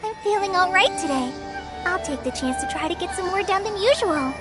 I'm feeling alright today. I'll take the chance to try to get some more done than usual.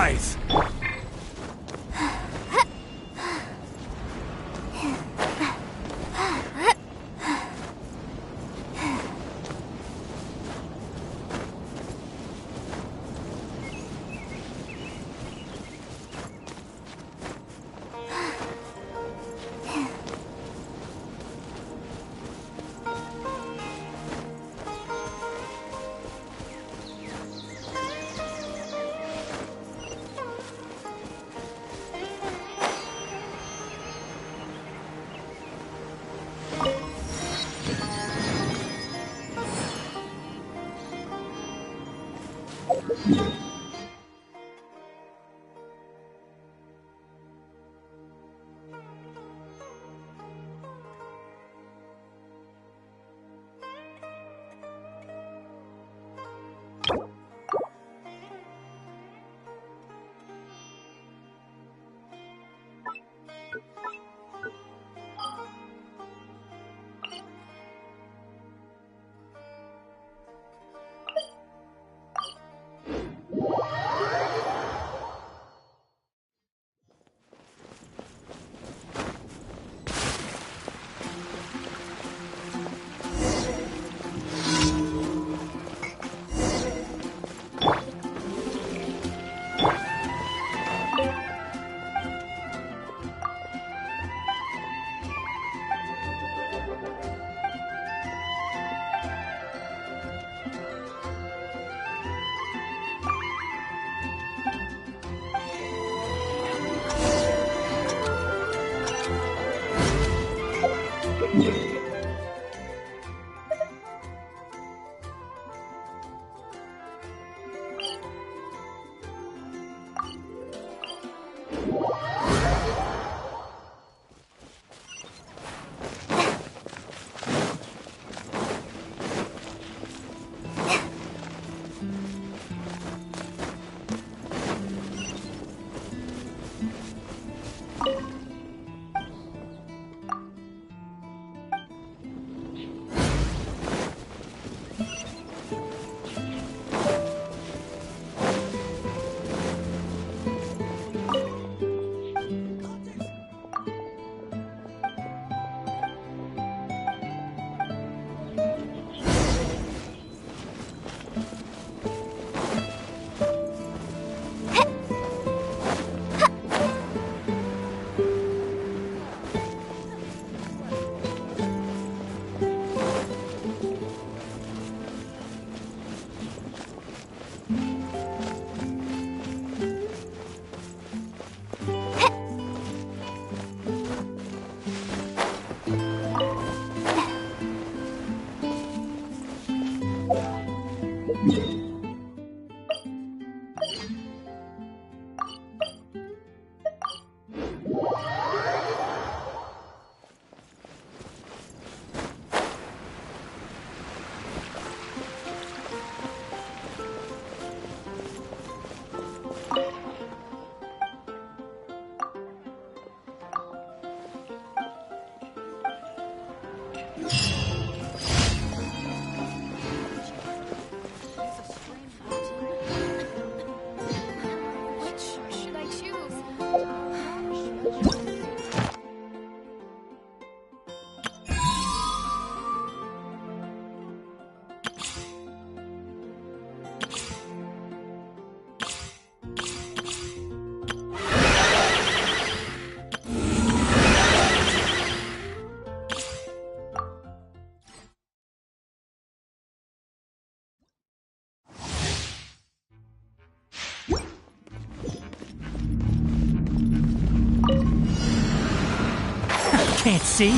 Rise! Can't see.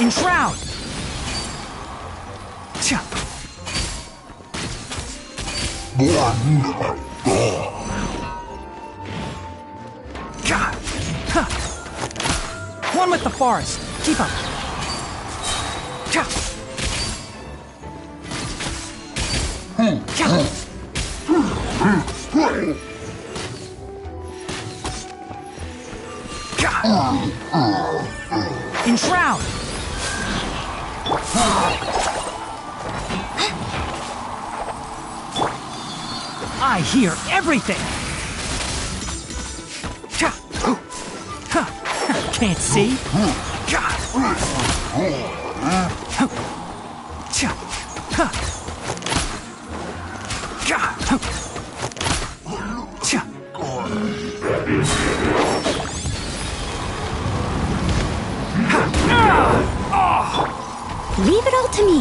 Enshroud. One with the forest. Keep up. Enshroud! I hear everything! Can't see? Leave it all to me.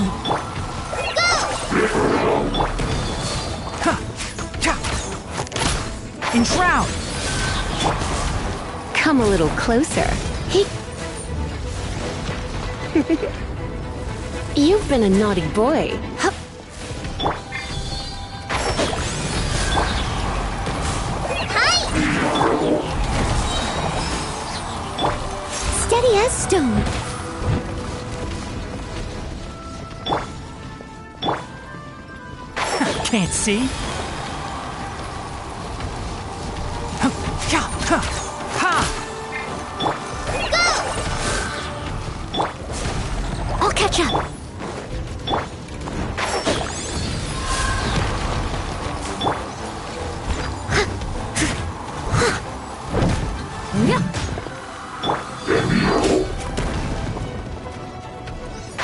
Enshroud! Come a little closer. You've been a naughty boy. Hup. Steady as stone. Can't see? I'll catch up.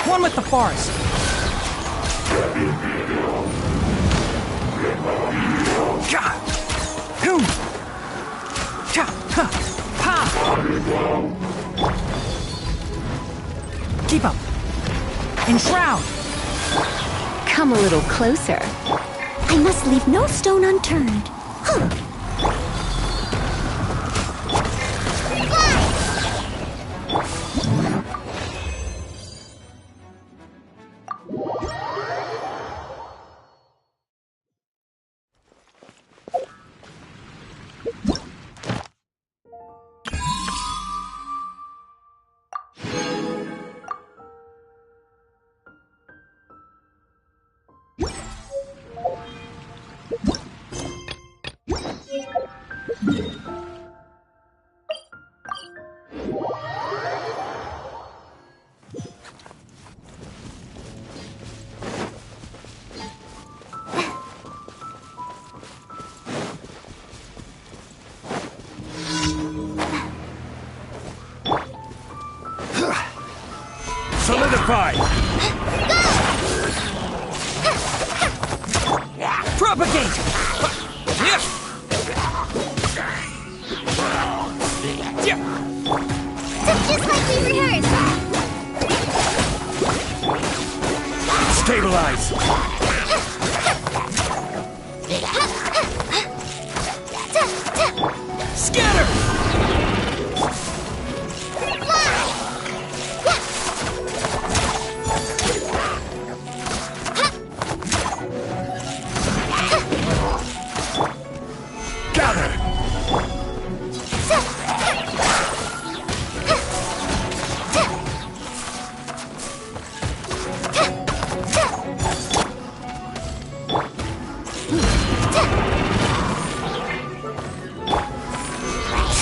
One with the forest. Keep up. Enshroud! Come a little closer. I must leave no stone unturned. Huh. Solidify! Propagate! Just like we rehearsed. Stabilize! Scatter!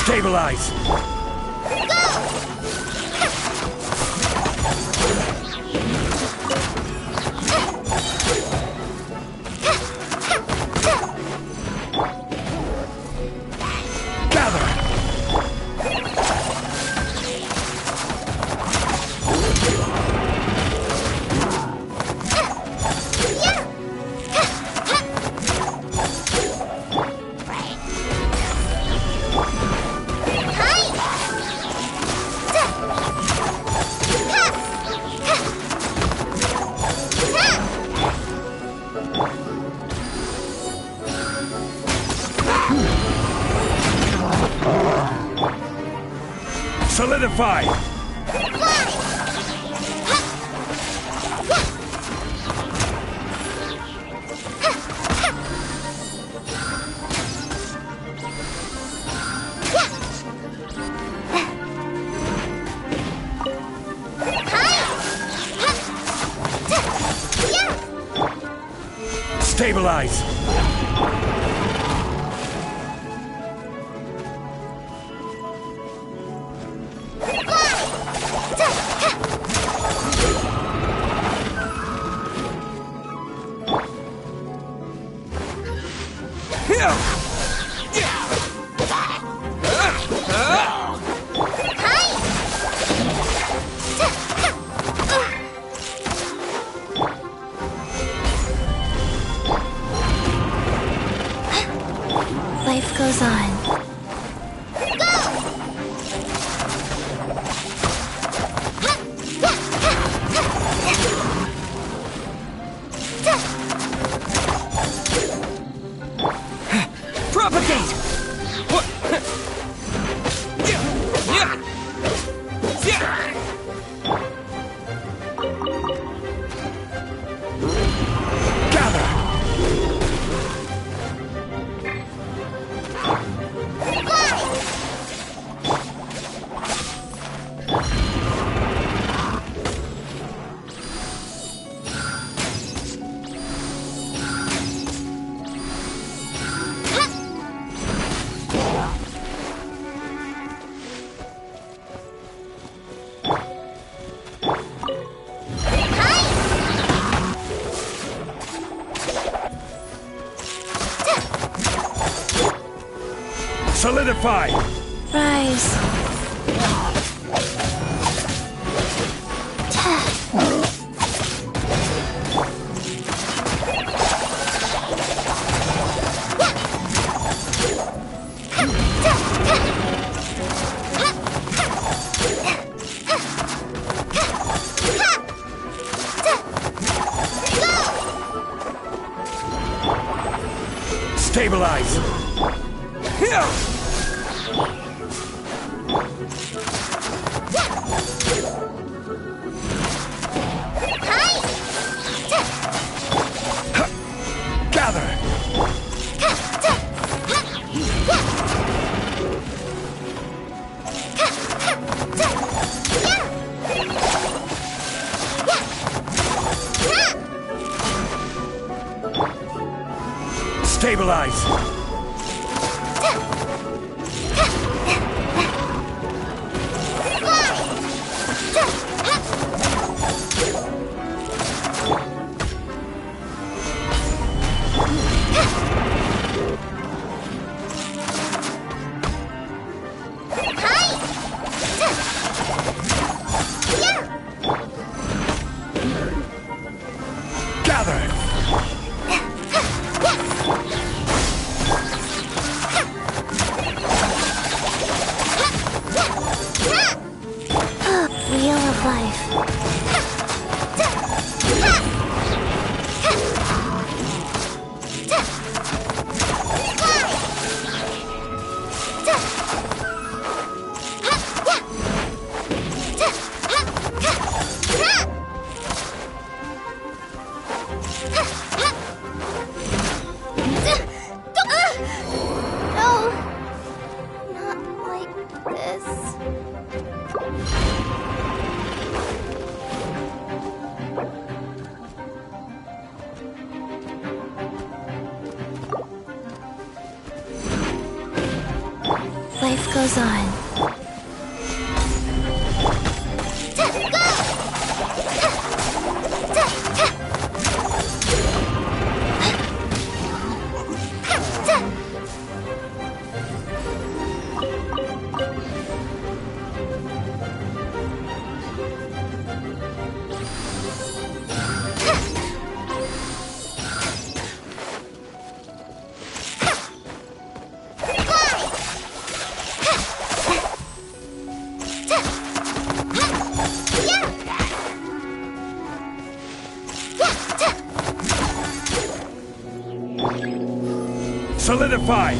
Stabilize! Solidify! Stabilize! Stabilize! Life goes on. Propagate! What? Gather! Solidify! Rise. Stabilize! Here! Gather! Stabilize! Gather! Wheel of life. No! Not like this. Life goes on. Solidify!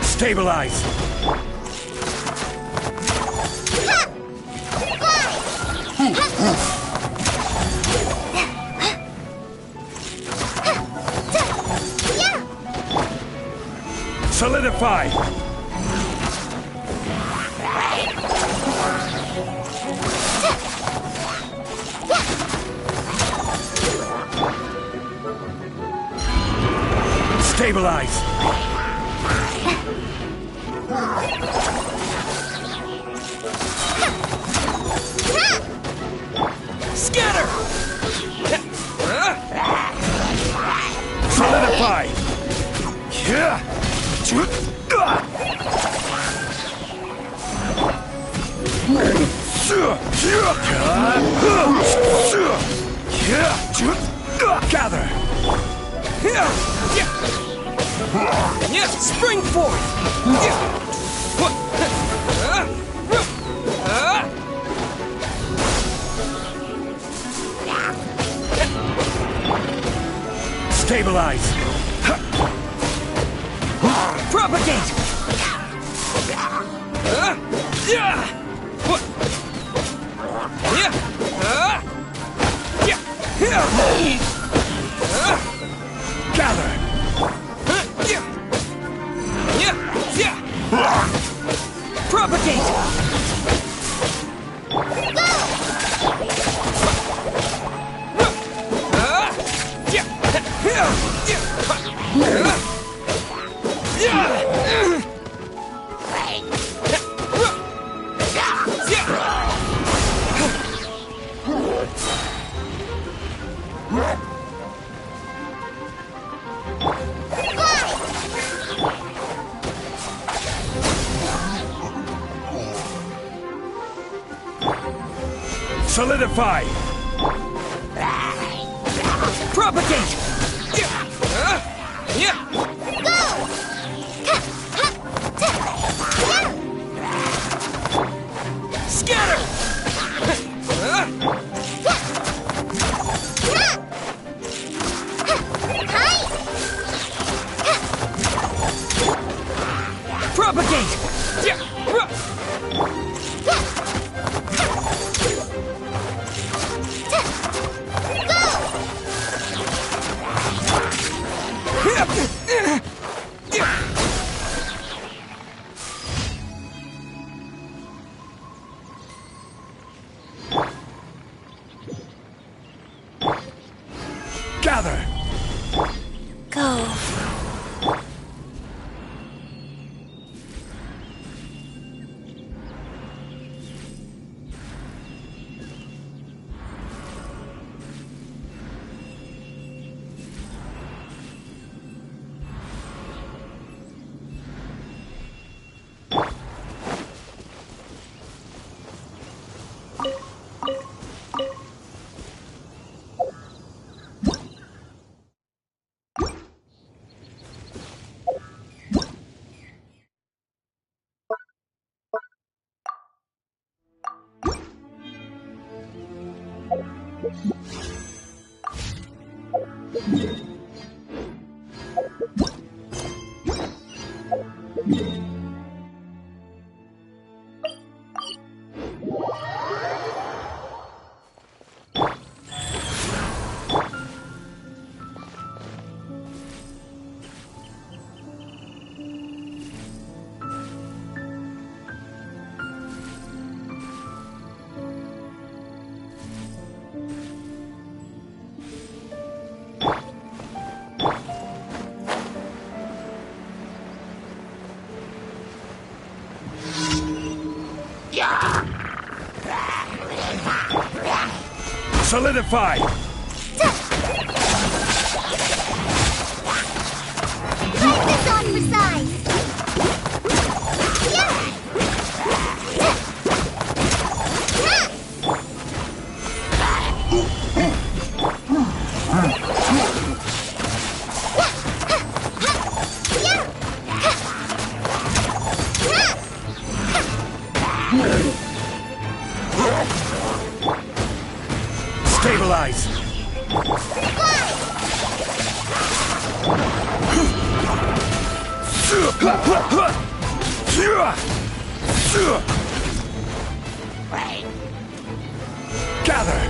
Stabilize! Solidify! Stabilize! Scatter! Solidify! Gather! Spring forth! Stabilize! Propagate! Gather! Propagate! Solidify! Propagate! Scatter! Propagate! Gather! Go. Solidify! Light this on for size! Stabilize! Gather!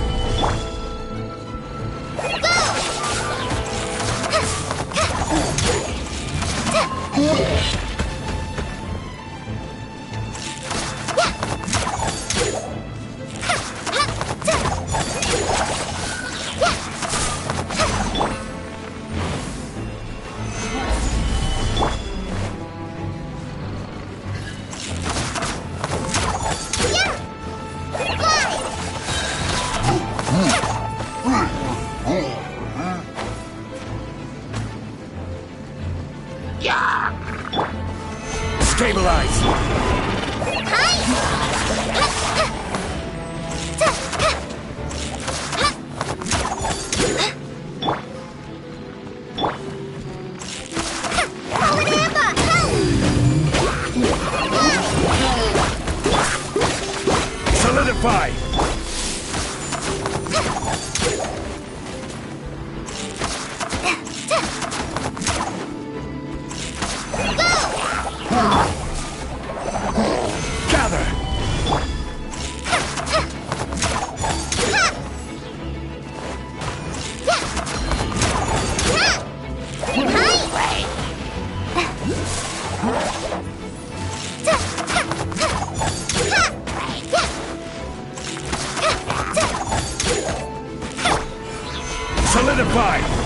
Solidify! Gather! Solidify!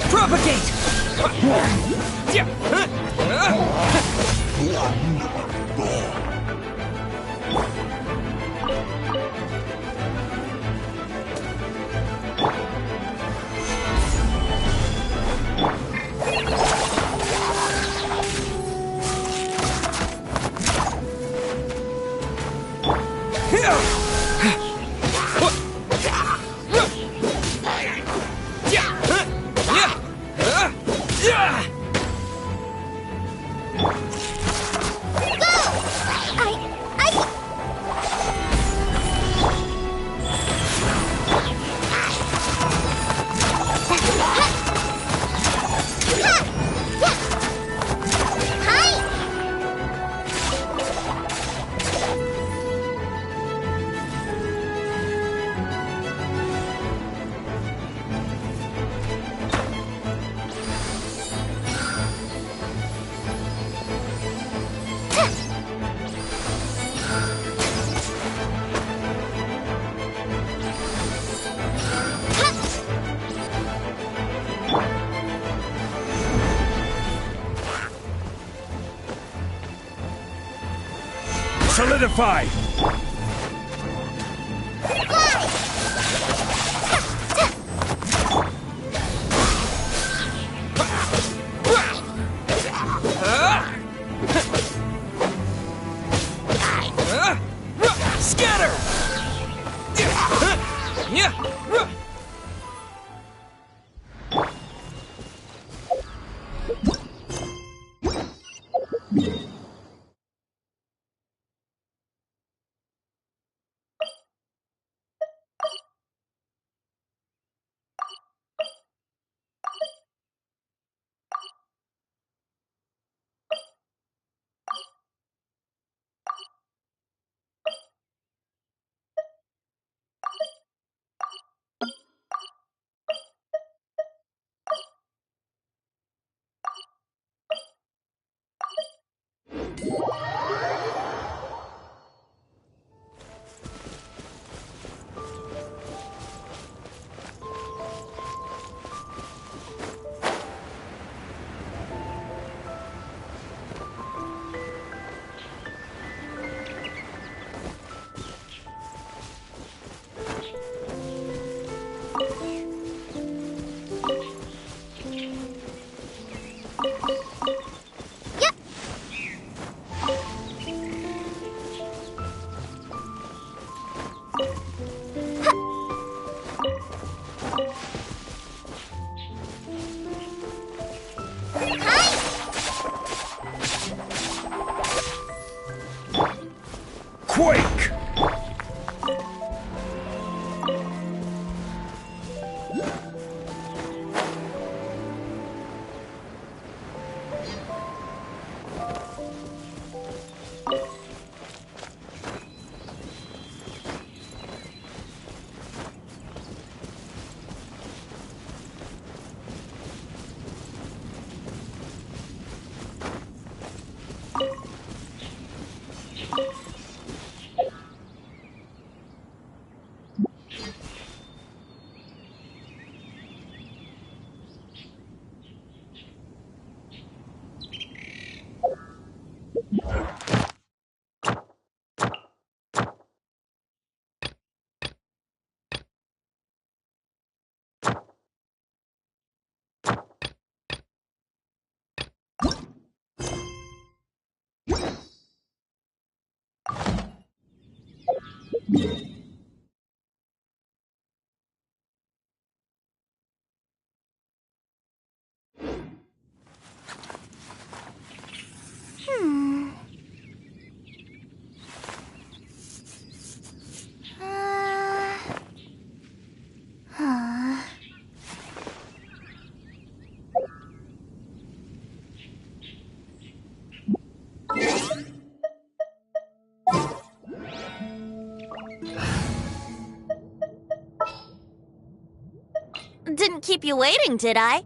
Propagate! Solidify! Scatter! Quake! Hmm. Huh. Didn't keep you waiting, did I?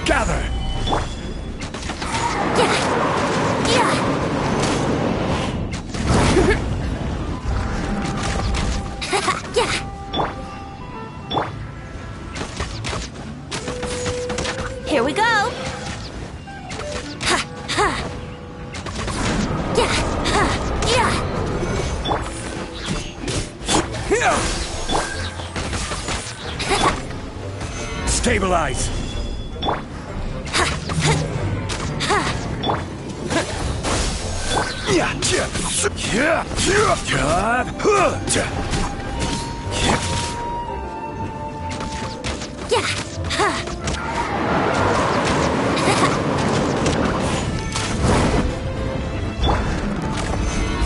Gather! Here we go! Stabilize!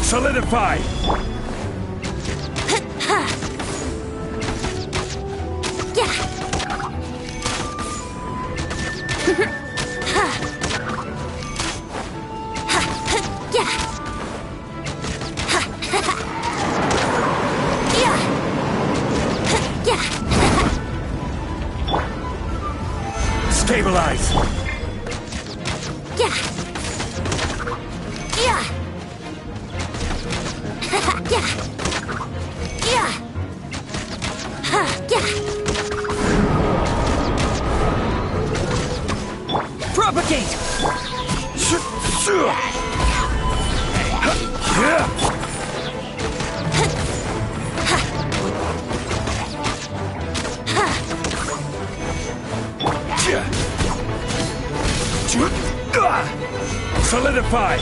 Solidify! Stabilize! Propagate! Solidify!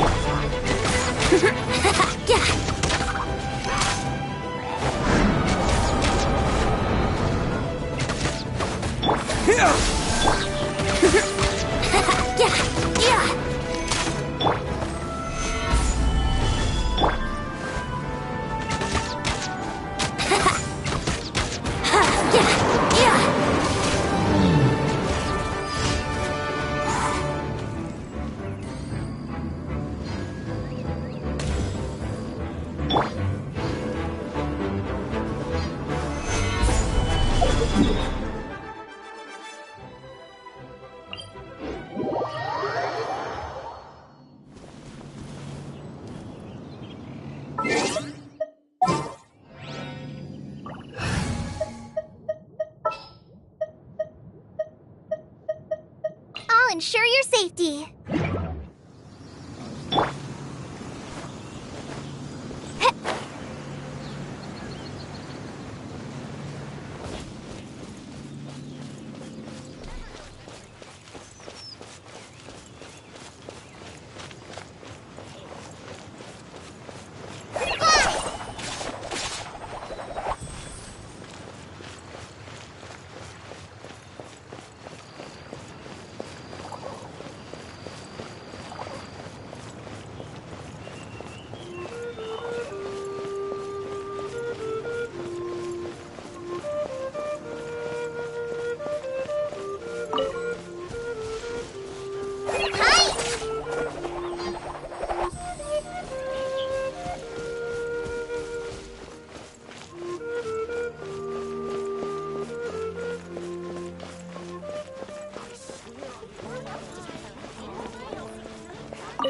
I'll ensure your safety.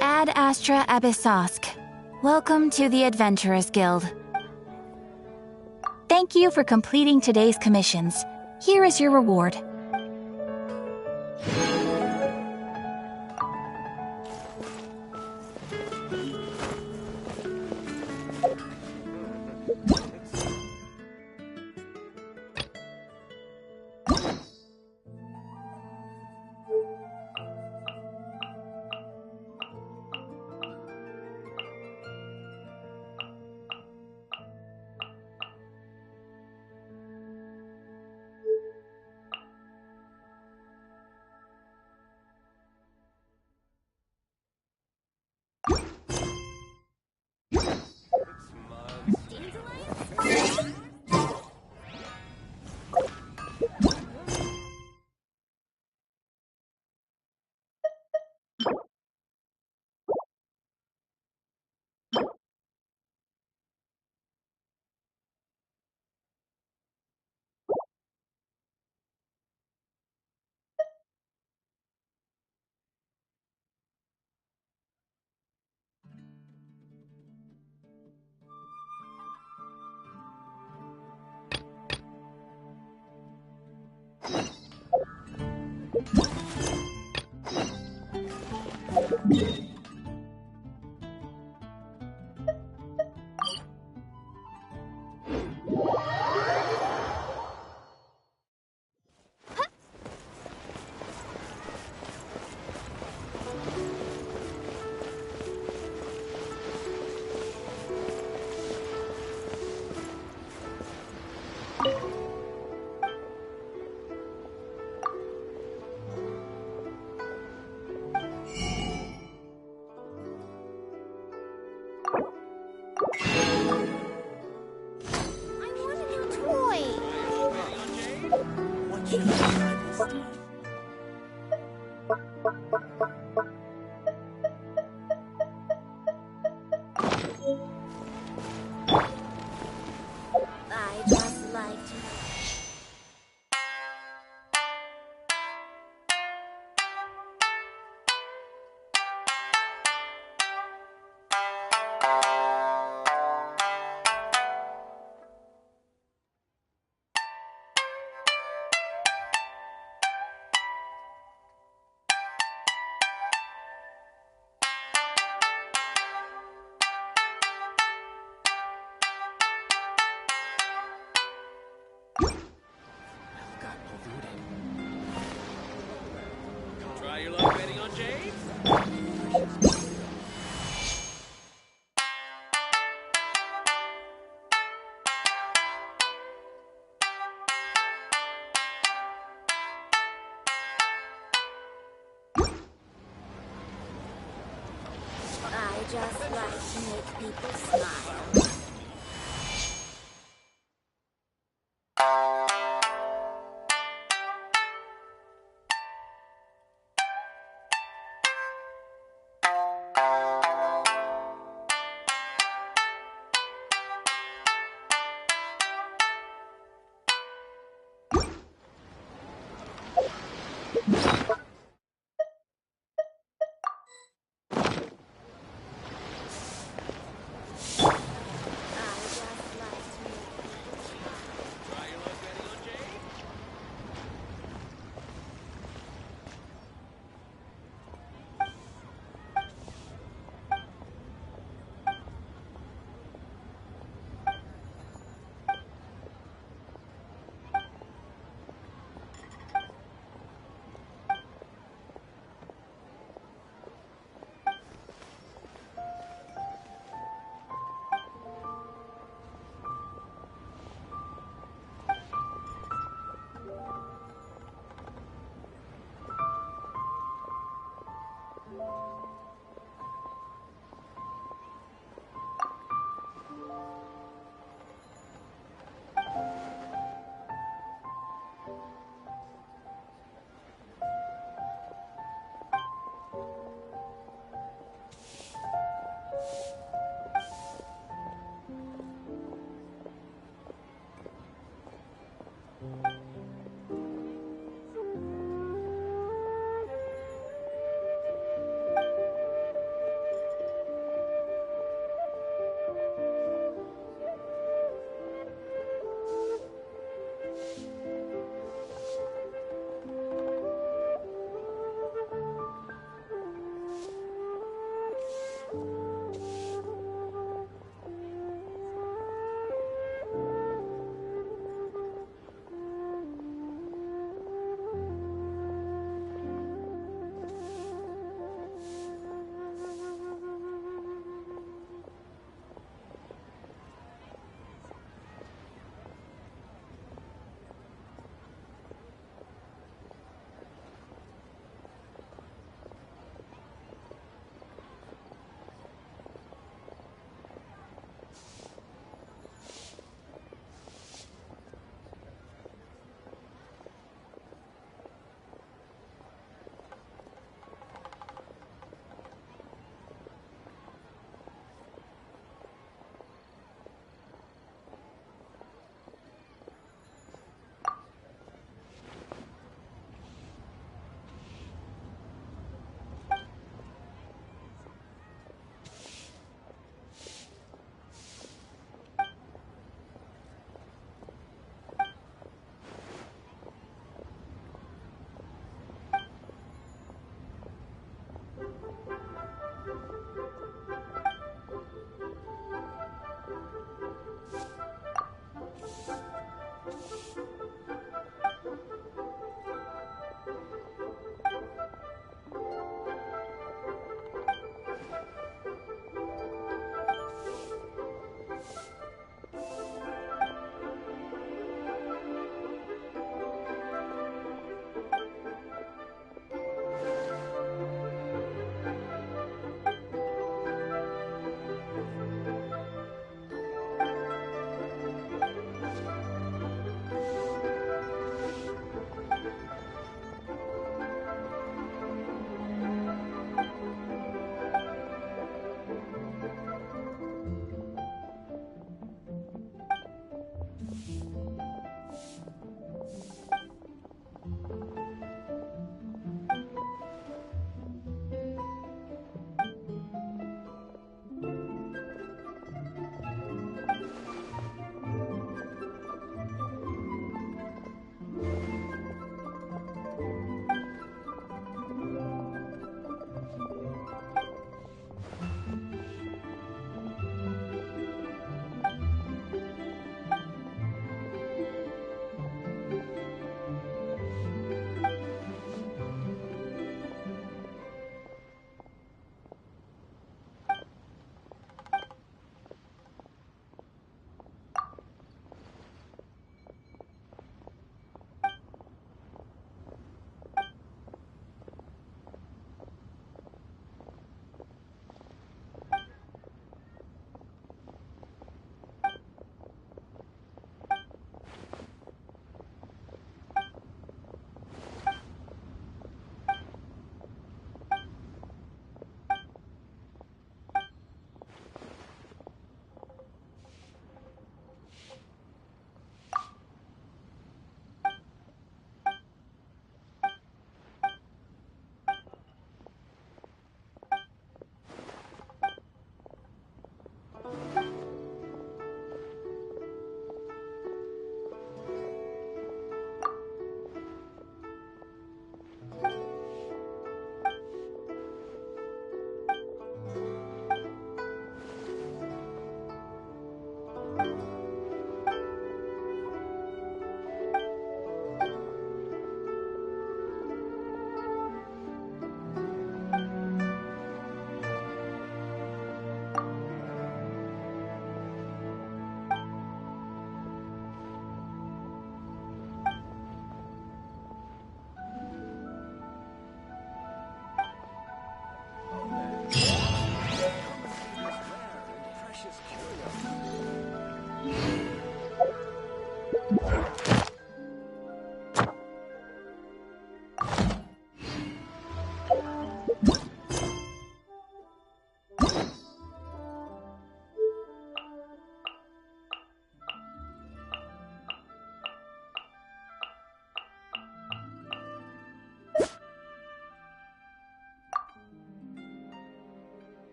Ad Astra Abyssosk. Welcome to the Adventurers Guild. Thank you for completing today's commissions. Here is your reward. I want a new toy. What should I try this time? I just like to. Got polluted. Try your luck betting on Jade? I just like to make people smile.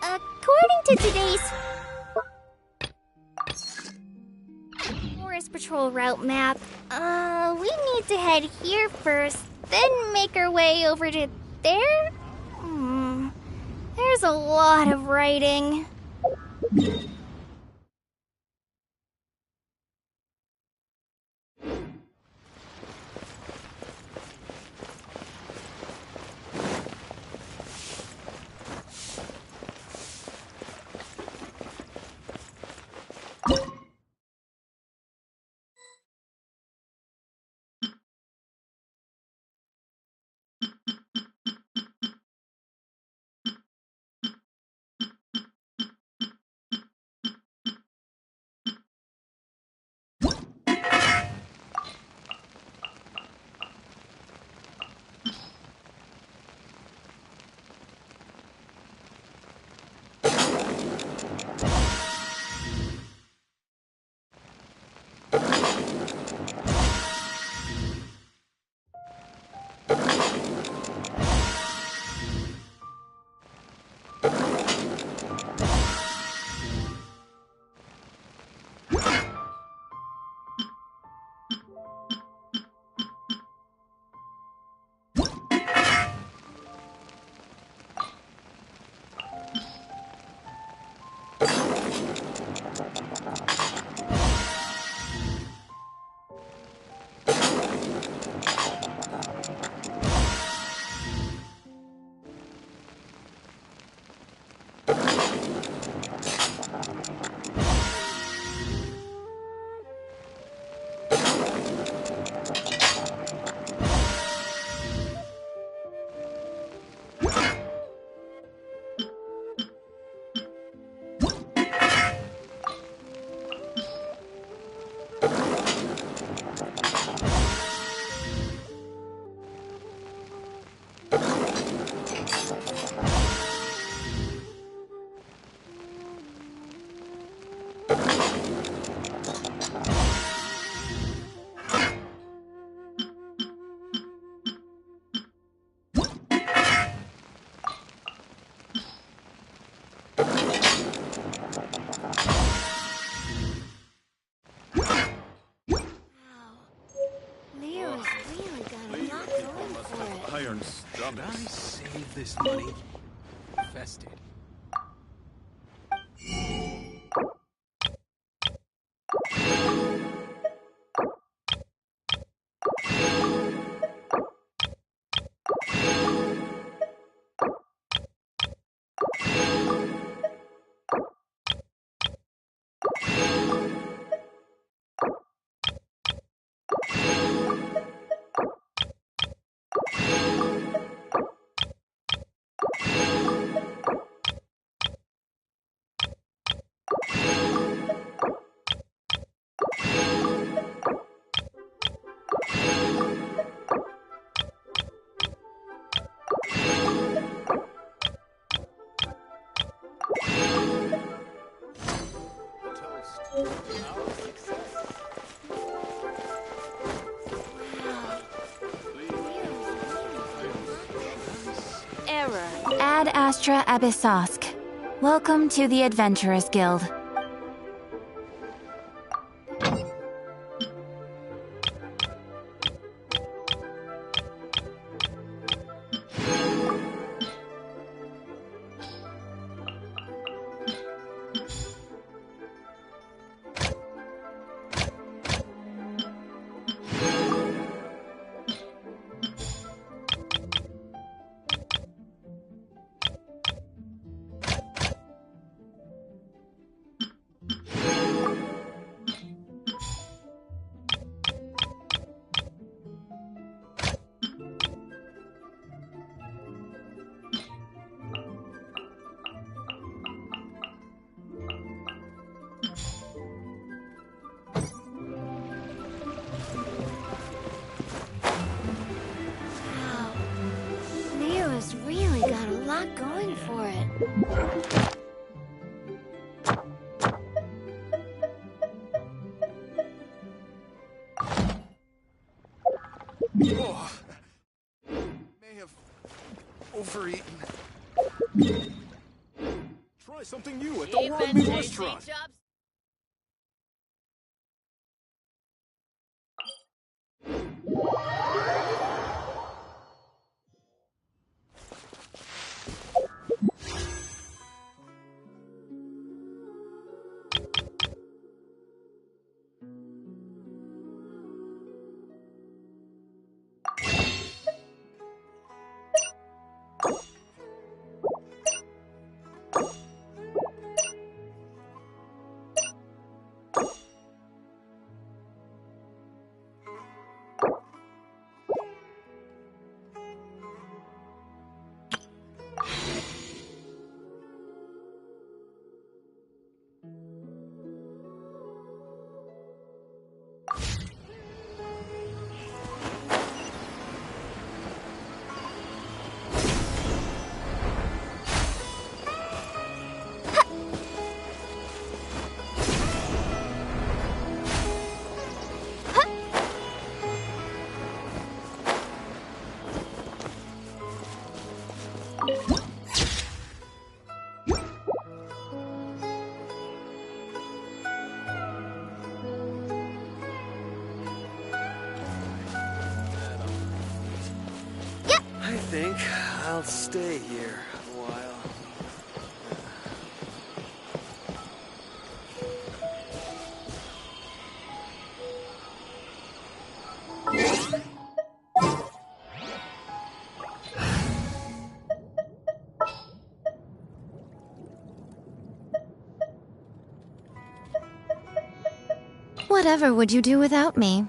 According to today's Forest Patrol route map, we need to head here first, then make our way over to there? There's a lot of writing. Iron stomach. I save this money? Fested. Error. Ad Astra Abyssosk. Welcome to the Adventurers Guild. Oh, may have overeaten. Try something new at the Raw Meat Restaurant. I think I'll stay here a while. Whatever would you do without me?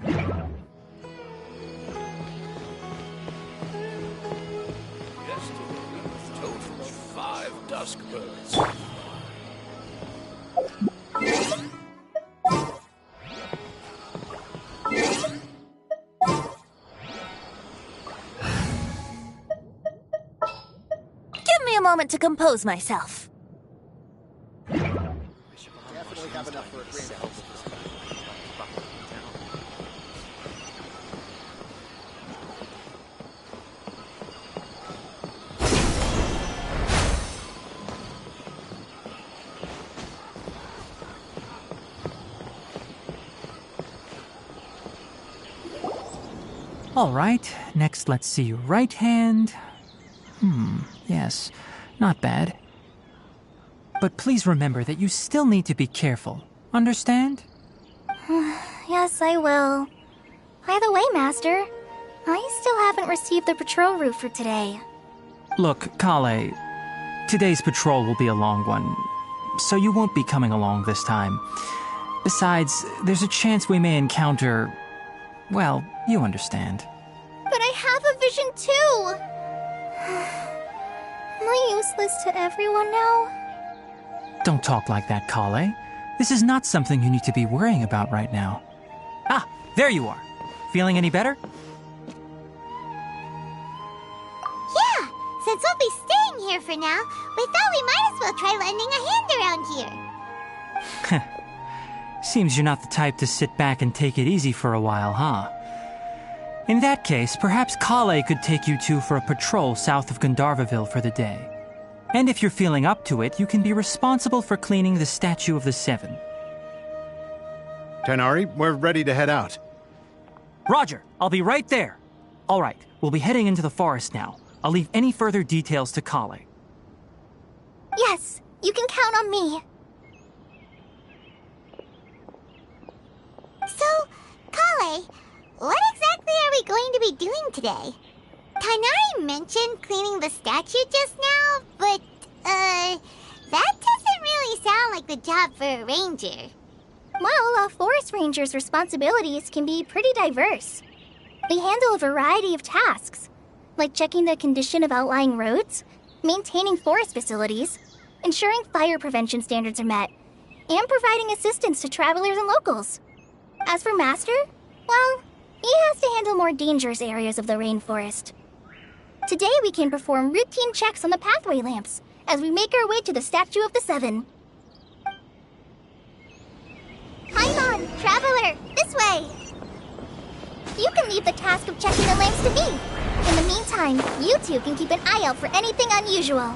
Total 5 dusk birds. Give me a moment to compose myself. Definitely have enough for a grand. All right, next let's see your right hand. Yes, not bad. But please remember that you still need to be careful. Understand? Yes, I will. By the way, Master, I still haven't received the patrol route for today. Look, Kale, today's patrol will be a long one, so you won't be coming along this time. Besides, there's a chance we may encounter... well, you understand. But I have a vision too! Am I useless to everyone now? Don't talk like that, Kale. This is not something you need to be worrying about right now. Ah, there you are. Feeling any better? Yeah, since we'll be staying here for now, we thought we might as well try lending a hand around here. Seems you're not the type to sit back and take it easy for a while, huh? In that case, perhaps Kale could take you two for a patrol south of Gandharvaville for the day. And if you're feeling up to it, you can be responsible for cleaning the Statue of the Seven. Tanari, we're ready to head out. Roger, I'll be right there. All right, we'll be heading into the forest now. I'll leave any further details to Kale. Yes, you can count on me. So, Kale, what exactly are we going to be doing today? Tanari mentioned cleaning the statue just now, but, that doesn't really sound like the job for a ranger. Well, a forest ranger's responsibilities can be pretty diverse. They handle a variety of tasks, like checking the condition of outlying roads, maintaining forest facilities, ensuring fire prevention standards are met, and providing assistance to travelers and locals. As for Master, well, he has to handle more dangerous areas of the rainforest. Today we can perform routine checks on the pathway lamps as we make our way to the Statue of the Seven. Paimon, Traveler, this way! You can leave the task of checking the lamps to me. In the meantime, you two can keep an eye out for anything unusual.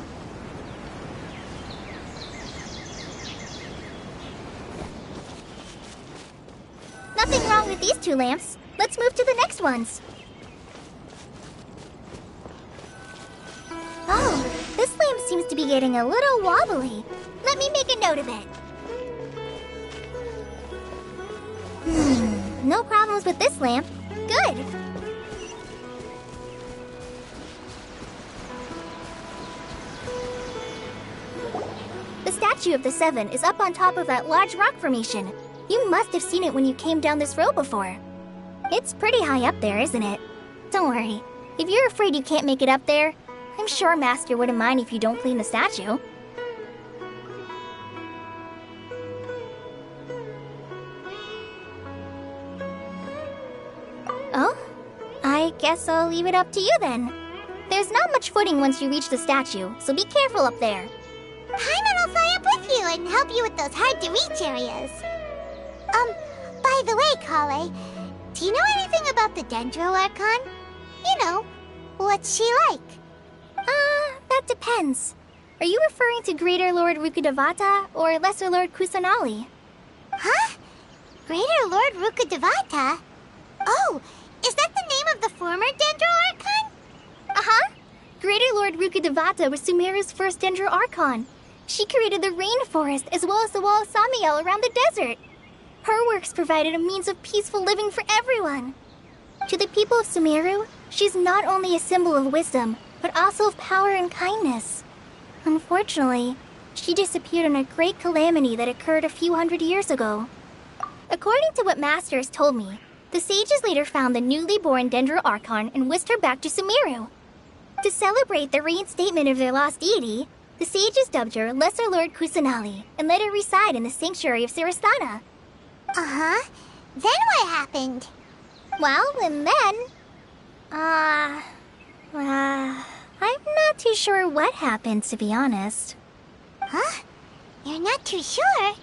Nothing wrong with these two lamps. Let's move to the next ones. Oh, this lamp seems to be getting a little wobbly. Let me make a note of it. No problems with this lamp. Good. The Statue of the Seven is up on top of that large rock formation. You must have seen it when you came down this road before. It's pretty high up there, isn't it? Don't worry. If you're afraid you can't make it up there, I'm sure Master wouldn't mind if you don't clean the statue. Oh? I guess I'll leave it up to you then. There's not much footing once you reach the statue, so be careful up there. Paimon will fly up with you and help you with those hard-to-reach areas. By the way, Kale, do you know anything about the Dendro Archon? You know, what's she like? That depends. Are you referring to Greater Lord Rukkhadevata or Lesser Lord Kusanali? Huh? Greater Lord Rukkhadevata? Oh, is that the name of the former Dendro Archon? Uh-huh. Greater Lord Rukkhadevata was Sumeru's first Dendro Archon. She created the rainforest as well as the wall of Samiel around the desert. Her works provided a means of peaceful living for everyone. To the people of Sumeru, she's not only a symbol of wisdom, but also of power and kindness. Unfortunately, she disappeared in a great calamity that occurred a few hundred years ago. According to what Master has told me, the sages later found the newly born Dendro Archon and whisked her back to Sumeru. To celebrate the reinstatement of their lost deity, the sages dubbed her Lesser Lord Kusanali and let her reside in the sanctuary of Sarastana. Uh-huh. Then what happened? Well, and then... I'm not too sure what happened, to be honest. Huh? You're not too sure?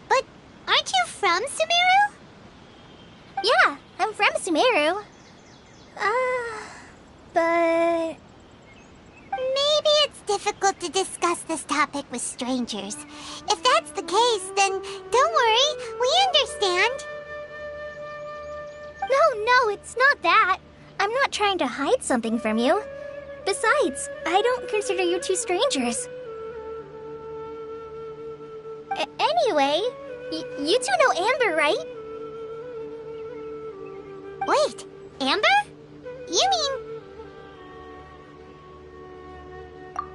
But aren't you from Sumeru? Yeah, I'm from Sumeru. But... Maybe it's difficult to discuss this topic with strangers. If that's the case, then don't worry, we understand. No, it's not that. I'm not trying to hide something from you. Besides, I don't consider you two strangers. Anyway, you two know Amber, right? Wait, Amber? You mean...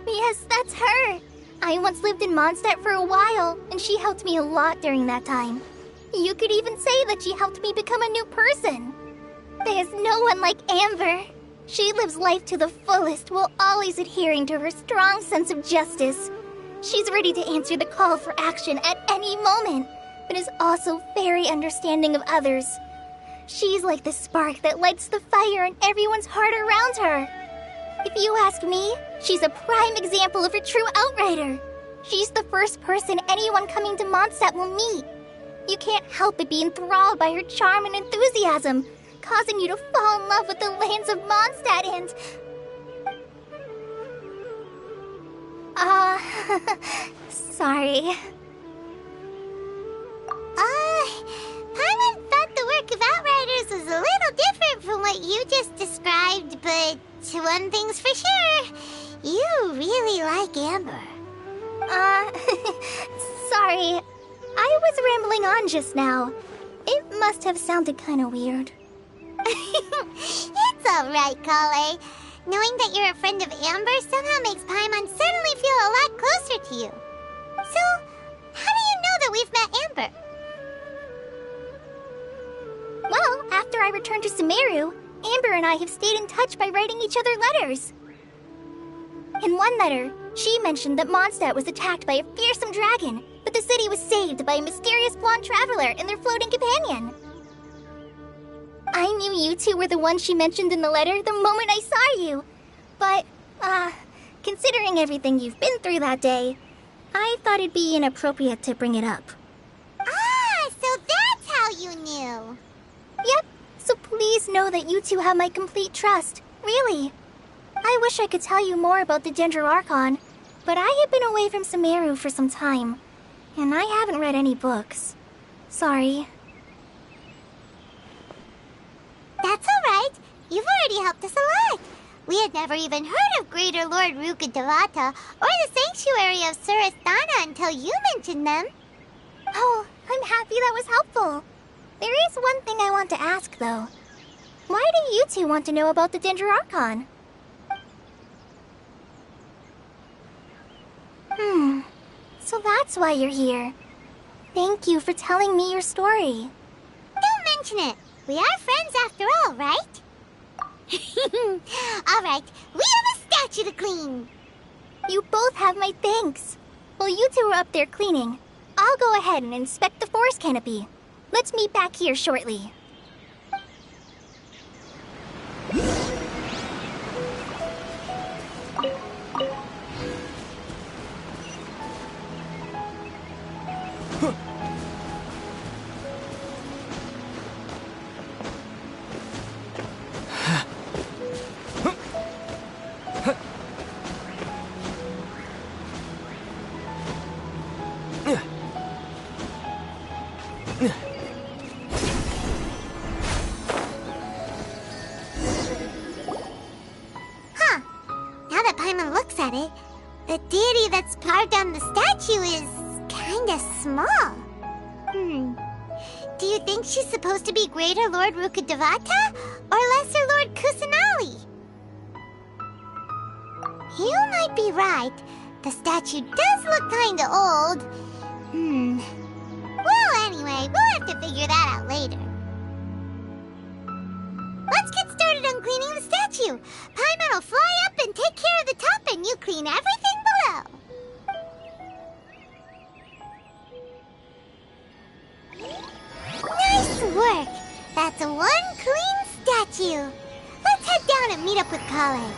Yes, that's her. I once lived in Mondstadt for a while, and she helped me a lot during that time. You could even say that she helped me become a new person. There's no one like Amber. She lives life to the fullest while always adhering to her strong sense of justice. She's ready to answer the call for action at any moment, but is also very understanding of others. She's like the spark that lights the fire in everyone's heart around her. If you ask me, she's a prime example of a true outrider. She's the first person anyone coming to Mondstadt will meet. You can't help but be enthralled by her charm and enthusiasm, causing you to fall in love with the lands of Mondstadt and... sorry. Paimon thought the work of Outriders was a little different from what you just described, but one thing's for sure, you really like Amber. Sorry. I was rambling on just now. It must have sounded kind of weird. It's alright, Kale. Knowing that you're a friend of Amber somehow makes Paimon suddenly feel a lot closer to you. So, how do you know that we've met Amber? Well, after I returned to Sumeru, Amber and I have stayed in touch by writing each other letters. In one letter, she mentioned that Mondstadt was attacked by a fearsome dragon, but the city was saved by a mysterious blonde traveler and their floating companion. I knew you two were the ones she mentioned in the letter the moment I saw you. But, considering everything you've been through that day, I thought it'd be inappropriate to bring it up. Ah, so that's how you knew. Yep, so please know that you two have my complete trust, really. I wish I could tell you more about the Dendroarchon, but I have been away from Sumeru for some time, and I haven't read any books. Sorry. That's alright. You've already helped us a lot. We had never even heard of Greater Lord Rukkhadevata or the Sanctuary of Surasthana until you mentioned them. Oh, I'm happy that was helpful. There is one thing I want to ask, though. Why do you two want to know about the Dendroarchon? So that's why you're here. Thank you for telling me your story. Don't mention it. We are friends after all, right? Alright, we have a statue to clean. You both have my thanks. While you two are up there cleaning, I'll go ahead and inspect the forest canopy. Let's meet back here shortly. Huh. Now that Paimon looks at it, the deity that's carved on the statue is kinda small. Do you think she's supposed to be Greater Lord Rukkhadevata or Lesser Lord Kusanali? You might be right. The statue does look kinda old. Well, anyway, we'll have to figure that out later. Let's get started on cleaning the statue. Paimon will fly up and take care of the top, and you clean everything below. Nice work! That's one clean statue. Let's head down and meet up with Kale.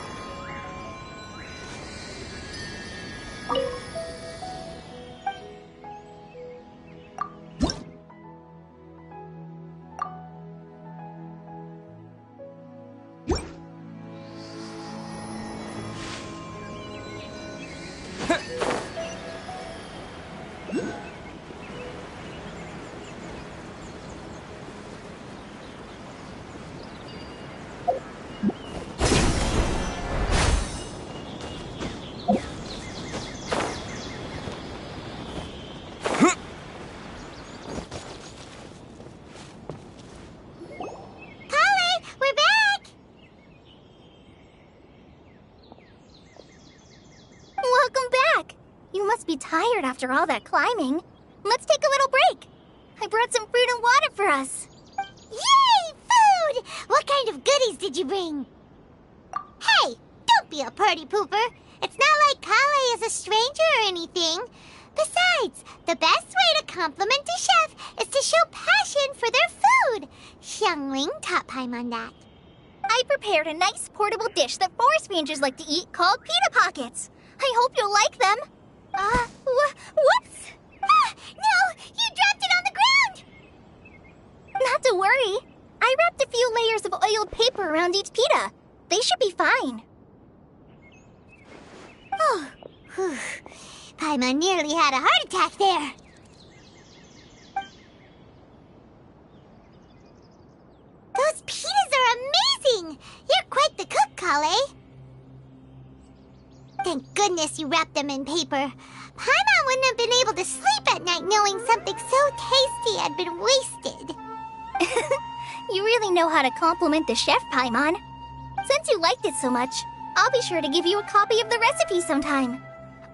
Be tired after all that climbing. Let's take a little break. I brought some fruit and water for us. Yay! Food! What kind of goodies did you bring? Hey, don't be a party pooper. It's not like Kale is a stranger or anything. Besides, the best way to compliment a chef is to show passion for their food. Xiangling taught Paimon that. I prepared a nice portable dish that forest rangers like to eat called pita pockets. I hope you'll like them. Whoops! Ah, no! You dropped it on the ground! Not to worry. I wrapped a few layers of oiled paper around each pita. They should be fine. Oh, whew. Paimon nearly had a heart attack there. Those pitas are amazing! You're quite the cook, Kale. Thank goodness you wrapped them in paper. Paimon wouldn't have been able to sleep at night knowing something so tasty had been wasted. You really know how to compliment the chef, Paimon. Since you liked it so much, I'll be sure to give you a copy of the recipe sometime.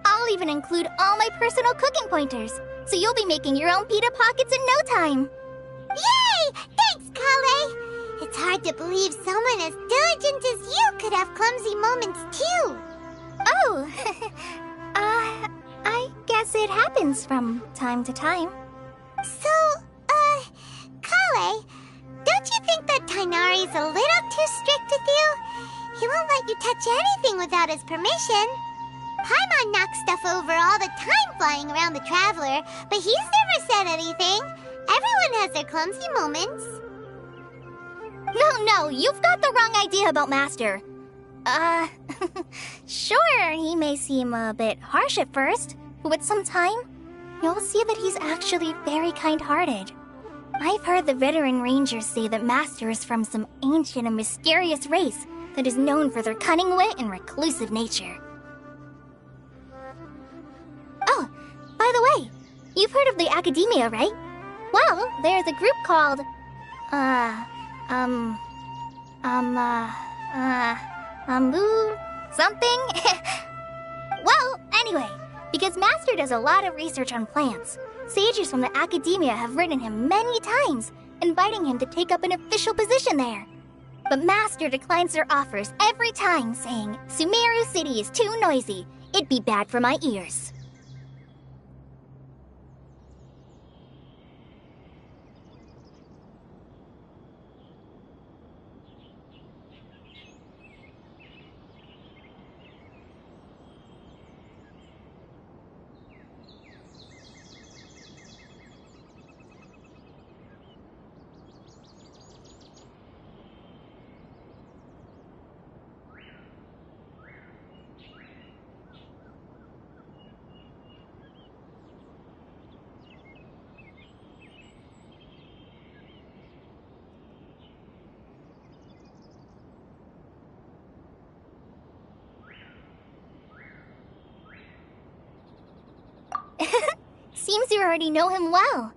I'll even include all my personal cooking pointers, so you'll be making your own pita pockets in no time. Yay! Thanks, Kale! It's hard to believe someone as diligent as you could have clumsy moments too. Oh, I guess it happens from time to time. So, Kale, don't you think that Tainari's a little too strict with you? He won't let you touch anything without his permission. Paimon knocks stuff over all the time flying around the Traveler, but he's never said anything. Everyone has their clumsy moments. No, you've got the wrong idea about Master. Sure, he may seem a bit harsh at first, but with some time, you'll see that he's actually very kind-hearted. I've heard the veteran rangers say that Master is from some ancient and mysterious race that is known for their cunning wit and reclusive nature. Oh, by the way, you've heard of the Academia, right? Well, there's a group called, something? Well, anyway, because Master does a lot of research on plants, sages from the Academia have written him many times, inviting him to take up an official position there. But Master declines their offers every time, saying, Sumeru City is too noisy. It'd be bad for my ears. Seems you already know him well.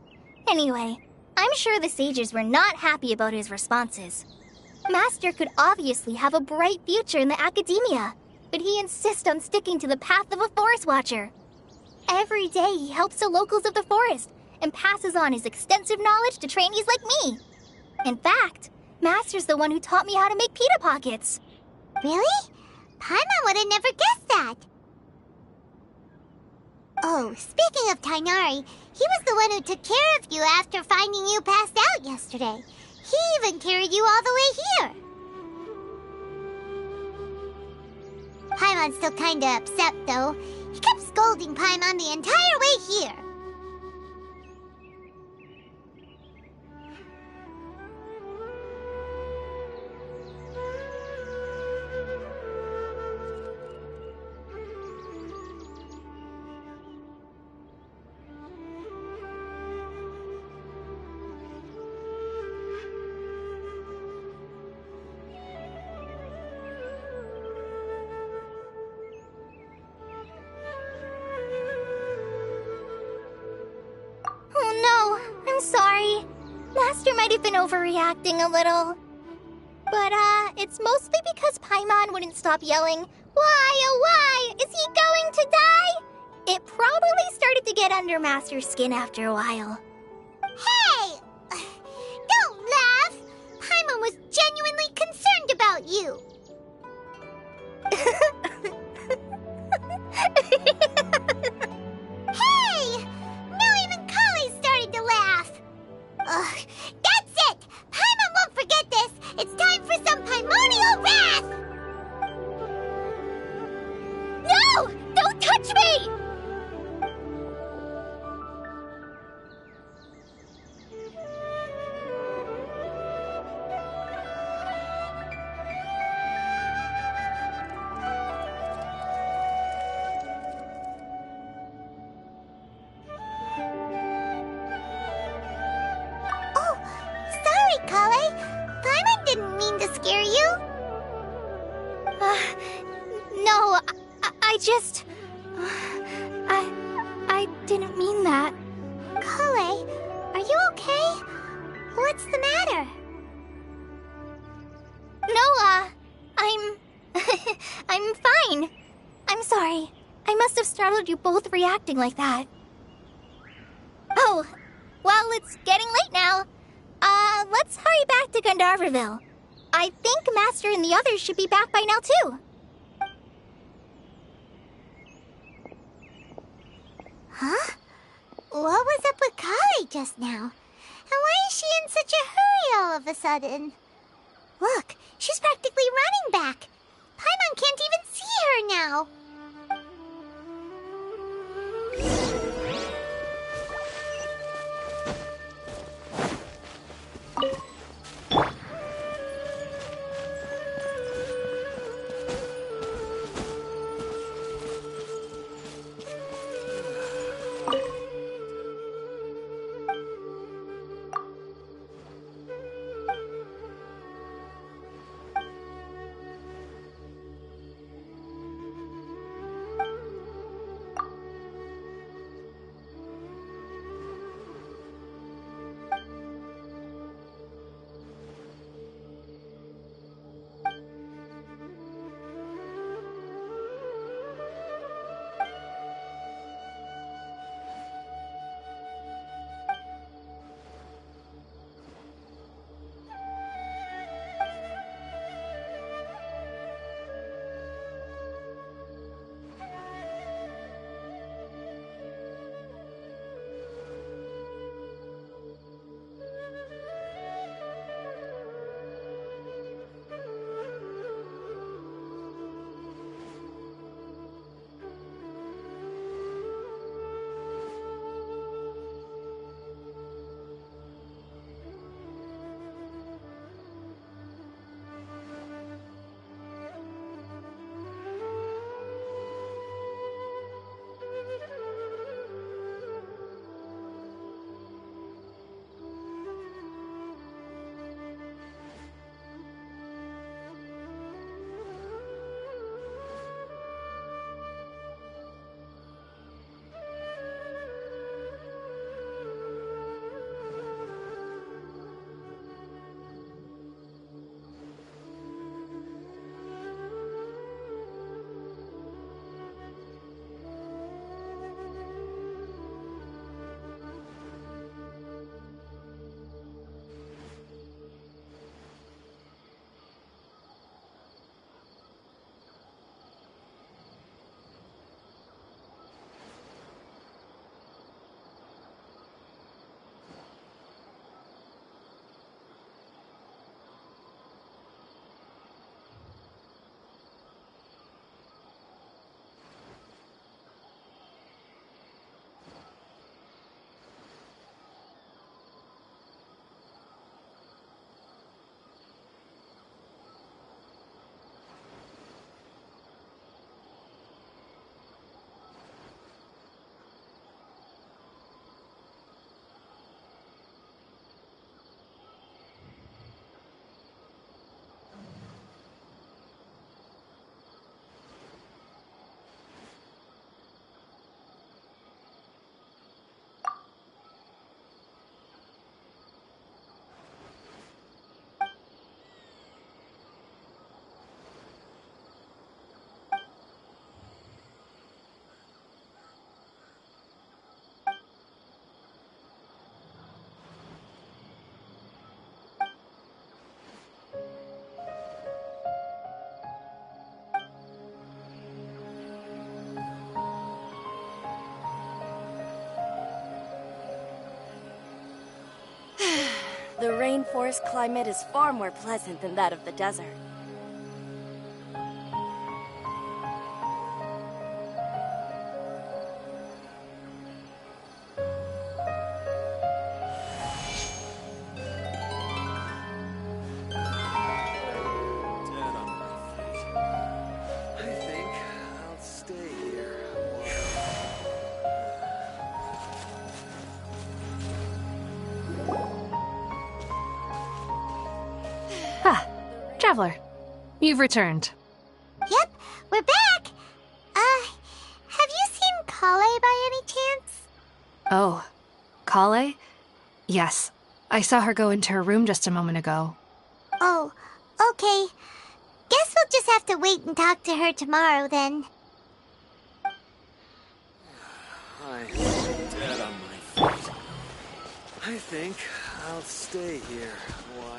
Anyway, I'm sure the sages were not happy about his responses. Master could obviously have a bright future in the Academia, but he insists on sticking to the path of a forest watcher. Every day he helps the locals of the forest and passes on his extensive knowledge to trainees like me. In fact, Master's the one who taught me how to make pita pockets. Really? Paimon would have never guessed that. Oh, speaking of Tainari, he was the one who took care of you after finding you passed out yesterday. He even carried you all the way here. Paimon's still kinda upset, though. He kept scolding Paimon the entire way here. I'm sorry. Master might have been overreacting a little. But, it's mostly because Paimon wouldn't stop yelling, Why, oh why? Is he going to die? It probably started to get under Master's skin after a while. Hey! Don't laugh! Paimon was genuinely concerned about you. Hey! Now even Kale started to laugh. Ugh, that's it! Paimon won't forget this! It's time for some primordial wrath! No! Don't touch me! Kale, Paimon didn't mean to scare you. No, I just... I didn't mean that. Kale, are you okay? What's the matter? No, I'm fine. I'm sorry. I must have startled you both reacting like that. Oh, well, it's getting late now. Let's hurry back to Gandharvaville. I think Master and the others should be back by now, too. Huh? What was up with Kale just now? And why is she in such a hurry all of a sudden? Look, she's practically running back. Paimon can't even see her now. The rainforest climate is far more pleasant than that of the desert. Dead on my feet. I think I'll stay here a Ah, Traveler. You've returned. Yep, we're back! Have you seen Kale by any chance? Oh, Kale? Yes. I saw her go into her room just a moment ago. Oh, okay. Guess we'll just have to wait and talk to her tomorrow then. I'm dead on my feet. I think I'll stay here a while.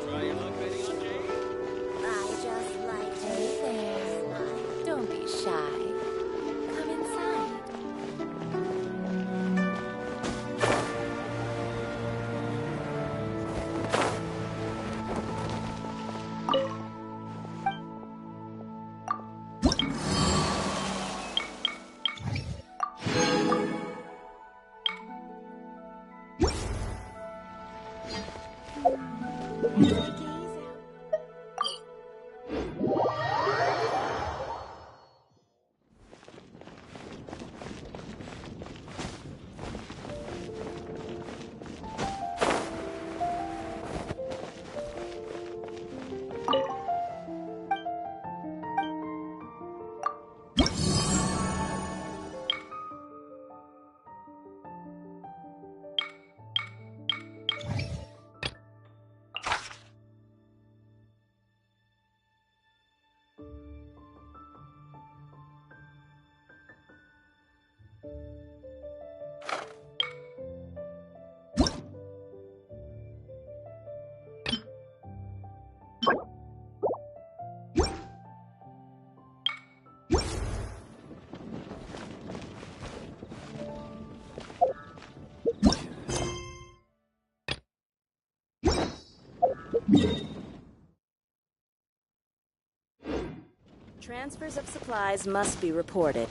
Try your luck betting on Jade? I just like to be there. Don't be shy. Come inside. Transfers of supplies must be reported.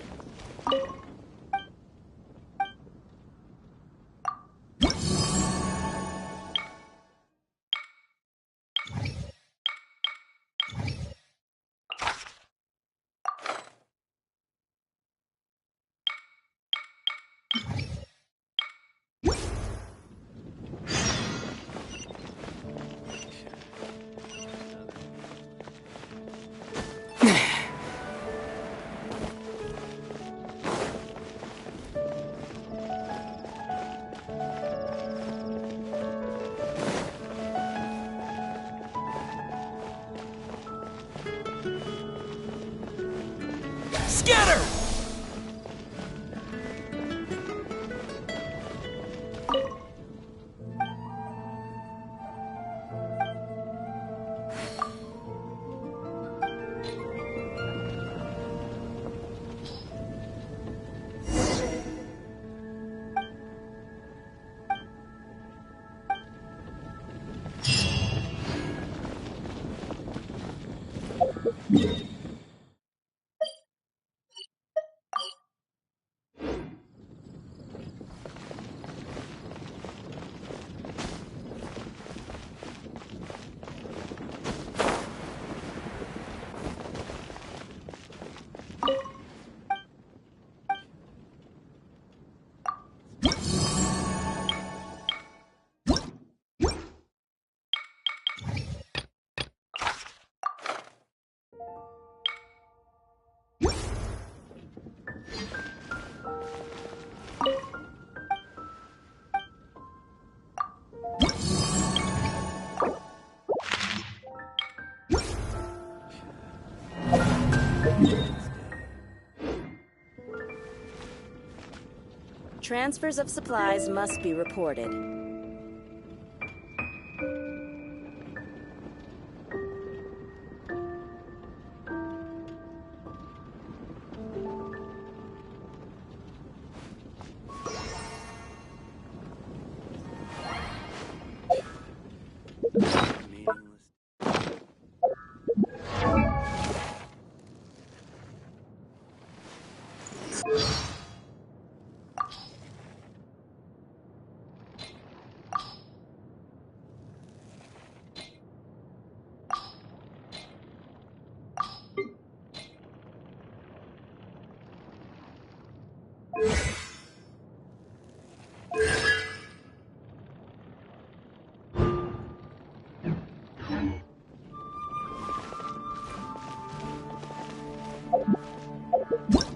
Transfers of supplies must be reported.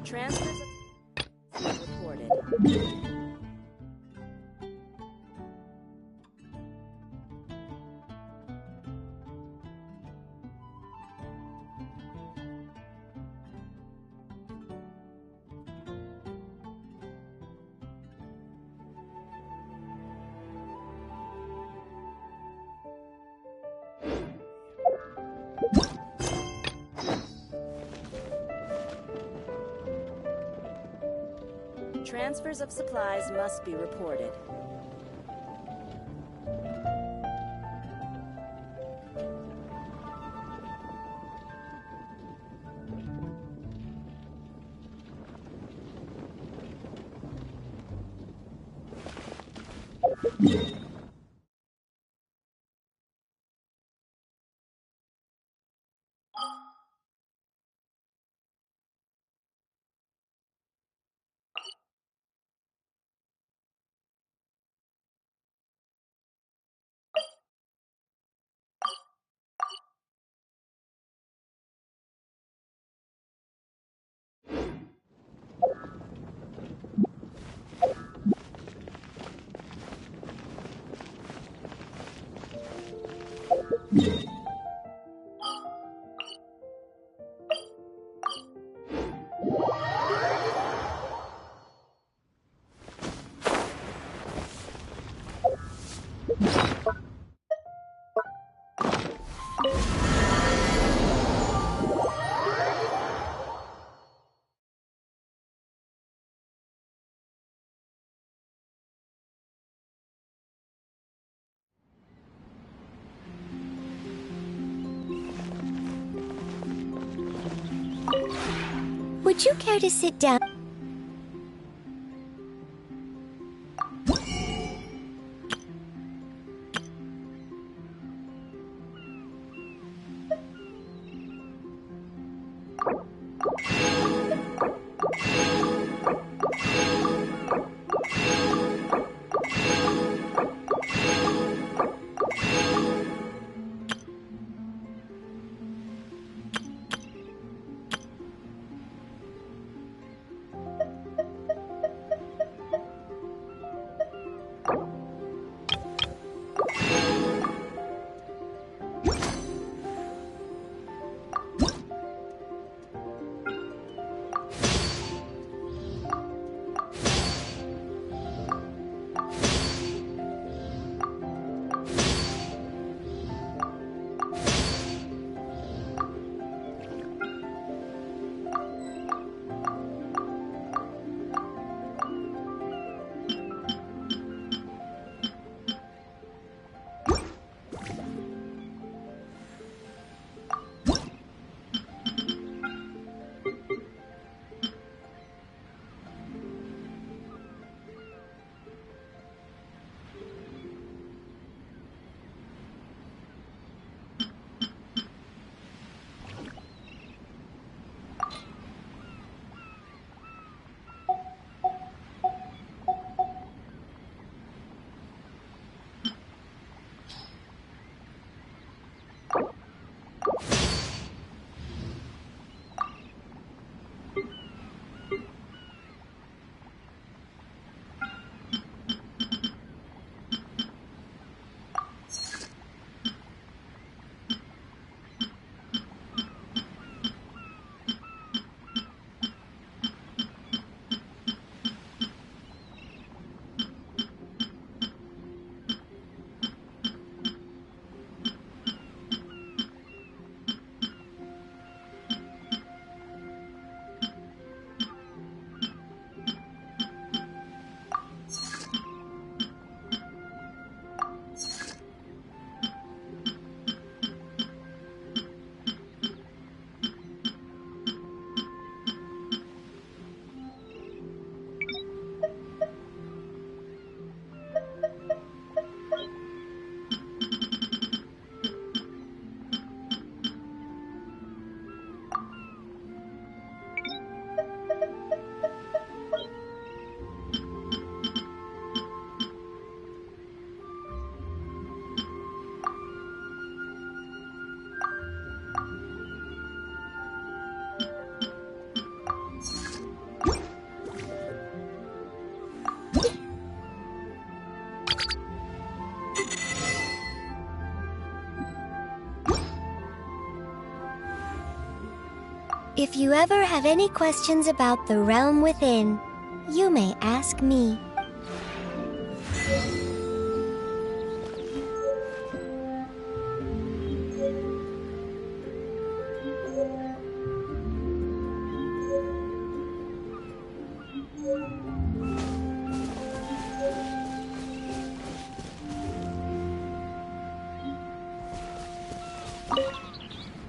Transfers of reported. Transfers of supplies must be reported. Would you care to sit down? If you ever have any questions about the realm within, you may ask me.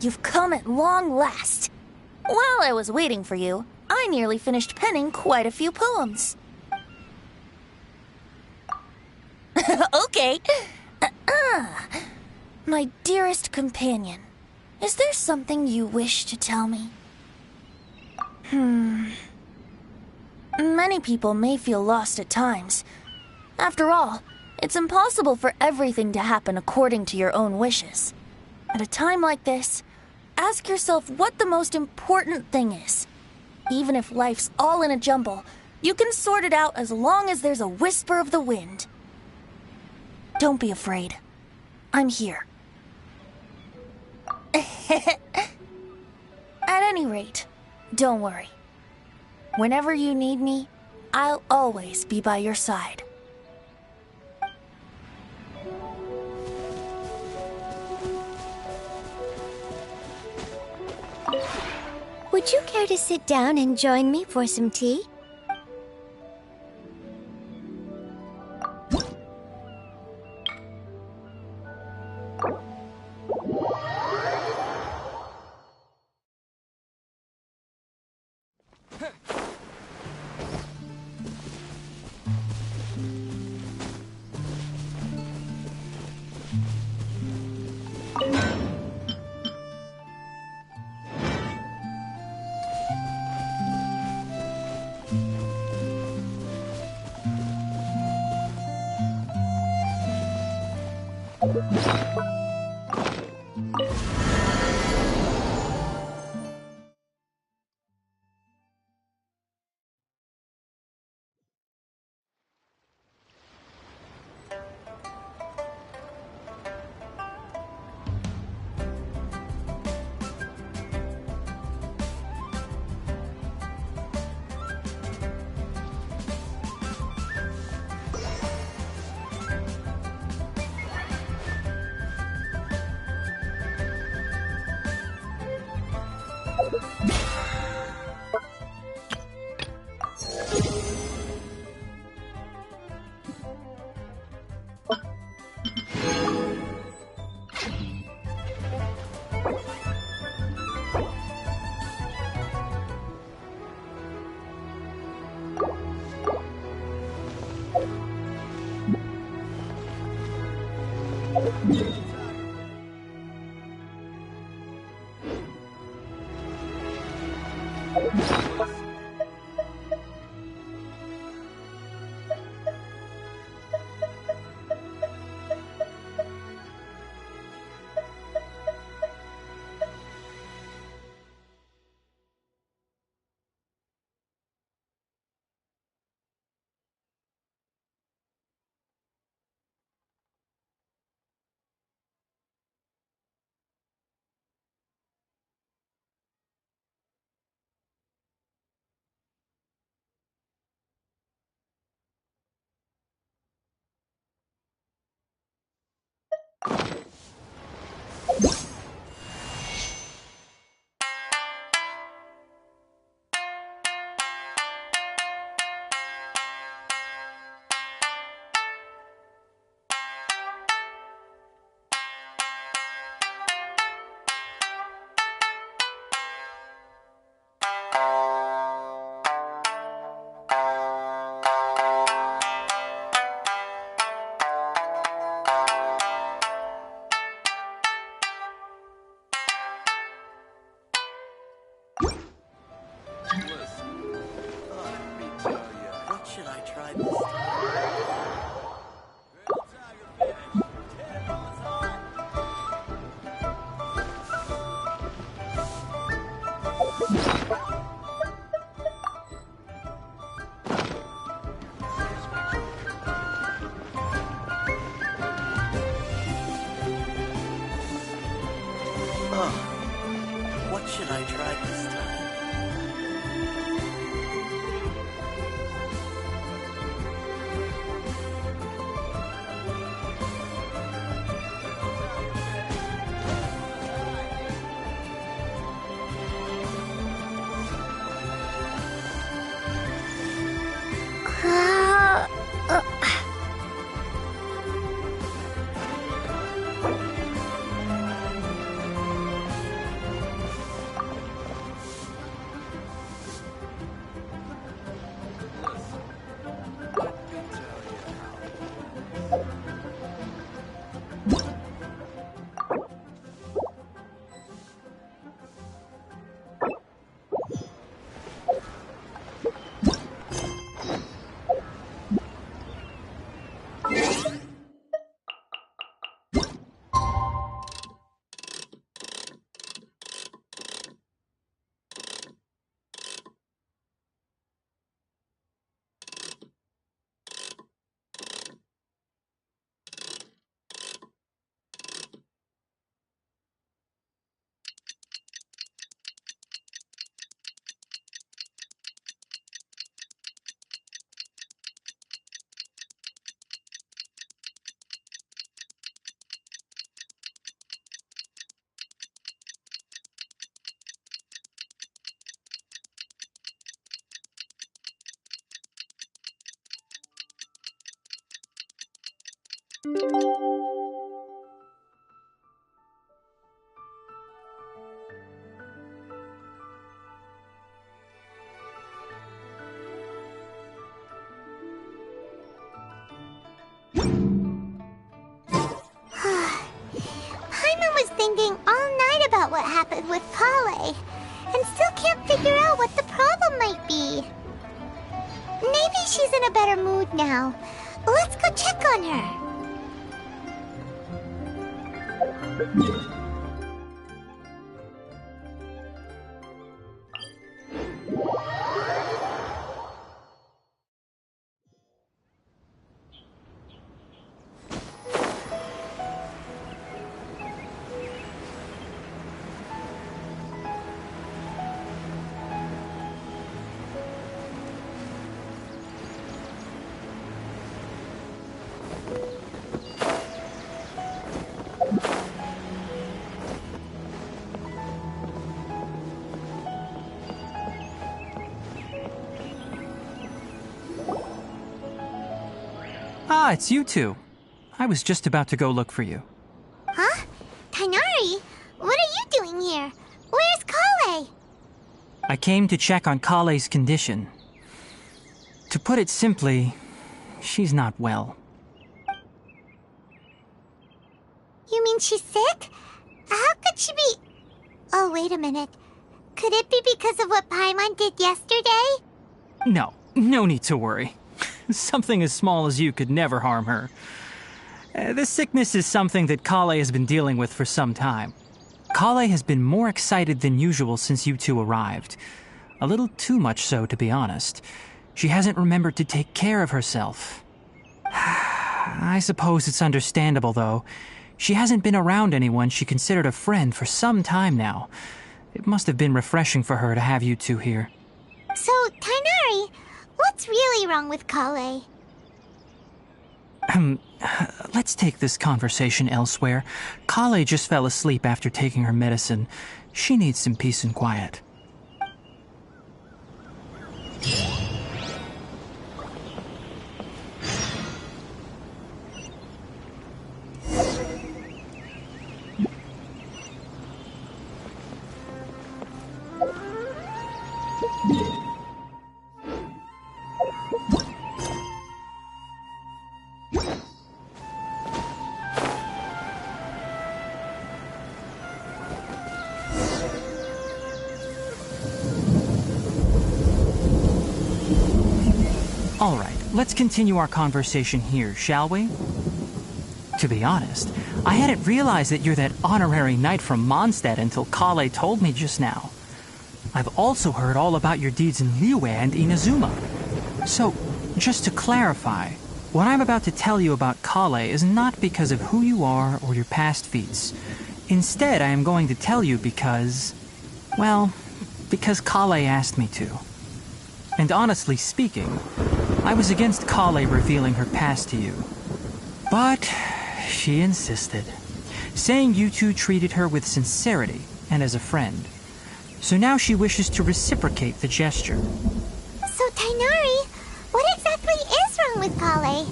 You've come at long last. While I was waiting for you, I nearly finished penning quite a few poems. Okay. My dearest companion, is there something you wish to tell me? Many people may feel lost at times. After all, it's impossible for everything to happen according to your own wishes. At a time like this, ask yourself what the most important thing is. Even if life's all in a jumble, you can sort it out as long as there's a whisper of the wind. Don't be afraid. I'm here. At any rate, don't worry. Whenever you need me, I'll always be by your side. Would you care to sit down and join me for some tea? What should I try this time? Paimon was thinking all night about what happened with Kale, and still can't figure out what the problem might be. Maybe she's in a better mood now. Let's go check on her. Ah, it's you two. I was just about to go look for you. Huh? Tighnari? What are you doing here? Where's Kale? I came to check on Kale's condition. To put it simply, she's not well. You mean she's sick? How could she be... Oh, wait a minute. Could it be because of what Paimon did yesterday? No need to worry. Something as small as you could never harm her. This sickness is something that Kale has been dealing with for some time. Kale has been more excited than usual since you two arrived. A little too much so, to be honest. She hasn't remembered to take care of herself. I suppose it's understandable, though. She hasn't been around anyone she considered a friend for some time now. It must have been refreshing for her to have you two here. So, Tighnari, what's really wrong with Kale? Let's take this conversation elsewhere. Kale just fell asleep after taking her medicine. She needs some peace and quiet. All right, let's continue our conversation here, shall we? To be honest, I hadn't realized that you're that honorary knight from Mondstadt until Kale told me just now. I've also heard all about your deeds in Liyue and Inazuma. So, just to clarify, what I'm about to tell you about Kale is not because of who you are or your past feats. Instead, I am going to tell you because... well, because Kale asked me to. And honestly speaking, I was against Kale revealing her past to you. But she insisted, saying you two treated her with sincerity and as a friend. So now she wishes to reciprocate the gesture. So, Tighnari, what exactly is wrong with Kale?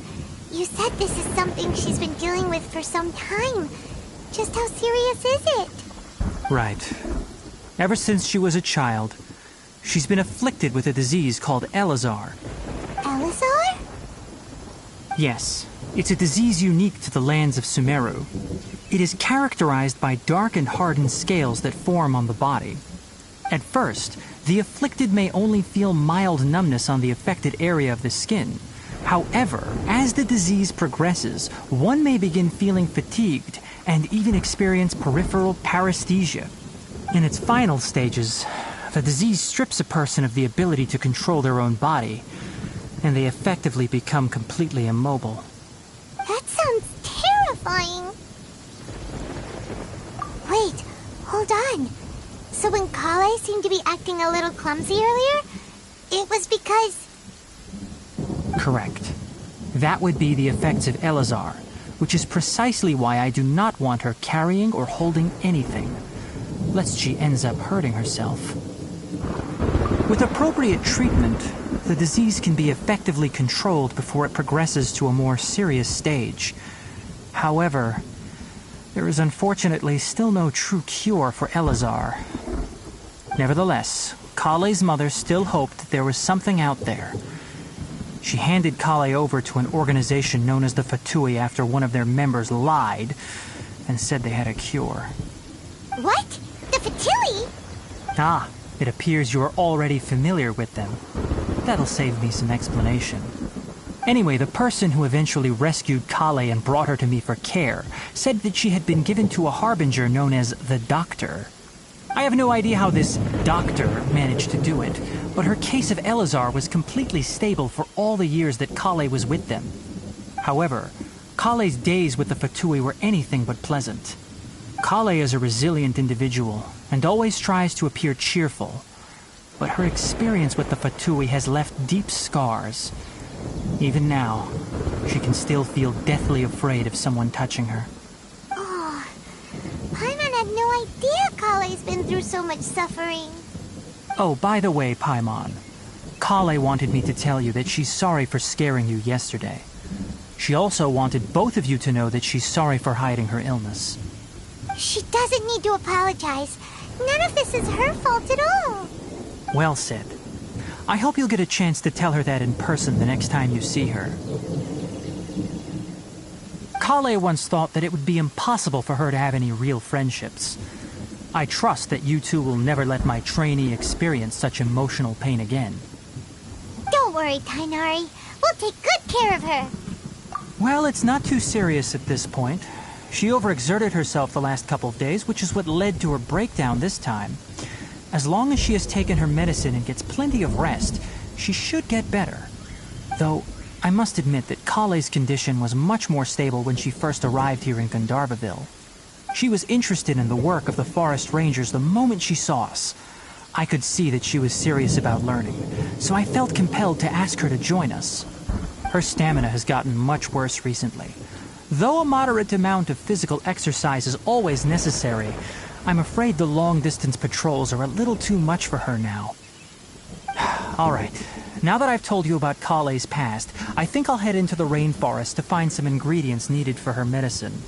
You said this is something she's been dealing with for some time. Just how serious is it? Right. Ever since she was a child, she's been afflicted with a disease called Elazar. Elazar? Yes, it's a disease unique to the lands of Sumeru. It is characterized by dark and hardened scales that form on the body. At first, the afflicted may only feel mild numbness on the affected area of the skin, However, as the disease progresses, one may begin feeling fatigued and even experience peripheral paresthesia. In its final stages, the disease strips a person of the ability to control their own body, and they effectively become completely immobile. That sounds terrifying. Wait, hold on. So when Kale seemed to be acting a little clumsy earlier, it was because... Correct. That would be the effects of Elazar, which is precisely why I do not want her carrying or holding anything, lest she ends up hurting herself. With appropriate treatment, the disease can be effectively controlled before it progresses to a more serious stage. However, there is unfortunately still no true cure for Elazar. Nevertheless, Kale's mother still hoped that there was something out there. She handed Kale over to an organization known as the Fatui after one of their members lied and said they had a cure. What? The Fatui? Ah, it appears you are already familiar with them. That'll save me some explanation. Anyway, the person who eventually rescued Kale and brought her to me for care said that she had been given to a harbinger known as the Doctor. I have no idea how this doctor managed to do it, but her case of Elazar was completely stable for all the years that Kale was with them. However, Kale's days with the Fatui were anything but pleasant. Kale is a resilient individual and always tries to appear cheerful, but her experience with the Fatui has left deep scars. Even now, she can still feel deathly afraid of someone touching her. Oh, Paimon had no idea Kale's been through so much suffering. Oh, by the way, Paimon, Kale wanted me to tell you that she's sorry for scaring you yesterday. She also wanted both of you to know that she's sorry for hiding her illness. She doesn't need to apologize. None of this is her fault at all. Well said. I hope you'll get a chance to tell her that in person the next time you see her. Kale once thought that it would be impossible for her to have any real friendships. I trust that you two will never let my trainee experience such emotional pain again. Don't worry, Tainari. We'll take good care of her. Well, it's not too serious at this point. She overexerted herself the last couple of days, which is what led to her breakdown this time. As long as she has taken her medicine and gets plenty of rest, she should get better. Though, I must admit that Kale's condition was much more stable when she first arrived here in Gandharvaville. She was interested in the work of the forest rangers the moment she saw us. I could see that she was serious about learning, so I felt compelled to ask her to join us. Her stamina has gotten much worse recently. Though a moderate amount of physical exercise is always necessary, I'm afraid the long-distance patrols are a little too much for her now. All right, now that I've told you about Kale's past, I think I'll head into the rainforest to find some ingredients needed for her medicine.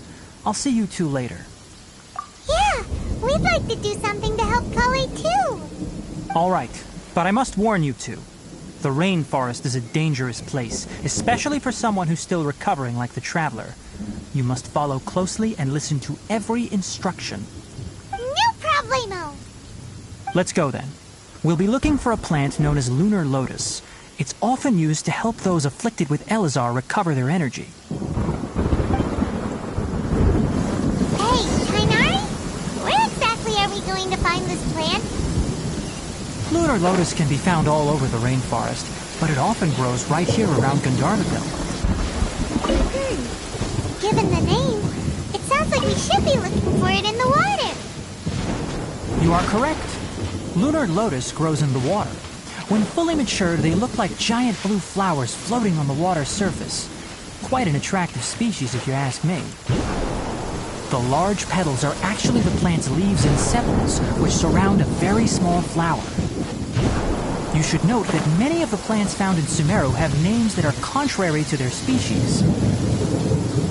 I'll see you two later. Yeah, we'd like to do something to help Kale too. All right, but I must warn you two. The rainforest is a dangerous place, especially for someone who's still recovering like the Traveler. You must follow closely and listen to every instruction. No problemo. Let's go then. We'll be looking for a plant known as lunar lotus. It's often used to help those afflicted with Elazar recover their energy. Hey, Tainari? Where exactly are we going to find this plant? Lunar lotus can be found all over the rainforest, but it often grows right here around Gandharvaville. Given the name, it sounds like we should be looking for it in the water. You are correct. Lunar lotus grows in the water. When fully matured, they look like giant blue flowers floating on the water's surface. Quite an attractive species, if you ask me. The large petals are actually the plant's leaves and sepals, which surround a very small flower. You should note that many of the plants found in Sumeru have names that are contrary to their species.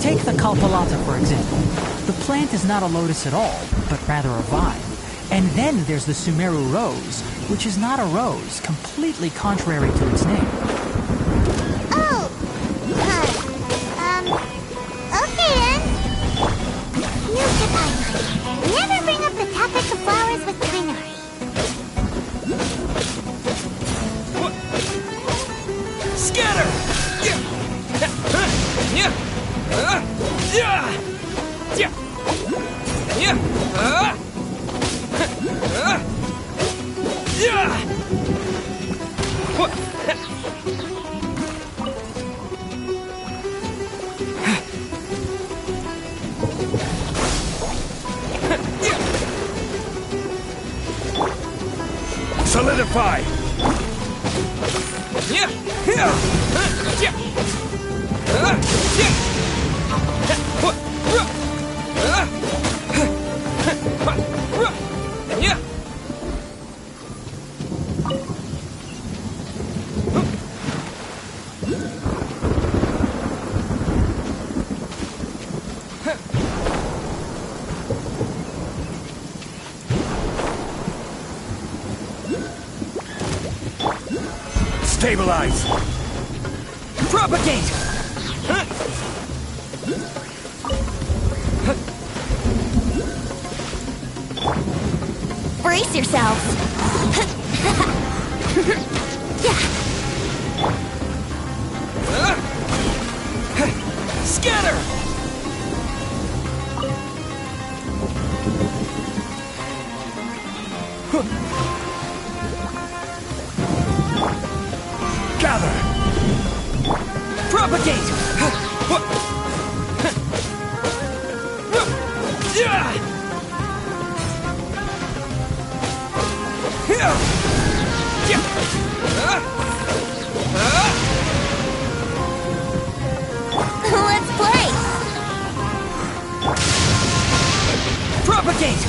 Take the Kalpalata, for example. The plant is not a lotus at all, but rather a vine. And then there's the Sumeru rose, which is not a rose, completely contrary to its name. Oh! Okay then. Note to Tainari. Never bring up the topic of flowers with Tainari. Scatter! Yeah. Solidify! Stabilize! Propagate! Brace yourselves! Scatter! Gather! Propagate! Let's play! Propagate!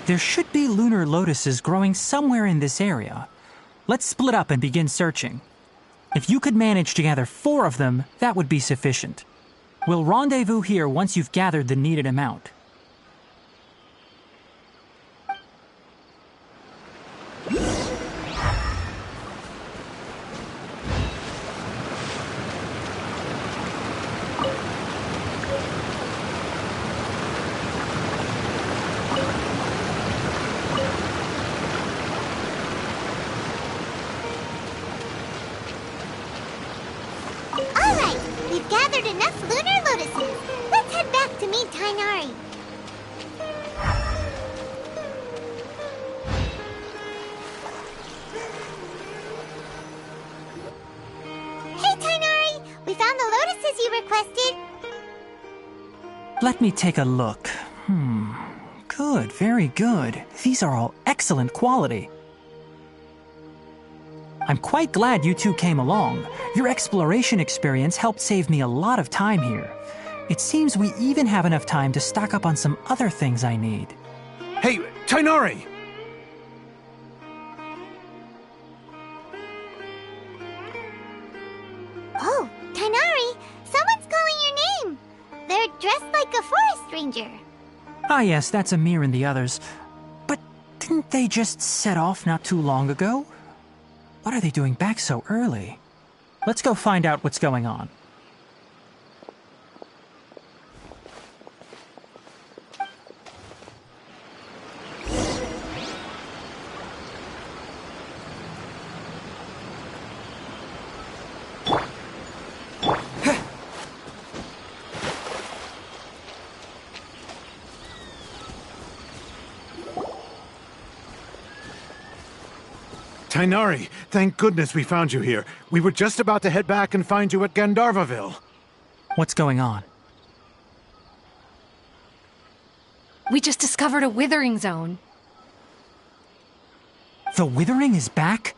There should be lunar lotuses growing somewhere in this area. Let's split up and begin searching. If you could manage to gather 4 of them, that would be sufficient. We'll rendezvous here once you've gathered the needed amount. Alright, we've gathered enough lunar lotuses. Let's head back to meet Tainari. Hey Tainari, we found the lotuses you requested. Let me take a look. Good, very good. These are all excellent quality. I'm quite glad you two came along. Your exploration experience helped save me a lot of time here. It seems we even have enough time to stock up on some other things I need. Hey, Tainari! Oh, Tainari, someone's calling your name. They're dressed like a forest ranger. Ah yes, that's Amir and the others. But didn't they just set off not too long ago? What are they doing back so early? Let's go find out what's going on. Tainari, thank goodness we found you here. We were just about to head back and find you at Gandharvaville. What's going on? We just discovered a withering zone. The withering is back?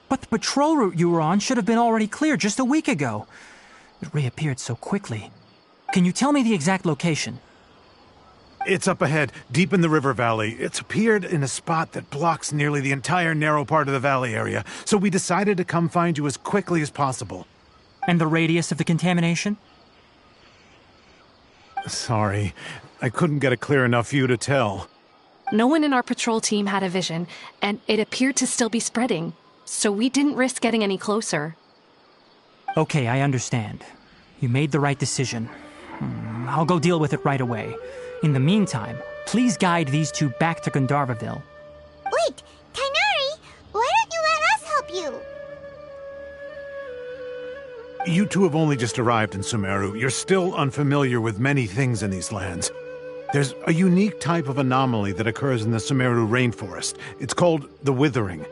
But the patrol route you were on should have been already clear just a week ago. It reappeared so quickly. Can you tell me the exact location? It's up ahead, deep in the river valley. It's appeared in a spot that blocks nearly the entire narrow part of the valley area, so we decided to come find you as quickly as possible. And the radius of the contamination? Sorry, I couldn't get a clear enough view to tell. No one in our patrol team had a vision, and it appeared to still be spreading, so we didn't risk getting any closer. Okay, I understand. You made the right decision. I'll go deal with it right away. In the meantime, please guide these two back to Gandharvaville. Wait, Tighnari, why don't you let us help you? You two have only just arrived in Sumeru. You're still unfamiliar with many things in these lands. There's a unique type of anomaly that occurs in the Sumeru rainforest. It's called the withering.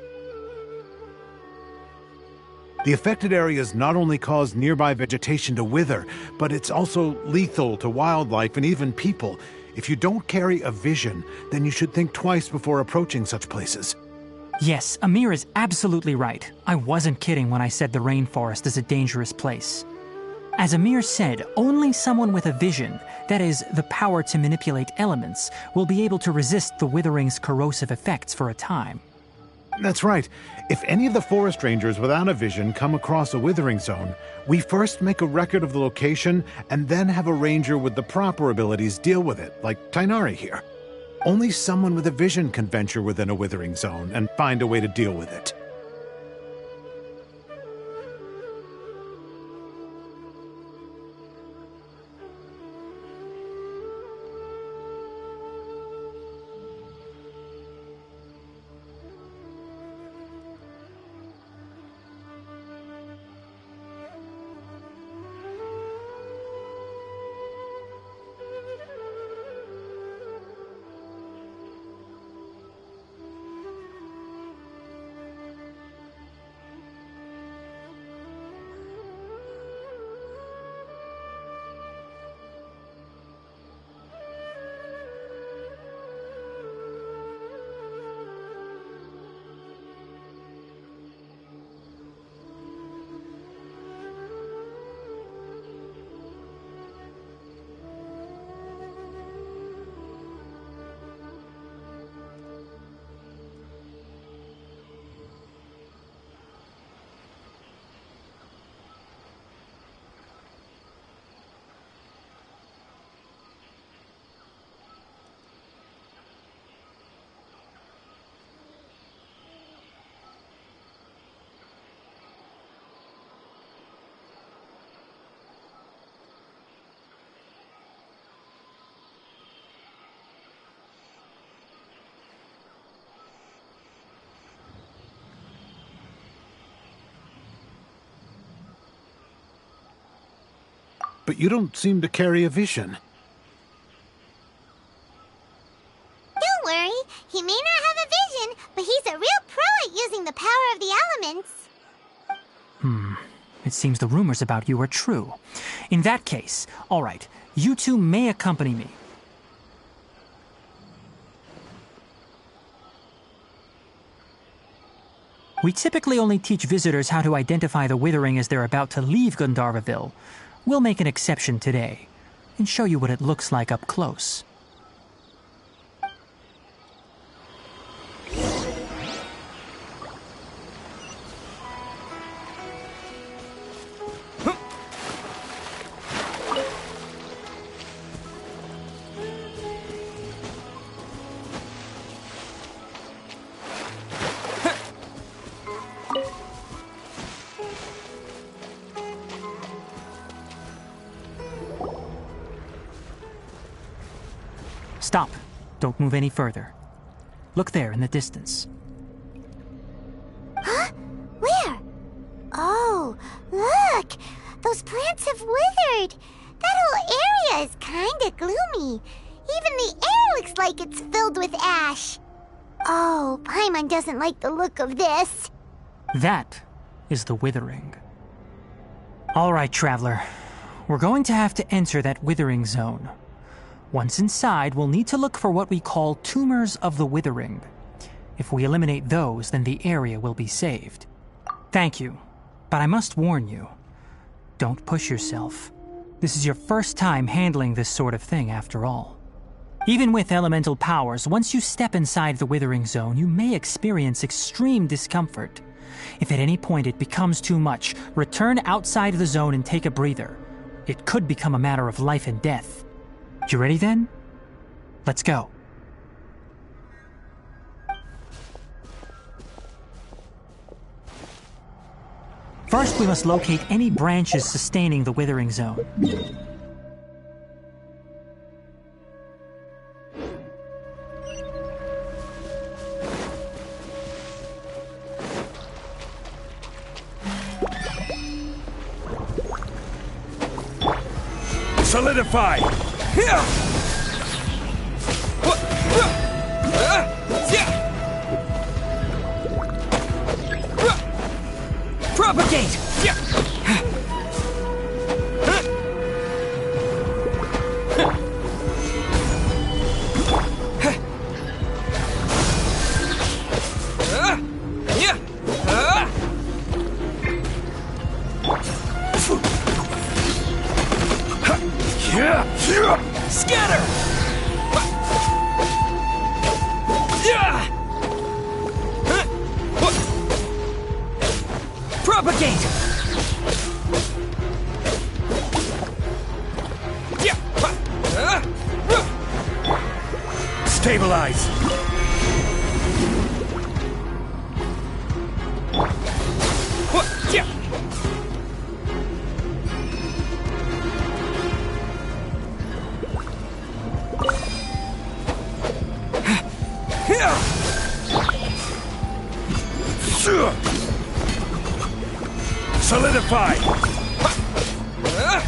The affected areas not only cause nearby vegetation to wither, but it's also lethal to wildlife and even people. If you don't carry a vision, then you should think twice before approaching such places. Yes, Amir is absolutely right. I wasn't kidding when I said the rainforest is a dangerous place. As Amir said, only someone with a vision, that is, the power to manipulate elements, will be able to resist the withering's corrosive effects for a time. That's right. If any of the forest rangers without a vision come across a withering zone, we first make a record of the location and then have a ranger with the proper abilities deal with it, like Tighnari here. Only someone with a vision can venture within a withering zone and find a way to deal with it. But you don't seem to carry a vision. Don't worry, he may not have a vision, but he's a real pro at using the power of the elements. It seems the rumors about you are true. In that case, all right, you two may accompany me. We typically only teach visitors how to identify the withering as they're about to leave Gandharvaville. We'll make an exception today and show you what it looks like up close. Stop. Don't move any further. Look there in the distance. Huh? Where? Oh, look! Those plants have withered! That whole area is kinda gloomy. Even the air looks like it's filled with ash. Oh, Paimon doesn't like the look of this. That is the withering. All right, traveler. We're going to have to enter that withering zone. Once inside, we'll need to look for what we call tumors of the withering. If we eliminate those, then the area will be saved. Thank you, but I must warn you. Don't push yourself. This is your first time handling this sort of thing, after all. Even with elemental powers, once you step inside the Withering Zone, you may experience extreme discomfort. If at any point it becomes too much, return outside the zone and take a breather. It could become a matter of life and death. You ready then? Let's go. First, we must locate any branches sustaining the Withering Zone. Solidify! Propagate! Scatter! Propagate! Stabilize! Solidify!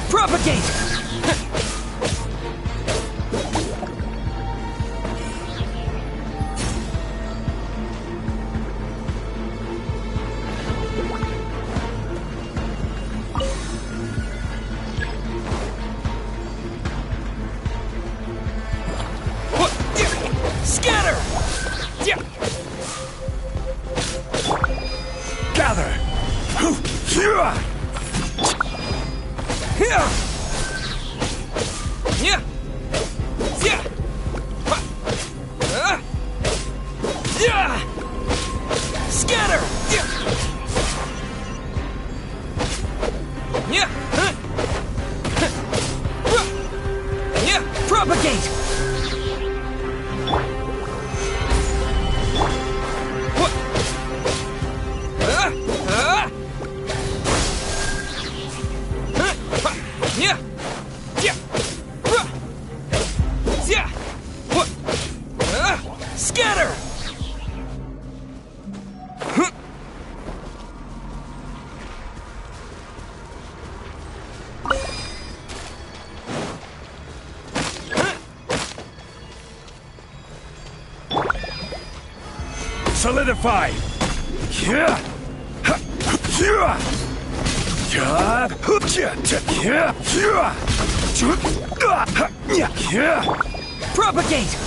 Propagate! Scatter! Gather! Scatter! Propagate! Scatter! Solidify! Propagate!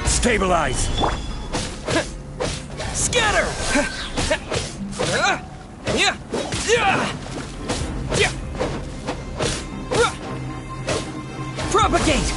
Stabilize! Scatter! Propagate!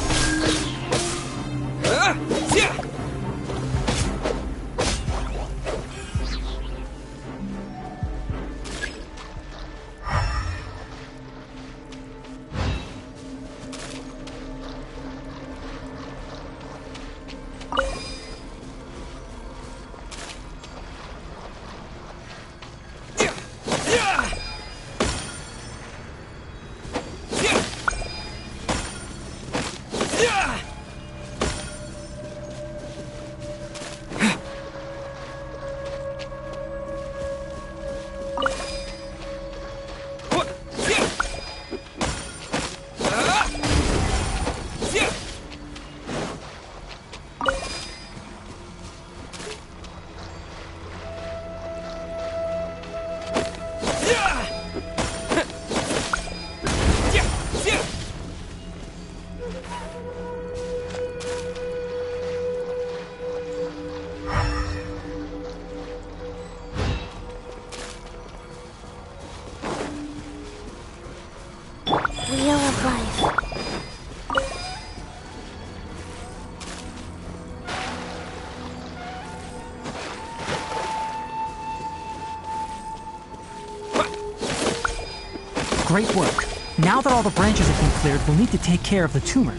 Great work. Now that all the branches have been cleared, we'll need to take care of the tumor.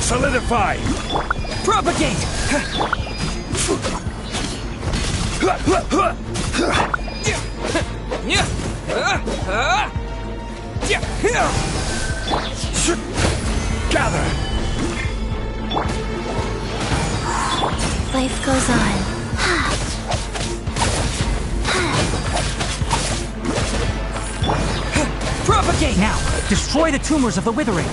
Solidify! Propagate! Gather! Life goes on. Propagate! Now, destroy the tumors of the withering.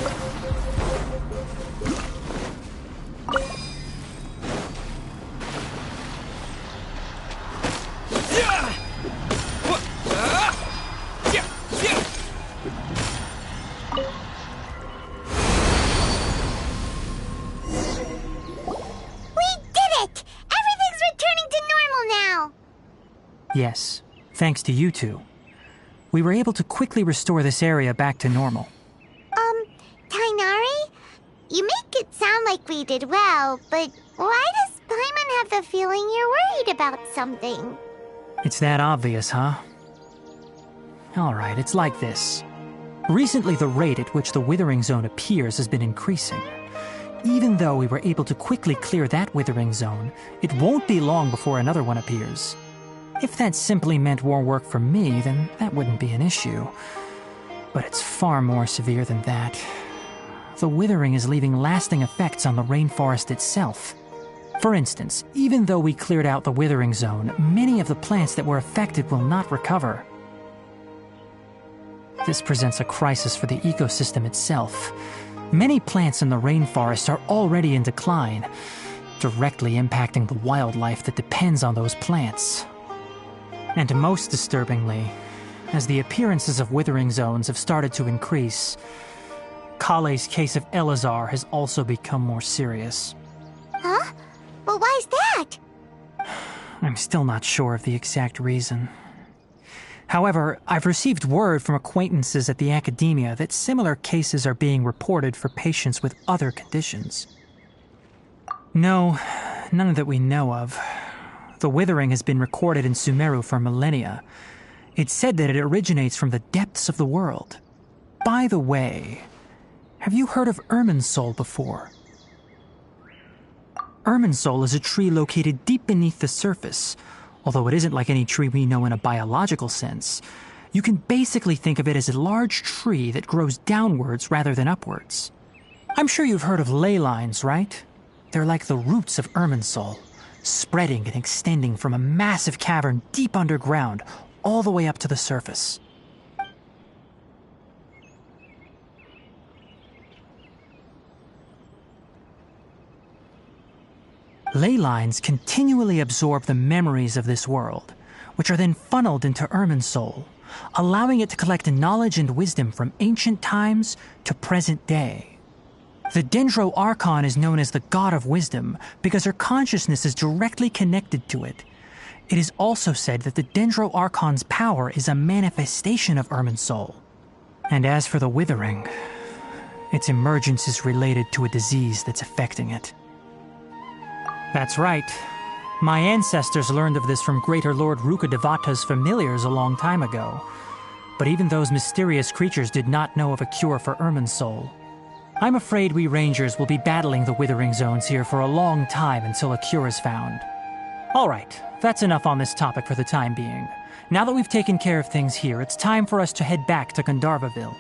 Yes, thanks to you two. We were able to quickly restore this area back to normal. Tainari? You make it sound like we did well, but why does Paimon have the feeling you're worried about something? It's that obvious, huh? Alright, it's like this. Recently, the rate at which the withering zone appears has been increasing. Even though we were able to quickly clear that withering zone, it won't be long before another one appears. If that simply meant more work for me, then that wouldn't be an issue. But it's far more severe than that. The withering is leaving lasting effects on the rainforest itself. For instance, even though we cleared out the withering zone, many of the plants that were affected will not recover. This presents a crisis for the ecosystem itself. Many plants in the rainforest are already in decline, directly impacting the wildlife that depends on those plants. And most disturbingly, as the appearances of withering zones have started to increase, Kale's case of Elazar has also become more serious. Huh? Well, why's that? I'm still not sure of the exact reason. However, I've received word from acquaintances at the academia that similar cases are being reported for patients with other conditions. No, none that we know of. The withering has been recorded in Sumeru for millennia. It's said that it originates from the depths of the world. By the way, have you heard of Irminsul before? Irminsul is a tree located deep beneath the surface. Although it isn't like any tree we know in a biological sense, you can basically think of it as a large tree that grows downwards rather than upwards. I'm sure you've heard of ley lines, right? They're like the roots of Irminsul, spreading and extending from a massive cavern deep underground all the way up to the surface. Ley lines continually absorb the memories of this world, which are then funneled into Irminsul, allowing it to collect knowledge and wisdom from ancient times to present day. The Dendro Archon is known as the God of Wisdom because her consciousness is directly connected to it. It is also said that the Dendro Archon's power is a manifestation of Irminsul. And as for the Withering, its emergence is related to a disease that's affecting it. That's right. My ancestors learned of this from Greater Lord Rukkhadevata's familiars a long time ago. But even those mysterious creatures did not know of a cure for Irminsul. I'm afraid we Rangers will be battling the Withering Zones here for a long time until a cure is found. Alright, that's enough on this topic for the time being. Now that we've taken care of things here, it's time for us to head back to Gandharvaville.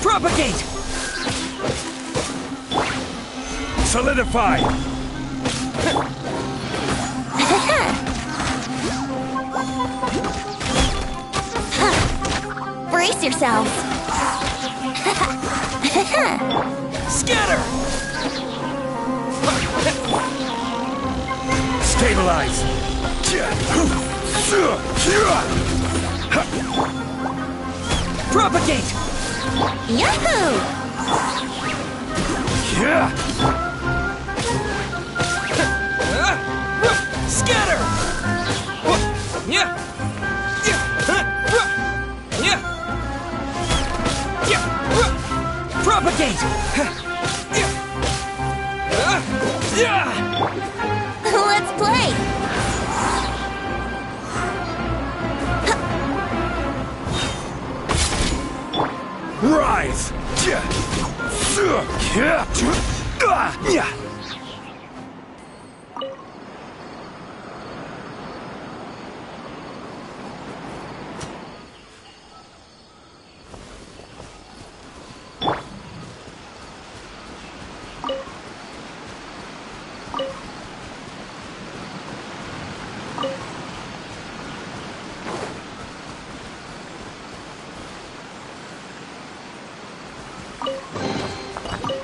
Propagate! Solidify! Brace yourselves! Scatter! Stabilize! Propagate! Yahoo! Scatter! Propagate! Let's play! Rise!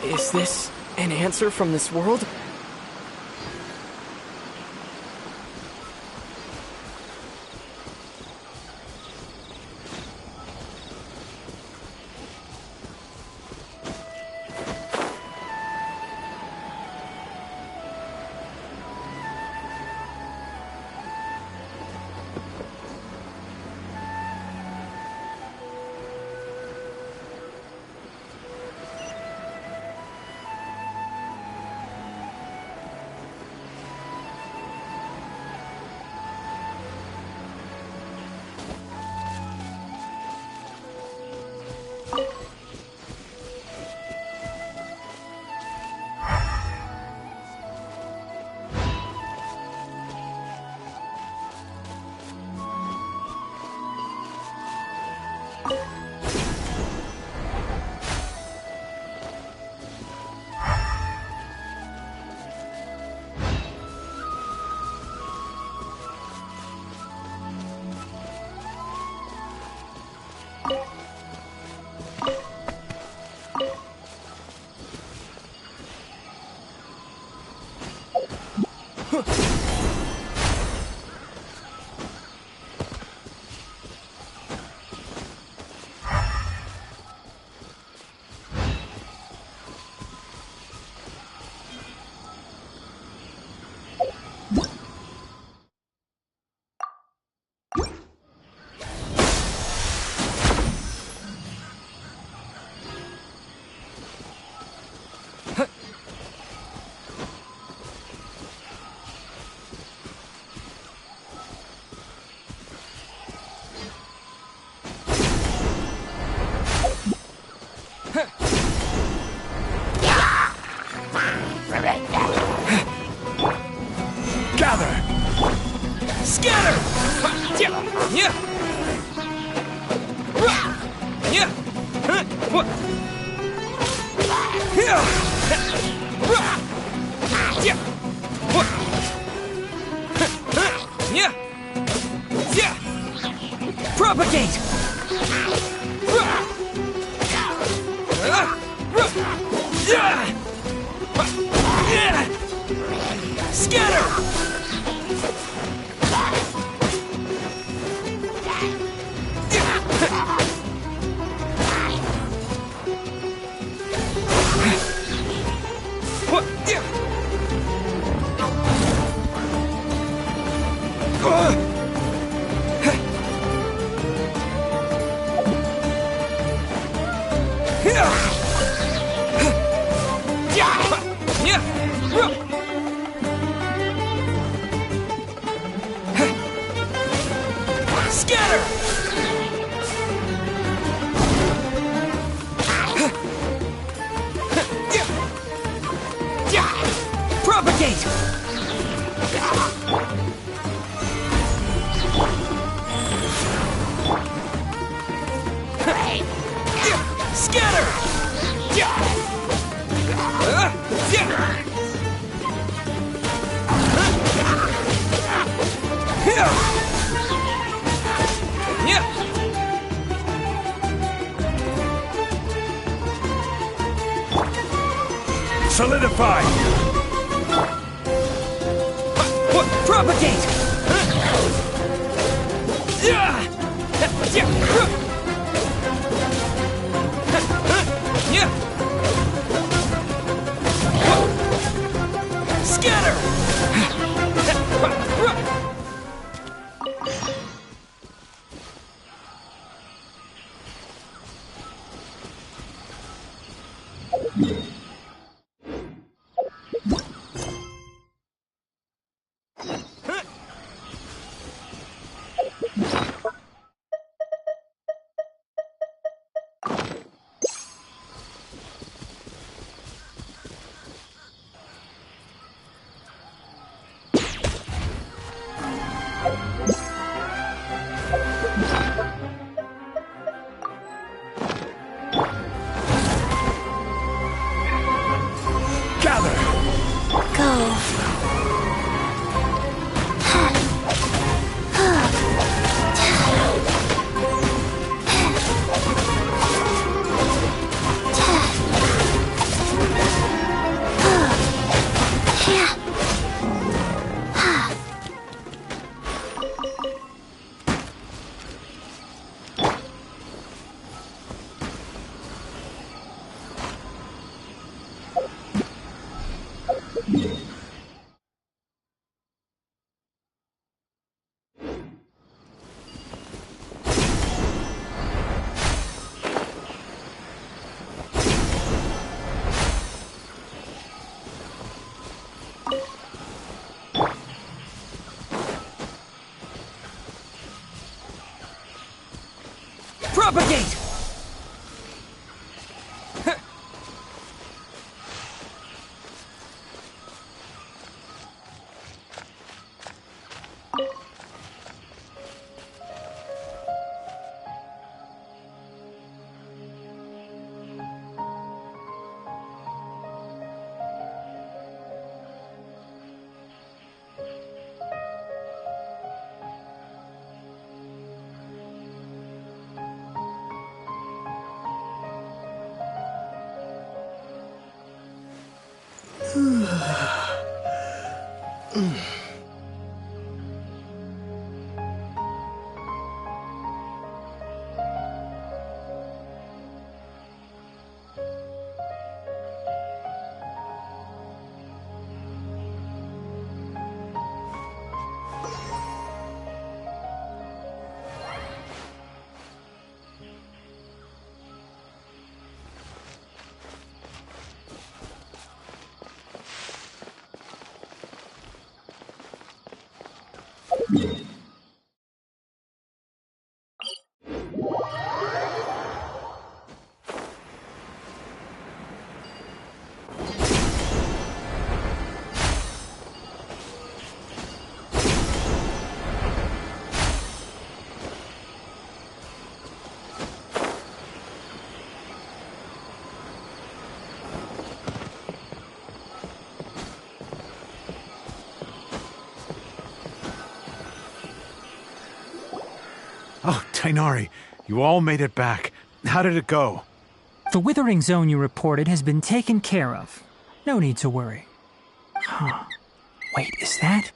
Is this an answer from this world? Propagate! Scatter! Scatter! Propagate! Scatter! Solidify! Propagate! Scatter! Propagate! Tainari, you all made it back. How did it go? The withering zone you reported has been taken care of. No need to worry. Huh. Wait, is that?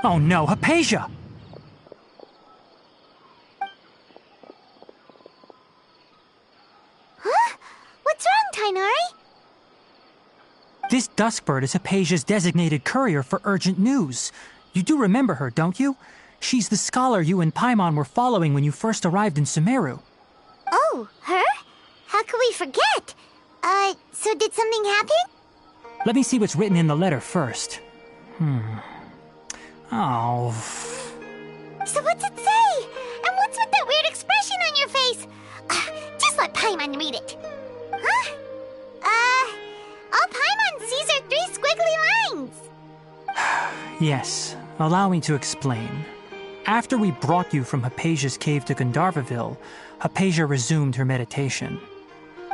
Oh no, Hypatia! Huh? What's wrong, Tainari? This Duskbird is Hypatia's designated courier for urgent news. You do remember her, don't you? She's the scholar you and Paimon were following when you first arrived in Sumeru. Oh, her? How could we forget? So did something happen? Let me see what's written in the letter first. Oh. So what's it say? And what's with that weird expression on your face? Just let Paimon read it. Huh? All Paimon sees are 3 squiggly lines. Yes, allow me to explain. After we brought you from Hypatia's cave to Gandharvaville, Hypatia resumed her meditation.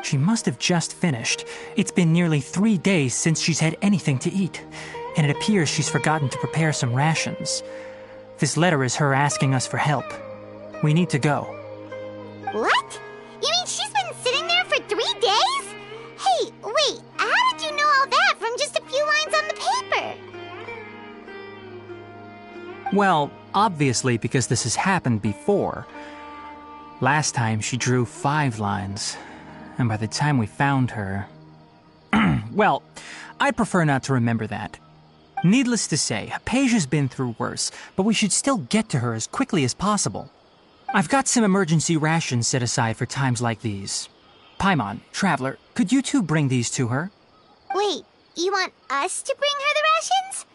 She must have just finished. It's been nearly 3 days since she's had anything to eat, and it appears she's forgotten to prepare some rations. This letter is her asking us for help. We need to go. What? You mean she's been sitting there for 3 days? Hey, wait, how did you know all that from just a few lines on the paper? Well, obviously because this has happened before. Last time she drew 5 lines, and by the time we found her... Well, I'd prefer not to remember that. Needless to say, Hypatia's been through worse, but we should still get to her as quickly as possible. I've got some emergency rations set aside for times like these. Paimon, Traveler, could you two bring these to her? Wait, you want us to bring her the rations?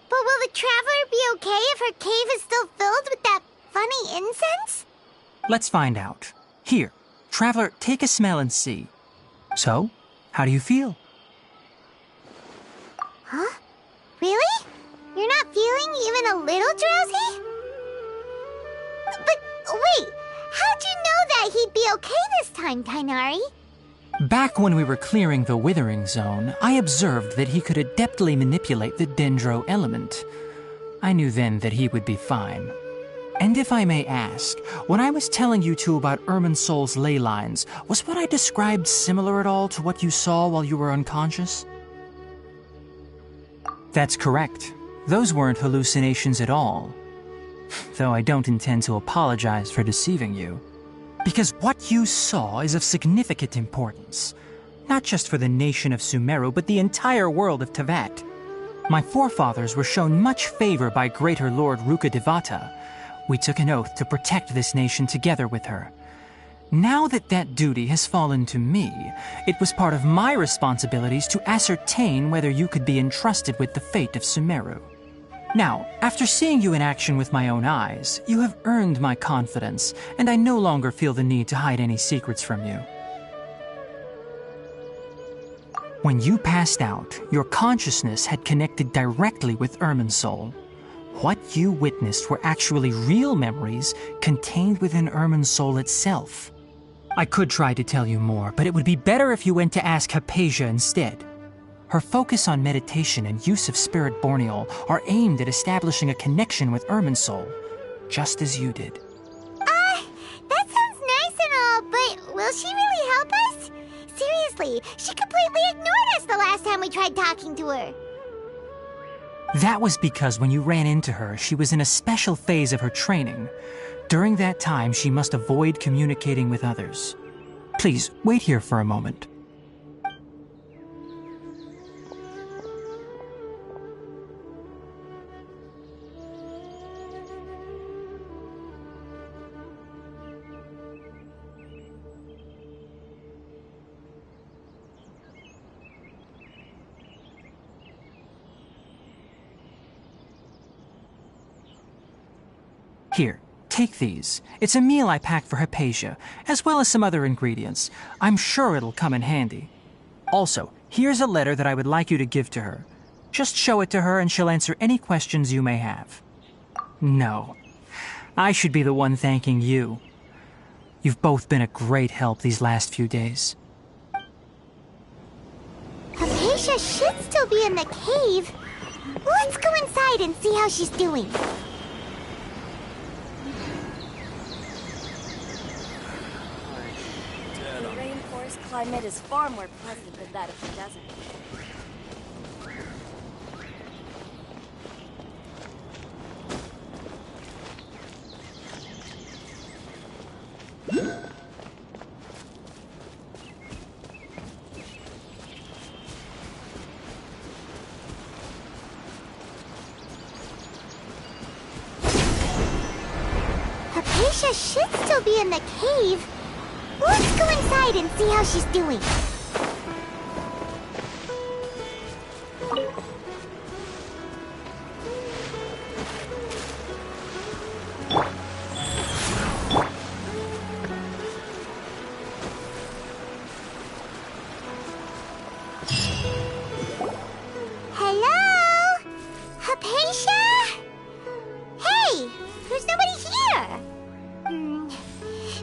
But will the Traveler be okay if her cave is still filled with that funny incense? Let's find out. Here, Traveler, take a smell and see. So, how do you feel? Huh? Really? You're not feeling even a little drowsy? But wait, how'd you know that he'd be okay this time, Tainari? Back when we were clearing the Withering Zone, I observed that he could adeptly manipulate the Dendro element. I knew then that he would be fine. And if I may ask, when I was telling you two about Irminsol's ley lines, was what I described similar at all to what you saw while you were unconscious? That's correct. Those weren't hallucinations at all. Though I don't intend to apologize for deceiving you. Because what you saw is of significant importance. Not just for the nation of Sumeru, but the entire world of Tevat. My forefathers were shown much favor by Greater Lord Rukkhadevata. We took an oath to protect this nation together with her. Now that that duty has fallen to me, it was part of my responsibilities to ascertain whether you could be entrusted with the fate of Sumeru. Now, after seeing you in action with my own eyes, you have earned my confidence, and I no longer feel the need to hide any secrets from you. When you passed out, your consciousness had connected directly with Irminsol. What you witnessed were actually real memories contained within Irminsol itself. I could try to tell you more, but it would be better if you went to ask Hypatia instead. Her focus on meditation and use of Spirit Borneol are aimed at establishing a connection with Irminsol, just as you did. That sounds nice and all, but will she really help us? Seriously, she completely ignored us the last time we tried talking to her. That was because when you ran into her, she was in a special phase of her training. During that time, she must avoid communicating with others. Please, wait here for a moment. Here, take these. It's a meal I packed for Hypatia, as well as some other ingredients. I'm sure it'll come in handy. Also, here's a letter that I would like you to give to her. Just show it to her and she'll answer any questions you may have. No, I should be the one thanking you. You've both been a great help these last few days. Hypatia should still be in the cave. Let's go inside and see how she's doing. The rainforest climate is far more pleasant than that of the desert. Hypatia should still be in the cave. Let's go inside and see how she's doing. Hello? Hypatia? Hey, there's nobody here.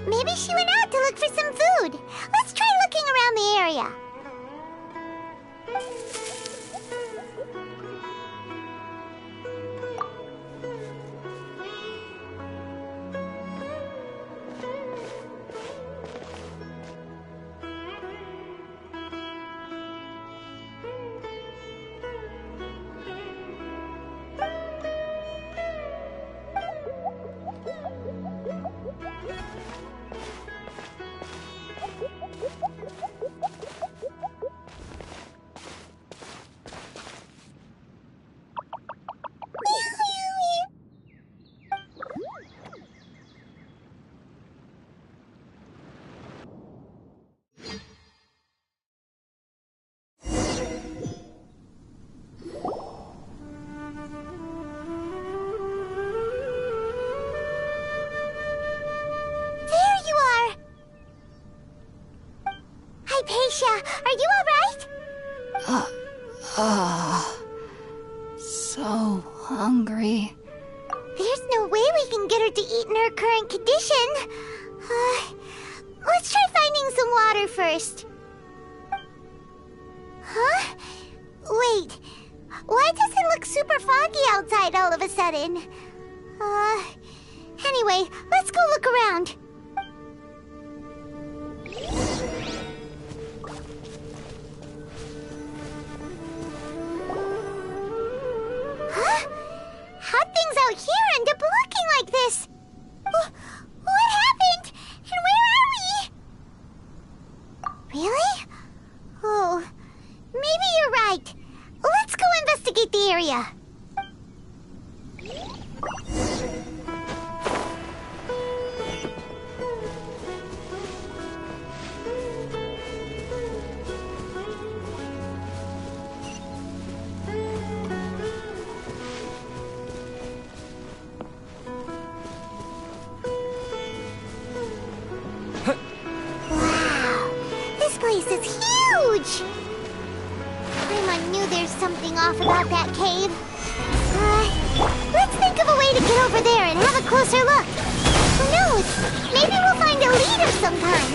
Maybe she went out to look for some food. Let's try looking around the area. Hypatia, are you alright? So hungry. There's no way we can get her to eat in her current condition. Let's try finding some water first. Huh? Wait, why does it look super foggy outside all of a sudden? Anyway, let's go look around. Huh? How'd things out here end up looking like this? What happened? And where are we? Really? Oh, maybe you're right. Let's go investigate the area. This place is huge! Paimon knew there's something off about that cave. Let's think of a way to get over there and have a closer look. Who knows? Maybe we'll find a lead of some kind.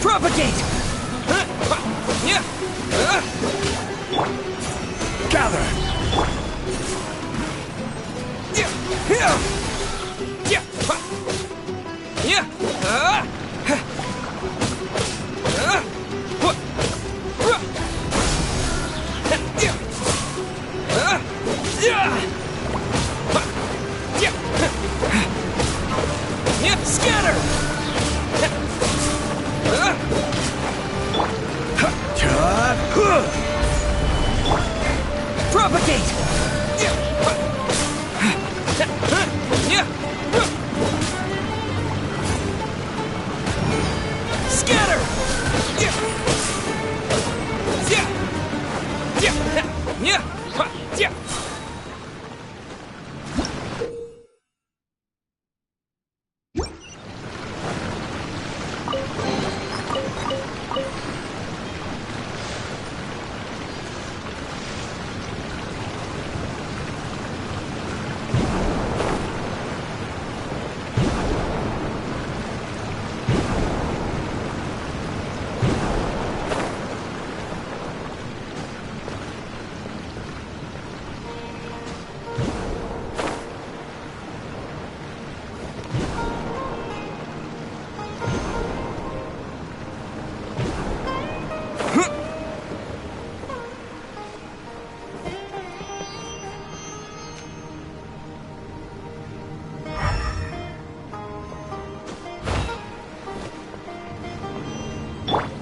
Propagate! Gather! Scatter! Propagate! Scatter!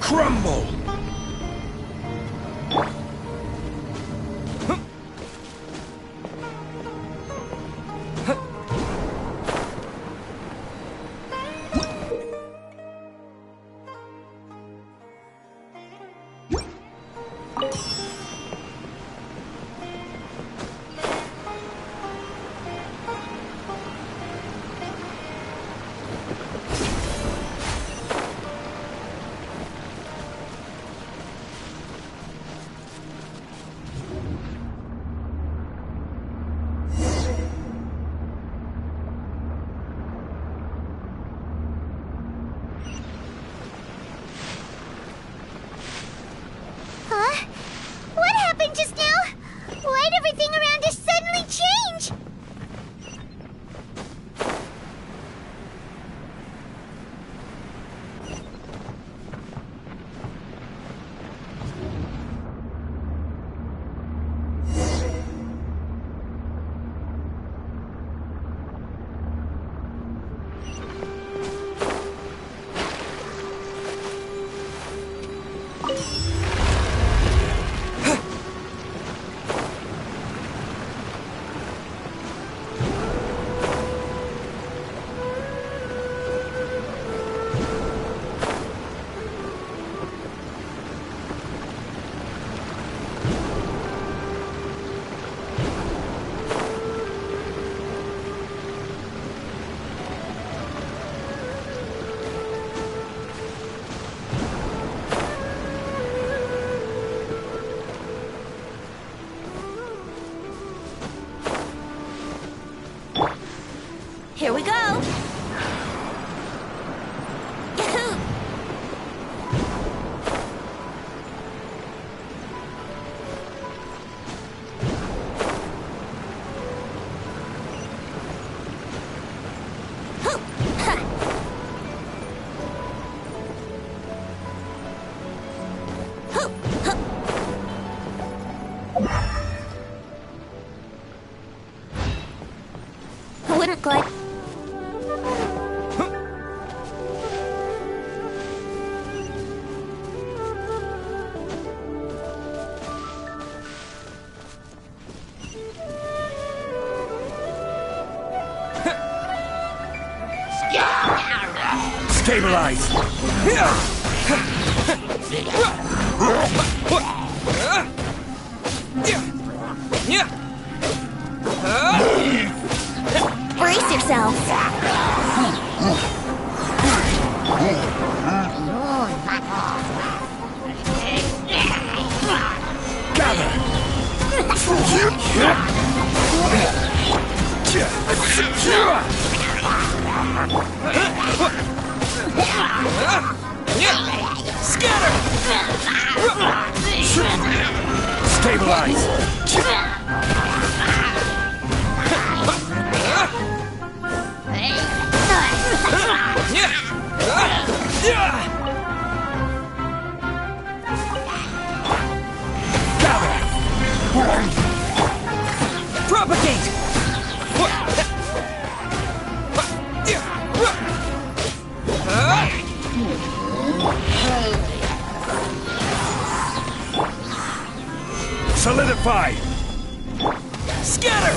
Crumble! Huh? What happened just now? Why'd everything around us suddenly change? Here we go! Yahoo! Hoo! Ha! Hoo! Ha! I wouldn't glide. Stabilize! Brace yourselves! Scatter! Stabilize! Propagate! Solidify! Scatter!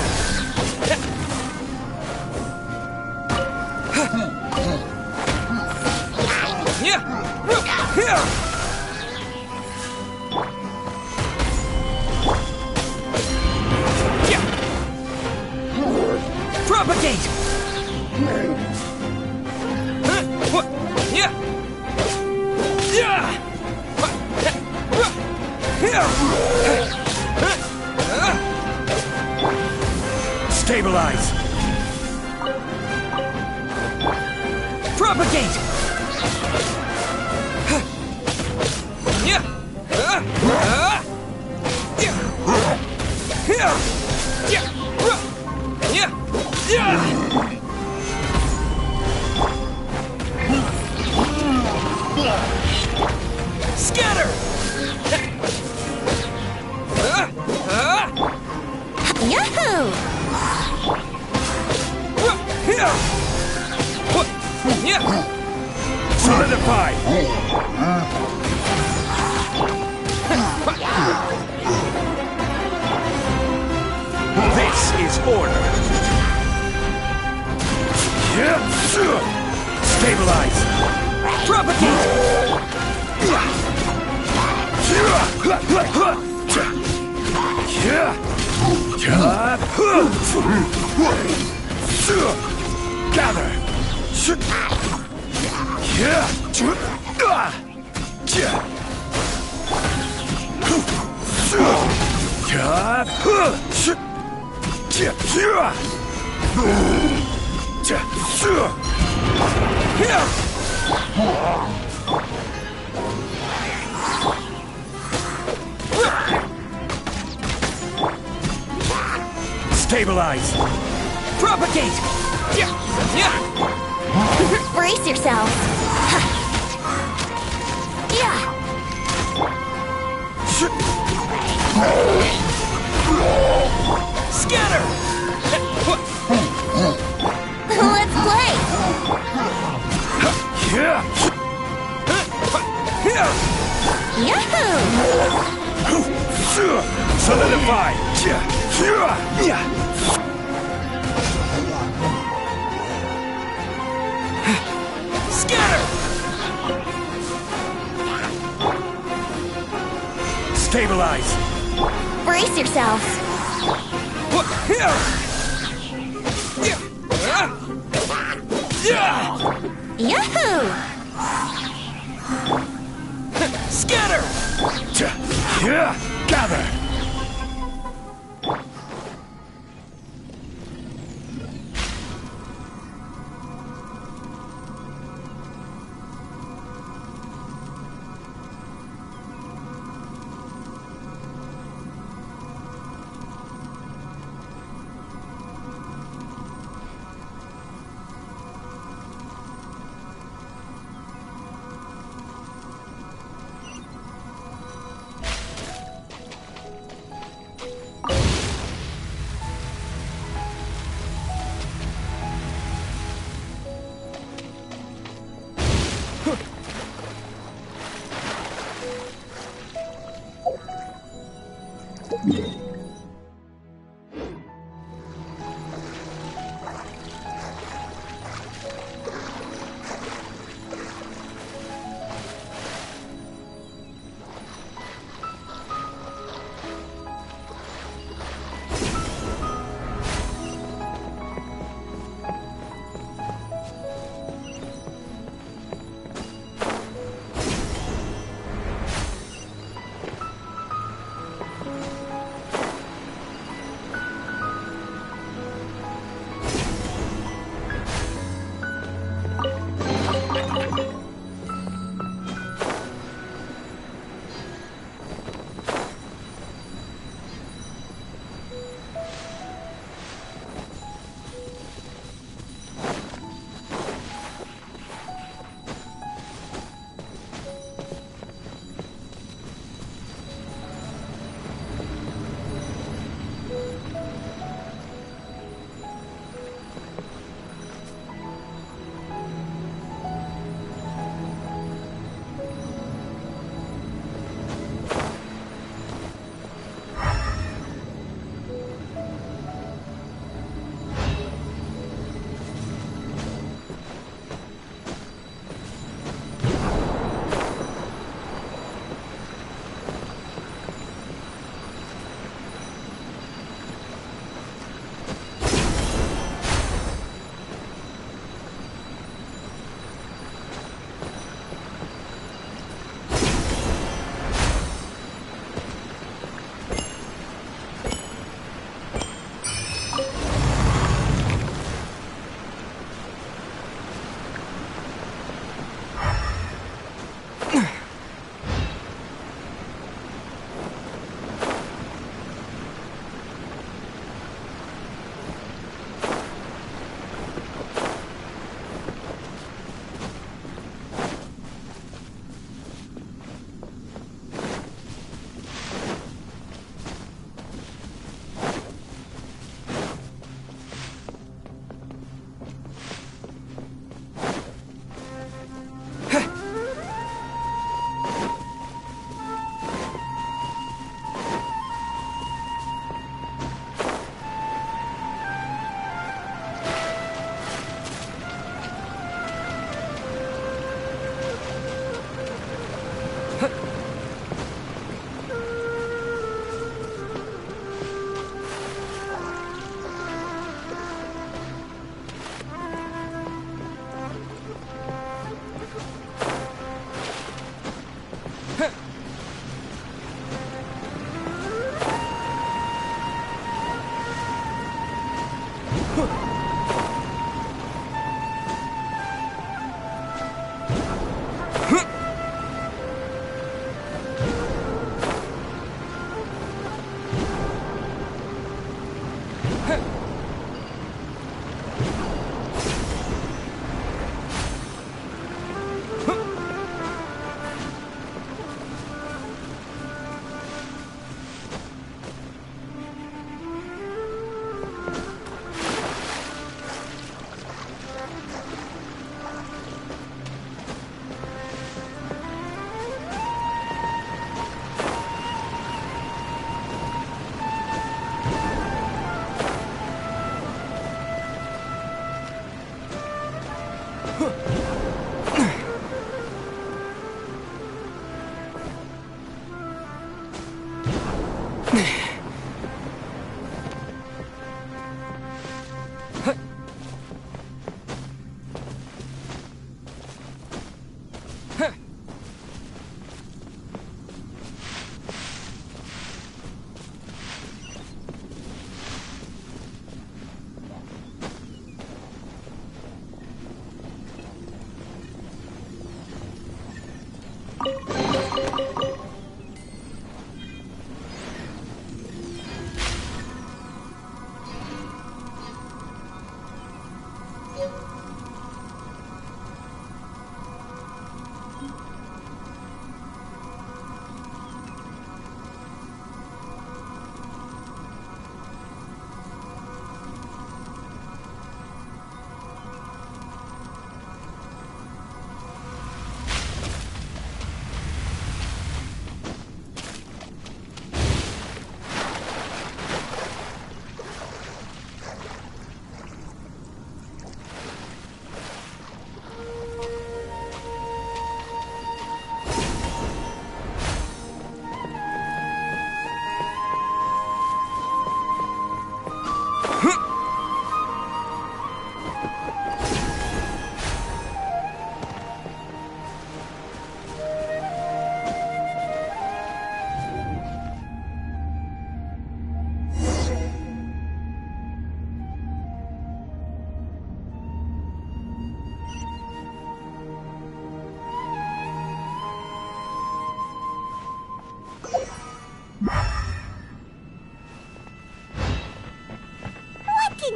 Propagate! Stabilize! Propagate! Scatter! Yahoo! Solidify! This is order! Stabilize! Propagate! Gather! Stabilize! Propagate! Brace yourself. Scatter! Let's play. Yahoo! Solidify! Scatter! Stabilize! Brace yourselves. Yahoo! Scatter! Gather!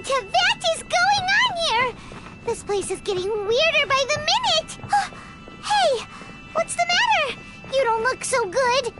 What is going on here? This place is getting weirder by the minute! Hey, what's the matter? You don't look so good.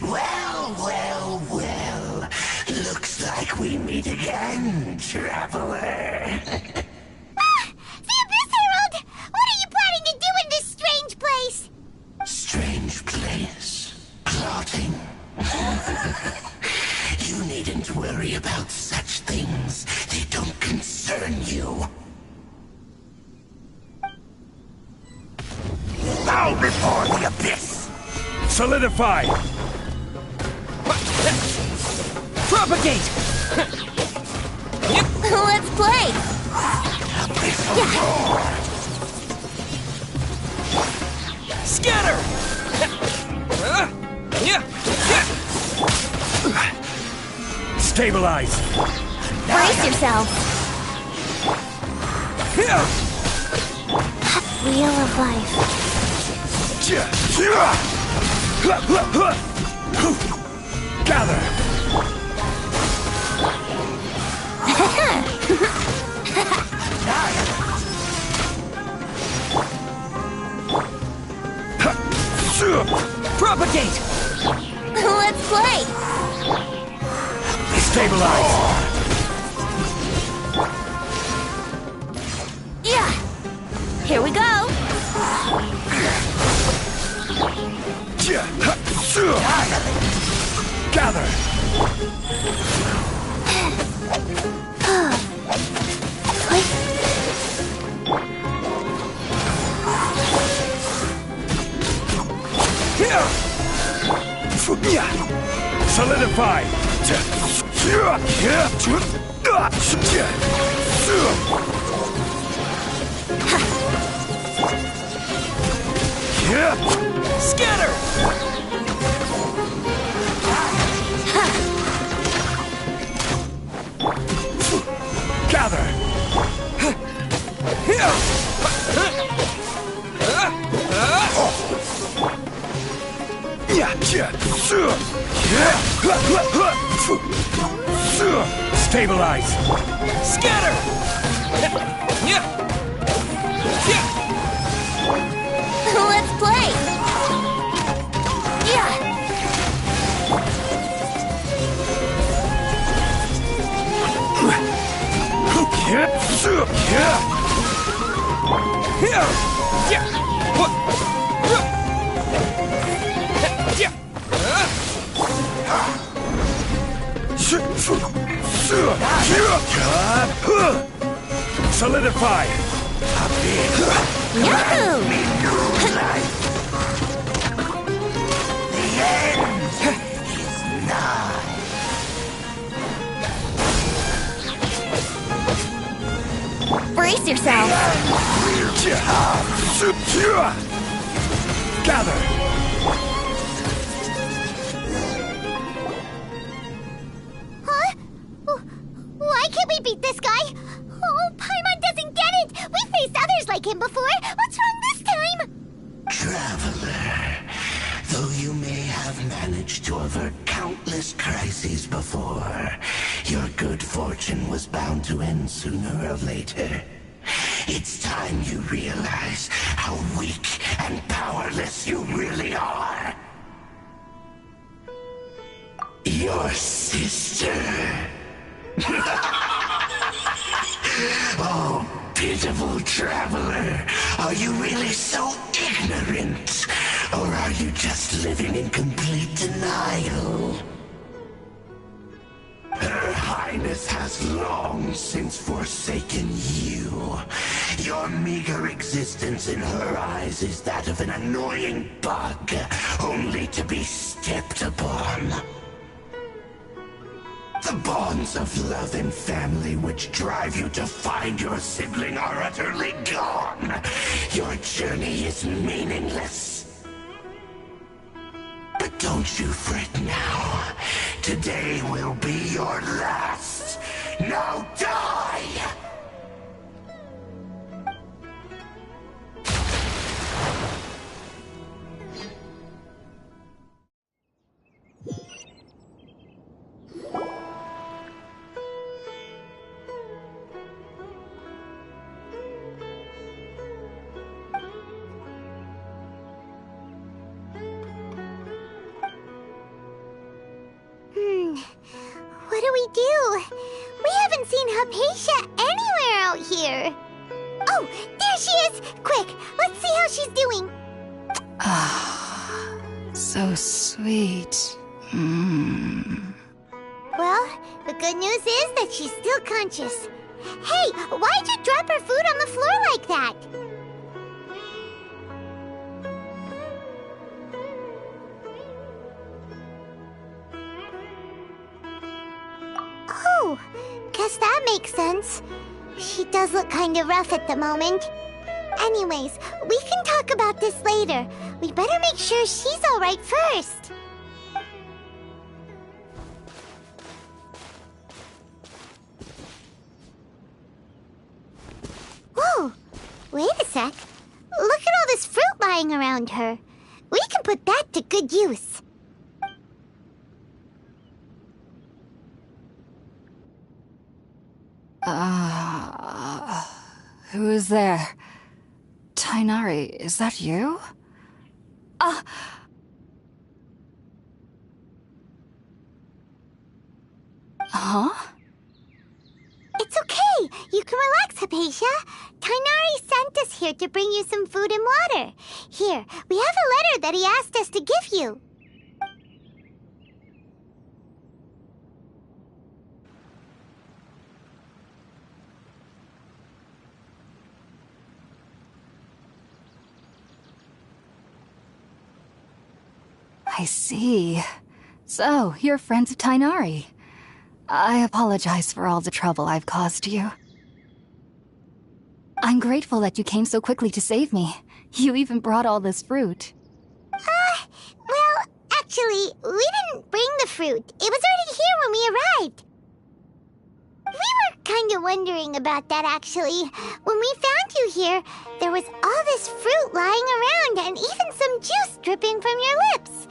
Well. Looks like we meet again, traveler. The Abyss Herald! What are you planning to do in this strange place? Strange place. Plotting. You needn't worry about such things. They don't concern you. Bow before the Abyss! Solidify! Propagate! Let's play! Scatter! Stabilize! Brace yourself! Wheel of life. Gather! Propagate! Let's play! Stabilize! Yeah! Here we go! Gather! Solidify! Scatter! Gather! Stabilize! Scatter! Let's play! Yeah! Solidify! Yahoo! Brace yourself! Gather! Huh? Why can't we beat this guy? Oh, Paimon doesn't get it! We faced others like him before! What's wrong this time? Traveler, though you may have managed to avert countless crises before, your good fortune was bound to end sooner or later. It's time you realize how weak and powerless you really are. Your sister. Oh, pitiful traveler. Are you really so ignorant? Or are you just living in complete denial? Her Highness has long since forsaken you. Your meager existence in her eyes is that of an annoying bug, only to be stepped upon. The bonds of love and family which drive you to find your sibling are utterly gone. Your journey is meaningless. But don't you fret now. Today will be your last. Now die! What do we do? We haven't seen Hypatia anywhere out here. Oh, there she is! Quick, let's see how she's doing. Ah, so sweet. Well, the good news is that she's still conscious. Hey, why'd you drop her food on the floor like that? Oh, guess that makes sense. She does look kind of rough at the moment. Anyways, we can talk about this later. We better make sure she's alright first. Whoa! Wait a sec. Look at all this fruit lying around her. We can put that to good use. Who is there? Tainari, is that you? Huh? It's okay. You can relax, Hypatia. Tainari sent us here to bring you some food and water. Here, we have a letter that he asked us to give you. I see. So, you're friends of Tainari. I apologize for all the trouble I've caused you. I'm grateful that you came so quickly to save me. You even brought all this fruit. Well, actually, we didn't bring the fruit. It was already here when we arrived. We were kind of wondering about that, actually. When we found you here, there was all this fruit lying around and even some juice dripping from your lips.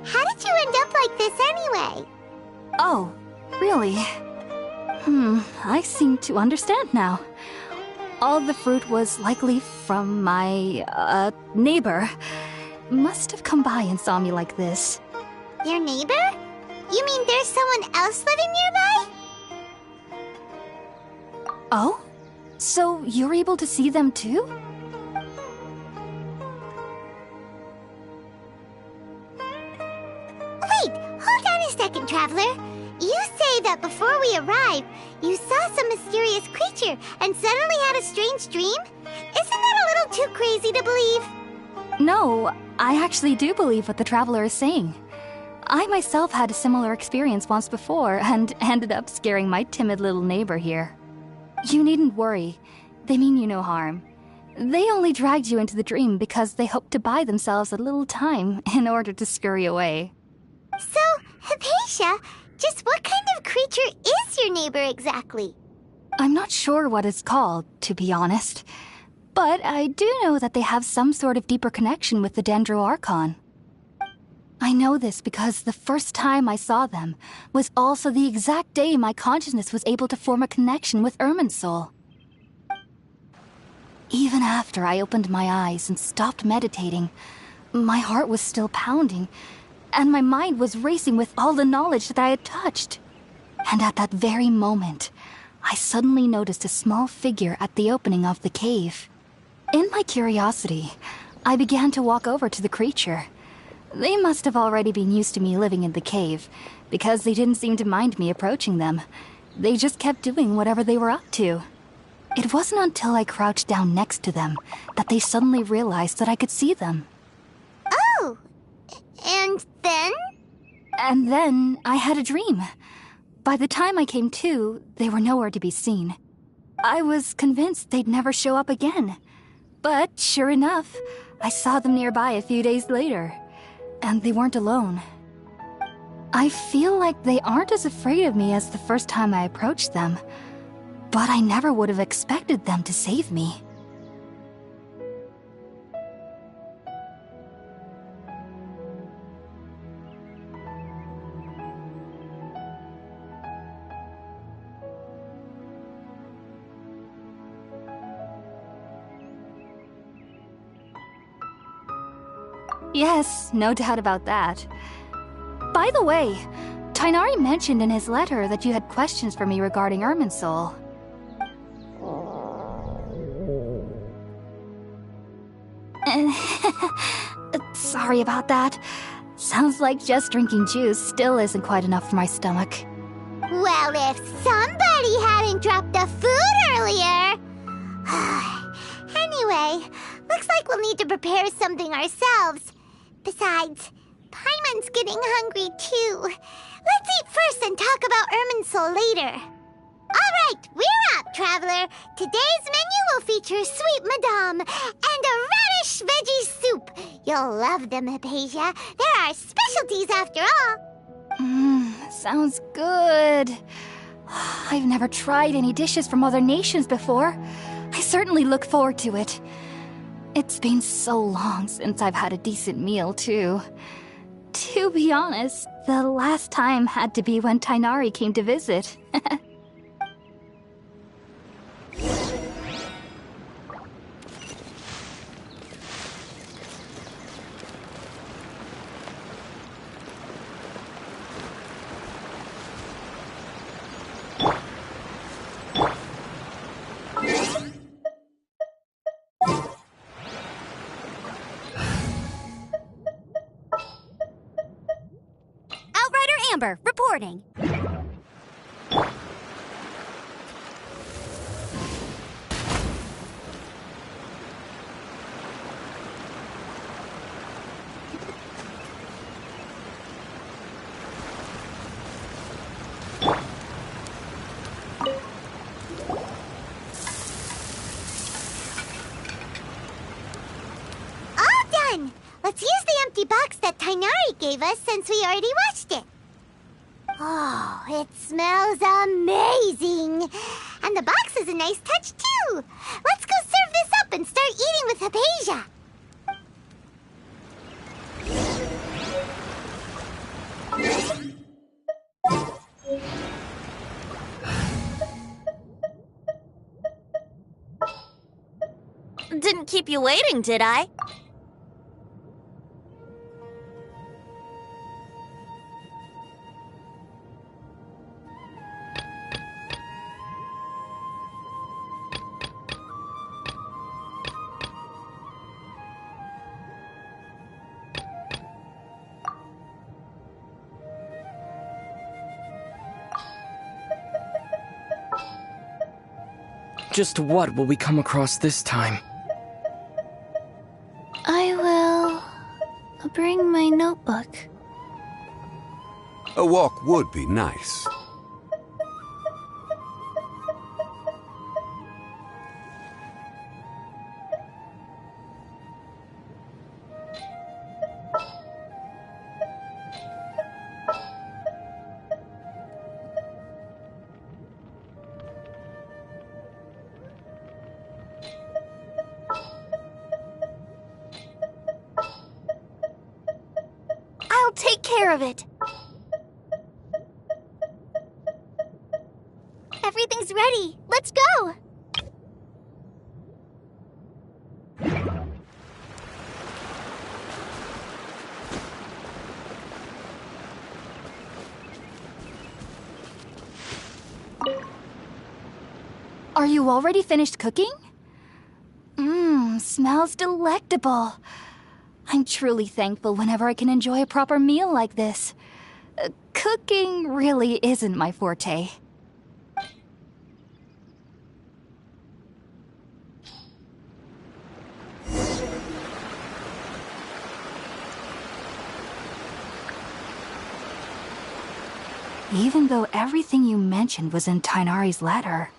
How did you end up like this anyway? Oh, really? I seem to understand now. All the fruit was likely from my, neighbor. Must have come by and saw me like this. Your neighbor? You mean there's someone else living nearby? Oh? So you're able to see them too? Wait, hold on a second, Traveler. You say that before we arrived, you saw some mysterious creature and suddenly had a strange dream? Isn't that a little too crazy to believe? No, I actually do believe what the Traveler is saying. I myself had a similar experience once before and ended up scaring my timid little neighbor here. You needn't worry. They mean you no harm. They only dragged you into the dream because they hoped to buy themselves a little time in order to scurry away. So, Hypatia, just what kind of creature is your neighbor exactly? I'm not sure what it's called, to be honest. But I do know that they have some sort of deeper connection with the Dendroarchon. I know this because the first time I saw them was also the exact day my consciousness was able to form a connection with Irminsul. Even after I opened my eyes and stopped meditating, my heart was still pounding, and my mind was racing with all the knowledge that I had touched. And at that very moment, I suddenly noticed a small figure at the opening of the cave. In my curiosity, I began to walk over to the creature. They must have already been used to me living in the cave, because they didn't seem to mind me approaching them. They just kept doing whatever they were up to. It wasn't until I crouched down next to them that they suddenly realized that I could see them. Oh! And then? And then I had a dream. By the time I came to, they were nowhere to be seen. I was convinced they'd never show up again. But sure enough, I saw them nearby a few days later. And they weren't alone. I feel like they aren't as afraid of me as the first time I approached them. But I never would have expected them to save me. Yes, no doubt about that. By the way, Tainari mentioned in his letter that you had questions for me regarding Irminsul. Sorry about that. Sounds like just drinking juice still isn't quite enough for my stomach. Well, if somebody hadn't dropped the food earlier... Anyway, looks like we'll need to prepare something ourselves. Besides, Paimon's getting hungry too. Let's eat first and talk about Irminsul later. Alright, we're up, traveler. Today's menu will feature sweet madame and a radish veggie soup. You'll love them, Hypatia. They're our specialties after all. Sounds good. I've never tried any dishes from other nations before. I certainly look forward to it. It's been so long since I've had a decent meal, too. To be honest, the last time had to be when Tainari came to visit. Outrider Amber, reporting. All done! Let's use the empty box that Tainari gave us since we already washed it. Oh, it smells amazing! And the box is a nice touch, too! Let's go serve this up and start eating with Hypatia! Didn't keep you waiting, did I? Just what will we come across this time? I will bring my notebook. A walk would be nice. I'll take care of it. Everything's ready. Let's go! Are you already finished cooking? Smells delectable. I'm truly thankful whenever I can enjoy a proper meal like this. Cooking really isn't my forte. Even though everything you mentioned was in Tainari's letter,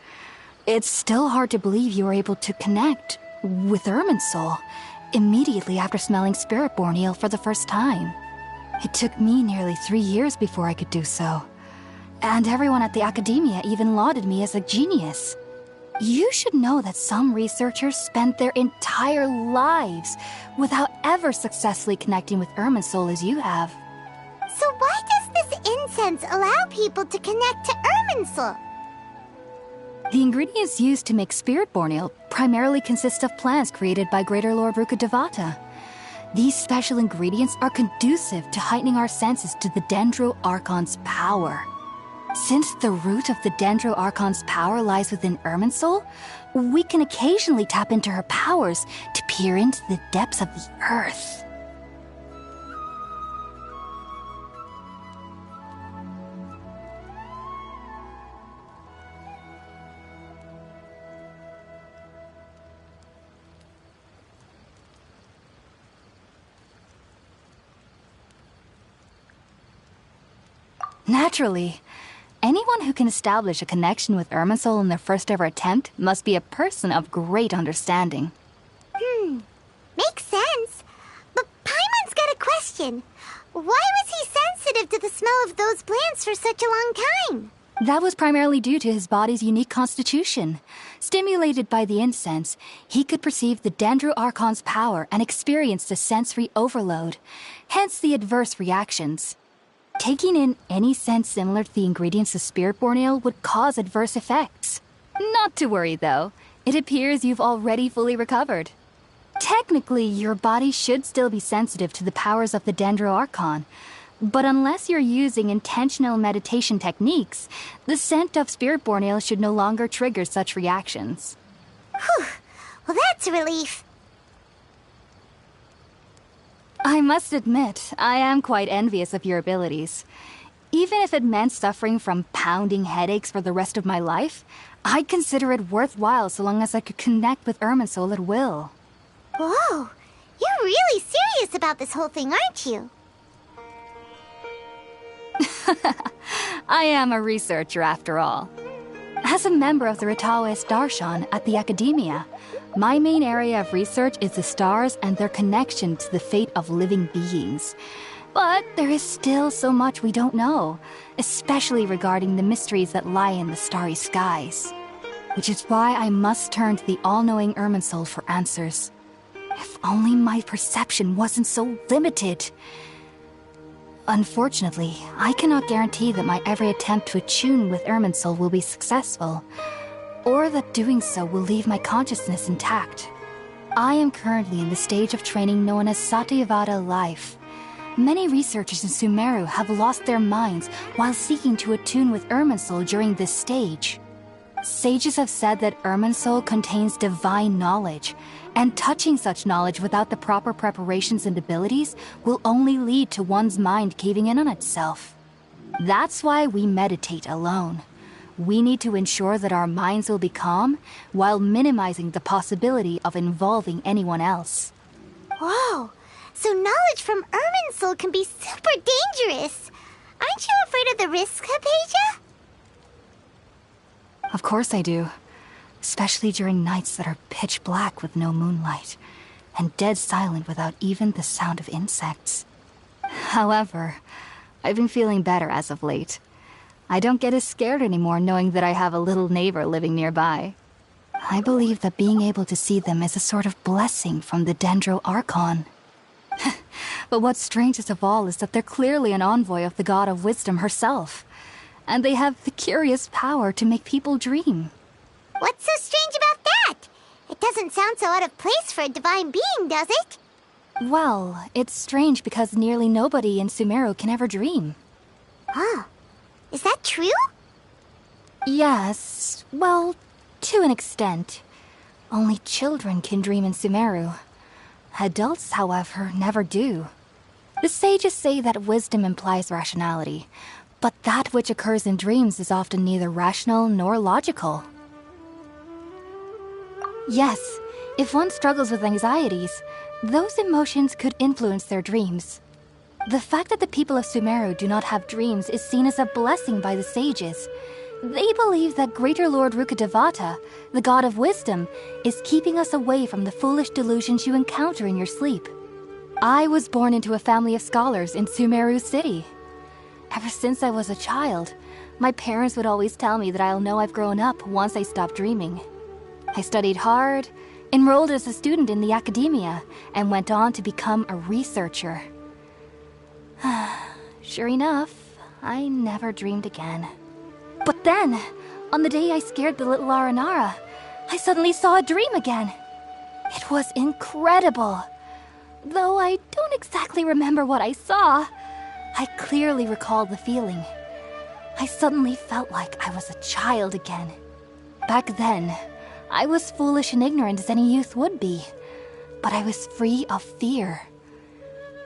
it's still hard to believe you were able to connect with Irminsul immediately after smelling Spiritborn eel for the first time. It took me nearly 3 years before I could do so. And everyone at the Academia even lauded me as a genius. You should know that some researchers spent their entire lives without ever successfully connecting with Irminsul as you have. So why does this incense allow people to connect to Irminsul? The ingredients used to make Spiritborn ale primarily consist of plants created by Greater Lord Rukkhadevata. These special ingredients are conducive to heightening our senses to the Dendro Archon's power. Since the root of the Dendro Archon's power lies within Irminsul, we can occasionally tap into her powers to peer into the depths of the earth. Naturally. Anyone who can establish a connection with Irminsul in their first ever attempt must be a person of great understanding. Makes sense. But Paimon's got a question. Why was he sensitive to the smell of those plants for such a long time? That was primarily due to his body's unique constitution. Stimulated by the incense, he could perceive the Dendro Archon's power and experienced a sensory overload, hence the adverse reactions. Taking in any scent similar to the ingredients of Spiritborn Ale would cause adverse effects. Not to worry, though. It appears you've already fully recovered. Technically, your body should still be sensitive to the powers of the Dendro Archon, but unless you're using intentional meditation techniques, the scent of Spiritborn Ale should no longer trigger such reactions. Whew. Well, that's a relief. I must admit, I am quite envious of your abilities. Even if it meant suffering from pounding headaches for the rest of my life, I'd consider it worthwhile so long as I could connect with Irminsul at will. Whoa, you're really serious about this whole thing, aren't you? I am a researcher after all. As a member of the Ritaoist Darshan at the Academia, my main area of research is the stars and their connection to the fate of living beings. But there is still so much we don't know, especially regarding the mysteries that lie in the starry skies. Which is why I must turn to the all-knowing Irminsul for answers. If only my perception wasn't so limited. Unfortunately, I cannot guarantee that my every attempt to attune with Irminsul will be successful, or that doing so will leave my consciousness intact. I am currently in the stage of training known as Satyavada life. Many researchers in Sumeru have lost their minds while seeking to attune with Irminsul during this stage. Sages have said that Irminsul contains divine knowledge, and touching such knowledge without the proper preparations and abilities will only lead to one's mind caving in on itself. That's why we meditate alone. We need to ensure that our minds will be calm while minimizing the possibility of involving anyone else. Whoa, so knowledge from Irminsul can be super dangerous. Aren't you afraid of the risks, Hypatia? Of course I do. Especially during nights that are pitch black with no moonlight, and dead silent without even the sound of insects. However, I've been feeling better as of late. I don't get as scared anymore knowing that I have a little neighbor living nearby. I believe that being able to see them is a sort of blessing from the Dendro Archon. But what's strangest of all is that they're clearly an envoy of the God of Wisdom herself, and they have the curious power to make people dream. What's so strange about that? It doesn't sound so out of place for a divine being, does it? Well, it's strange because nearly nobody in Sumeru can ever dream. Huh. Is that true? Yes, well, to an extent. Only children can dream in Sumeru. Adults, however, never do. The sages say that wisdom implies rationality, but that which occurs in dreams is often neither rational nor logical. Yes, if one struggles with anxieties, those emotions could influence their dreams. The fact that the people of Sumeru do not have dreams is seen as a blessing by the sages. They believe that Greater Lord Rukkhadevata, the god of wisdom, is keeping us away from the foolish delusions you encounter in your sleep. I was born into a family of scholars in Sumeru City. Ever since I was a child, my parents would always tell me that I'll know I've grown up once I stop dreaming. I studied hard, enrolled as a student in the Academia, and went on to become a researcher. Sure enough, I never dreamed again. But then, on the day I scared the little Aranara, I suddenly saw a dream again. It was incredible. Though I don't exactly remember what I saw, I clearly recall the feeling. I suddenly felt like I was a child again. Back then, I was foolish and ignorant as any youth would be, but I was free of fear.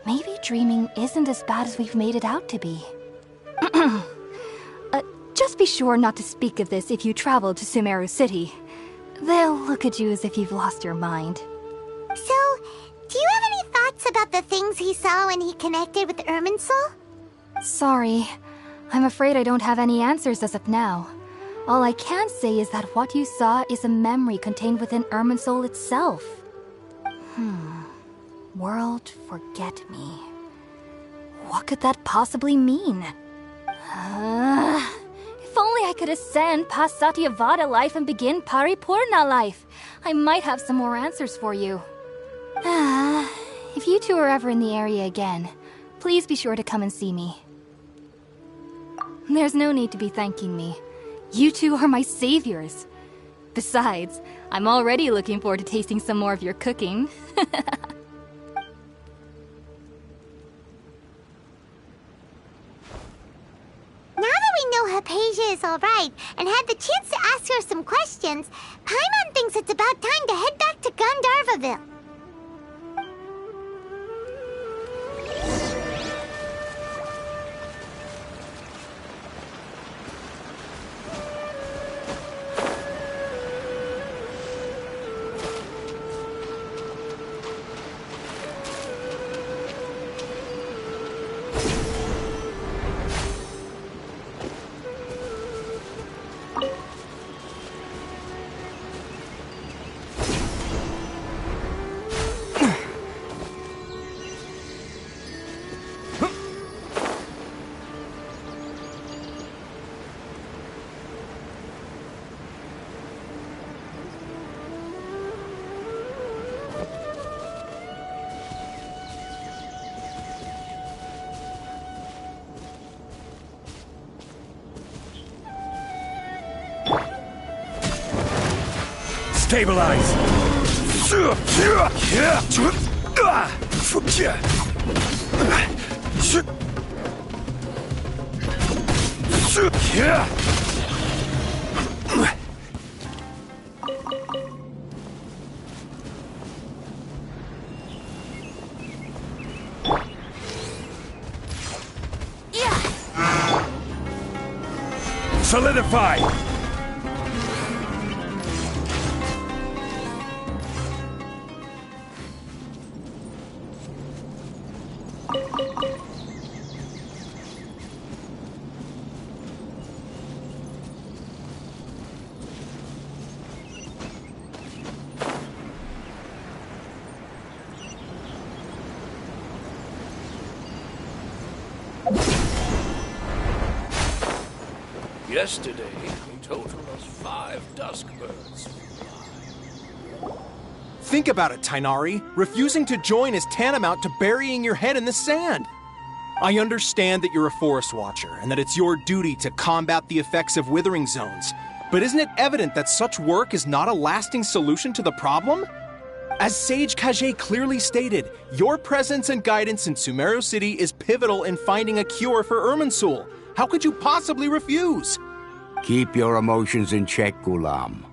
Maybe dreaming isn't as bad as we've made it out to be. Just be sure not to speak of this if you travel to Sumeru City. They'll look at you as if you've lost your mind. So, do you have any thoughts about the things he saw when he connected with Irminsul? Sorry, I'm afraid I don't have any answers as of now. All I can say is that what you saw is a memory contained within Irminsul itself. World forget me. What could that possibly mean? If only I could ascend past Satyavada life and begin Paripurna life, I might have some more answers for you. If you two are ever in the area again, please be sure to come and see me. There's no need to be thanking me. You two are my saviors. Besides, I'm already looking forward to tasting some more of your cooking. Now that we know Hypatia is alright and had the chance to ask her some questions, Paimon thinks it's about time to head back to Gandharvaville. Stabilize! Solidify! Yesterday, he totaled us 5 dusk birds. Think about it, Tainari. Refusing to join is tantamount to burying your head in the sand. I understand that you're a forest watcher and that it's your duty to combat the effects of withering zones. But isn't it evident that such work is not a lasting solution to the problem? As Sage Kage clearly stated, your presence and guidance in Sumeru City is pivotal in finding a cure for Irminsul. How could you possibly refuse? Keep your emotions in check, Ghulam.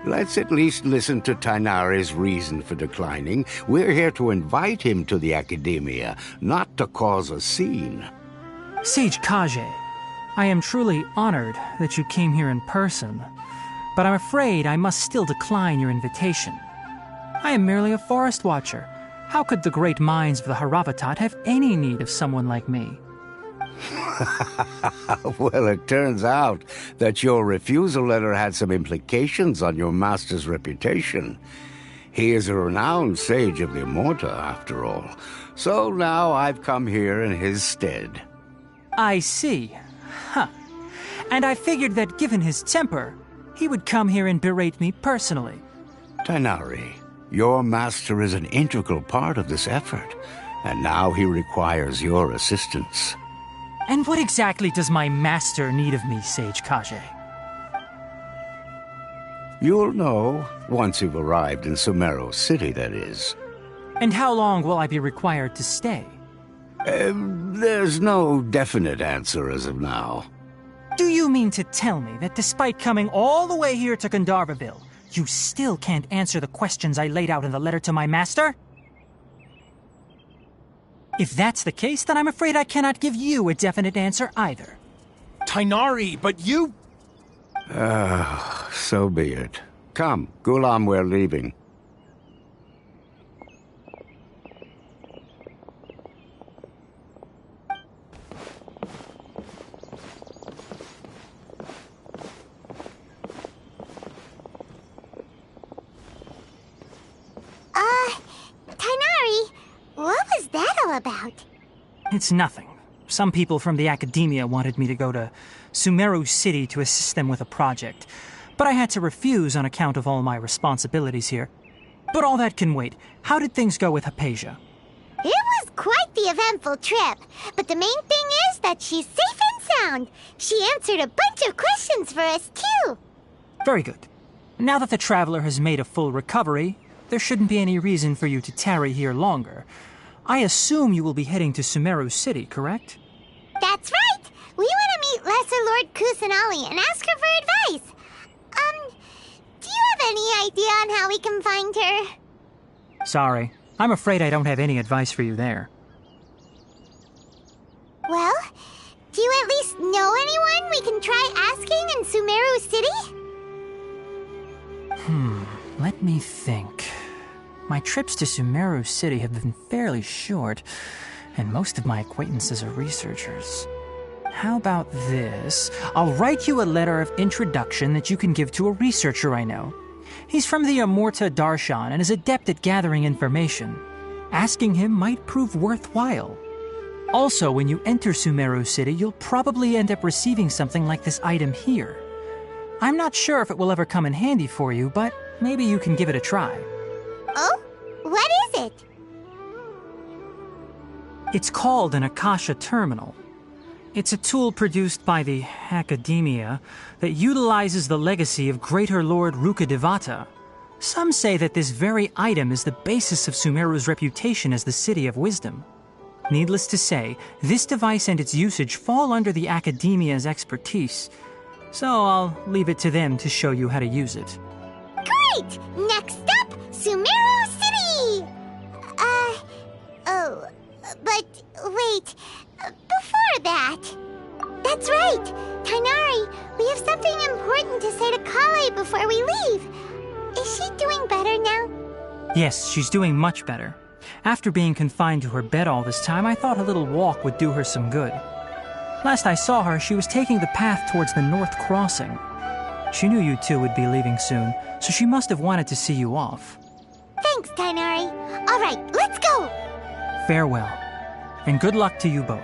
Let's at least listen to Tainari's reason for declining. We're here to invite him to the Academia, not to cause a scene. Sage Kage, I am truly honored that you came here in person, but I'm afraid I must still decline your invitation. I am merely a forest watcher. How could the great minds of the Haravatat have any need of someone like me? Well, it turns out that your refusal letter had some implications on your master's reputation. He is a renowned sage of the Immorta, after all. So now I've come here in his stead. I see. Huh. And I figured that given his temper, he would come here and berate me personally. Tainari, your master is an integral part of this effort, and now he requires your assistance. And what exactly does my master need of me, Sage Kage? You'll know once you've arrived in Sumeru City, that is. And how long will I be required to stay? There's no definite answer as of now. Do you mean to tell me that despite coming all the way here to Gandharvaville, you still can't answer the questions I laid out in the letter to my master? If that's the case, then I'm afraid I cannot give you a definite answer either. Tainari, but you... So be it. Come, Ghulam, we're leaving. was that all about? It's nothing. Some people from the academia wanted me to go to Sumeru City to assist them with a project, but I had to refuse on account of all my responsibilities here. But all that can wait. How did things go with Hypatia? It was quite the eventful trip, but the main thing is that she's safe and sound. She answered a bunch of questions for us, too. Very good. Now that the traveler has made a full recovery, there shouldn't be any reason for you to tarry here longer. I assume you will be heading to Sumeru City, correct? That's right! We want to meet Lesser Lord Kusanali and ask her for advice. Do you have any idea on how we can find her? Sorry. I'm afraid I don't have any advice for you there. Well, do you at least know anyone we can try asking in Sumeru City? Let me think. My trips to Sumeru City have been fairly short, and most of my acquaintances are researchers. How about this? I'll write you a letter of introduction that you can give to a researcher I know. He's from the Amorta Darshan and is adept at gathering information. Asking him might prove worthwhile. Also, when you enter Sumeru City, you'll probably end up receiving something like this item here. I'm not sure if it will ever come in handy for you, but maybe you can give it a try. Oh? What is it? It's called an Akasha Terminal. It's a tool produced by the Academia that utilizes the legacy of Greater Lord Rukadevata. Some say that this very item is the basis of Sumeru's reputation as the City of Wisdom. Needless to say, this device and its usage fall under the Academia's expertise, so I'll leave it to them to show you how to use it. Great! Next up, Sumeru City! But wait, before that... That's right! Tainari, we have something important to say to Kale before we leave. Is she doing better now? Yes, she's doing much better. After being confined to her bed all this time, I thought a little walk would do her some good. Last I saw her, she was taking the path towards the North Crossing. She knew you two would be leaving soon, so she must have wanted to see you off. Thanks, Tainari. All right, let's go! Farewell, and good luck to you both.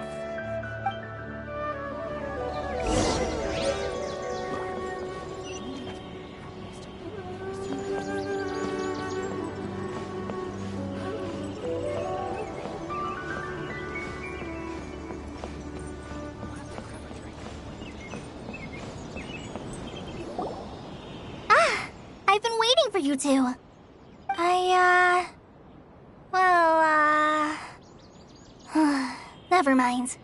I've been waiting for you two. Never mind.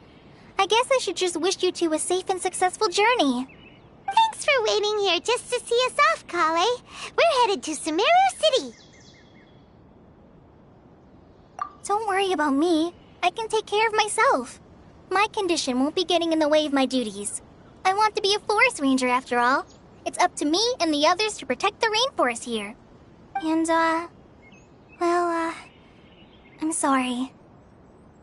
I guess I should just wish you two a safe and successful journey. Thanks for waiting here just to see us off, Kale. We're headed to Sumeru City. Don't worry about me. I can take care of myself. My condition won't be getting in the way of my duties. I want to be a forest ranger after all. It's up to me and the others to protect the rainforest here. And, I'm sorry.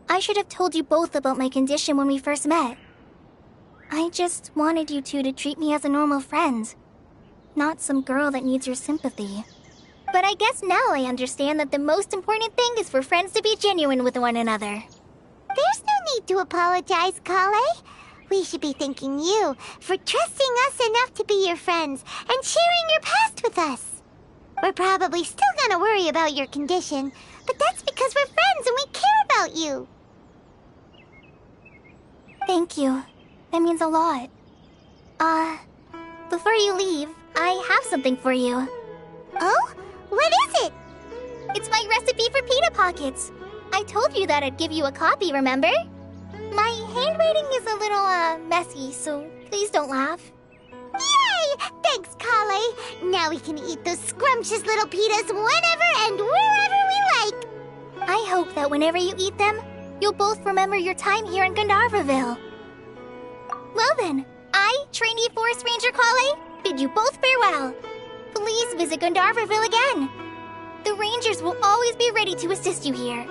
I should have told you both about my condition when we first met. I just wanted you two to treat me as a normal friend, not some girl that needs your sympathy. But I guess now I understand that the most important thing is for friends to be genuine with one another. There's no need to apologize, Kale. We should be thanking you for trusting us enough to be your friends and sharing your past with us. We're probably still gonna worry about your condition, but that's because we're friends and we care about you. Thank you. That means a lot. Before you leave, I have something for you. Oh? What is it? It's my recipe for pita pockets. I told you that I'd give you a copy, remember? My handwriting is a little, messy, so please don't laugh. Yay! Thanks, Kale. Now we can eat those scrumptious little pitas whenever and wherever we like. I hope that whenever you eat them, you'll both remember your time here in Gandharvaville. Well then, I, trainee Forest Ranger Kale, bid you both farewell. Please visit Gandharvaville again. The Rangers will always be ready to assist you here.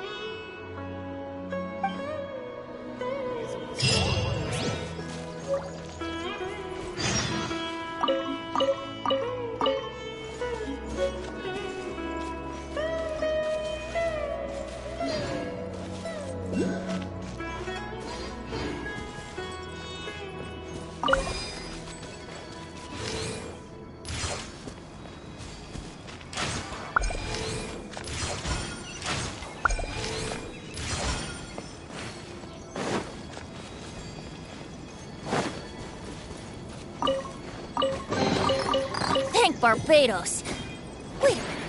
like Barbados. Wait a minute.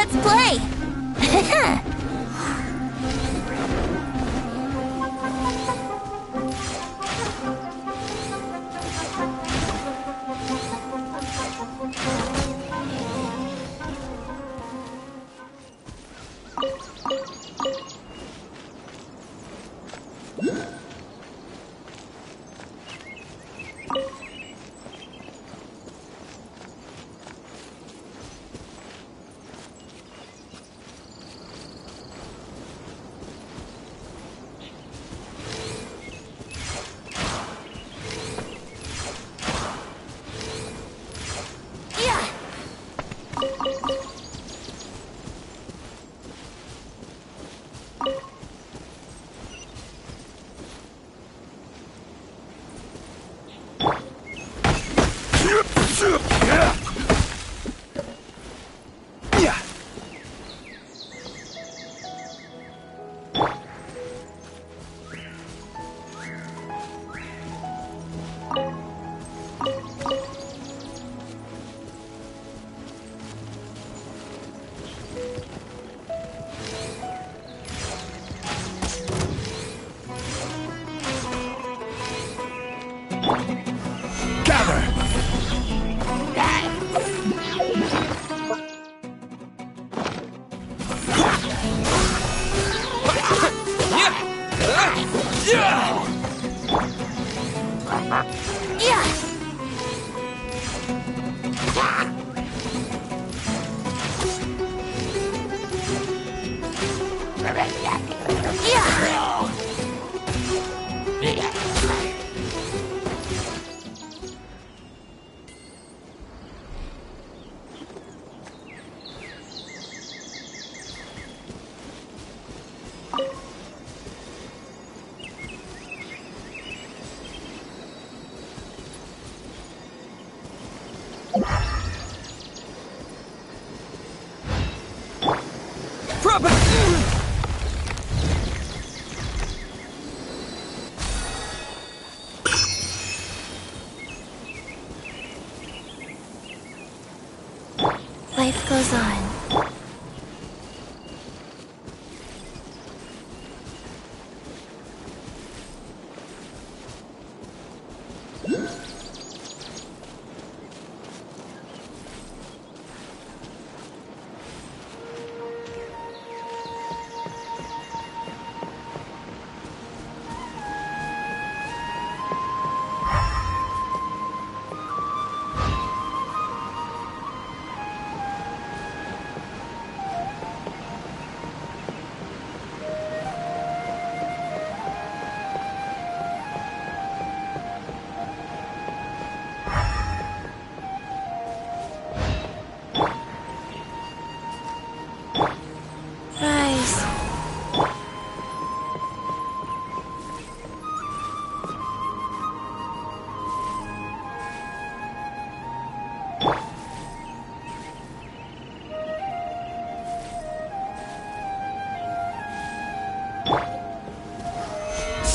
Let's play! Life goes on.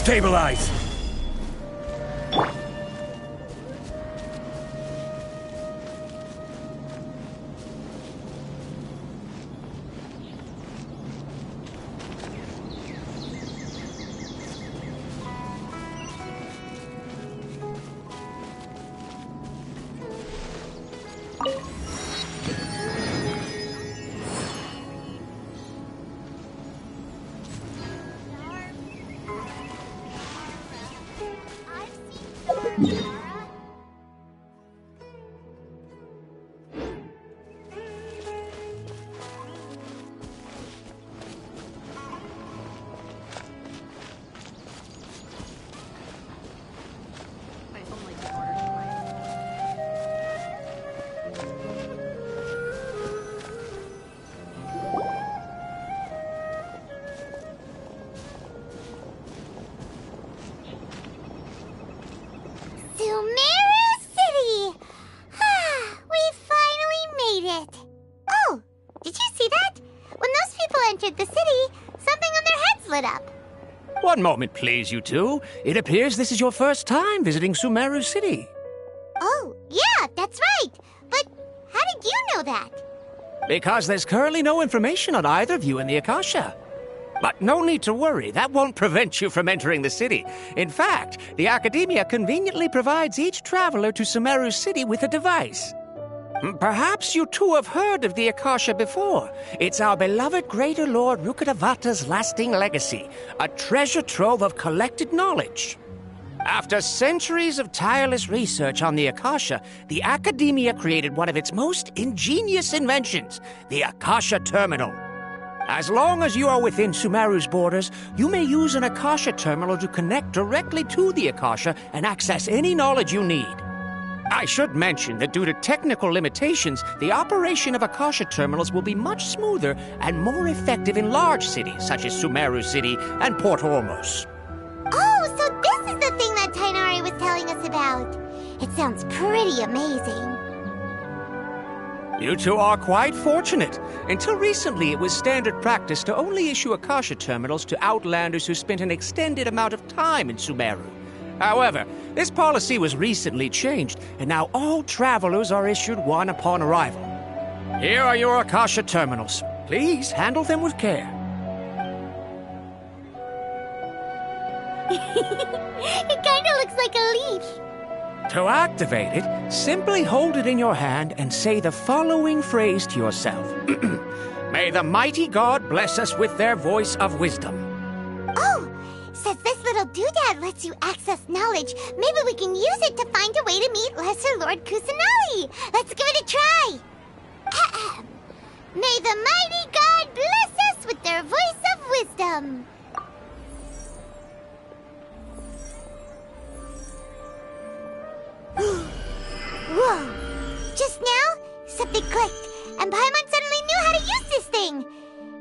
Stabilize! Sumeru City! We finally made it! Oh, did you see that? When those people entered the city, something on their heads lit up. One moment, please, you two. It appears this is your first time visiting Sumeru City. Oh, yeah, that's right. But how did you know that? Because there's currently no information on either of you in the Akasha. But no need to worry, that won't prevent you from entering the city. In fact, the Academia conveniently provides each traveler to Sumeru City with a device. Perhaps you two have heard of the Akasha before. It's our beloved Greater Lord Rukkhadevata's lasting legacy, a treasure trove of collected knowledge. After centuries of tireless research on the Akasha, the Academia created one of its most ingenious inventions, the Akasha Terminal. As long as you are within Sumeru's borders, you may use an Akasha terminal to connect directly to the Akasha and access any knowledge you need. I should mention that due to technical limitations, the operation of Akasha terminals will be much smoother and more effective in large cities such as Sumeru City and Port Ormos. Oh, so this is the thing that Tainari was telling us about. It sounds pretty amazing. You two are quite fortunate. Until recently, it was standard practice to only issue Akasha terminals to outlanders who spent an extended amount of time in Sumeru. However, this policy was recently changed, and now all travelers are issued one upon arrival. Here are your Akasha terminals. Please handle them with care. It kinda looks like a leaf. To activate it, simply hold it in your hand and say the following phrase to yourself. May the mighty God bless us with their voice of wisdom. Oh, since this little doodad lets you access knowledge, maybe we can use it to find a way to meet Lesser Lord Kusanali. Let's give it a try. Ahem. May the mighty God bless us with their voice of wisdom. Whoa! Just now, something clicked, and Paimon suddenly knew how to use this thing.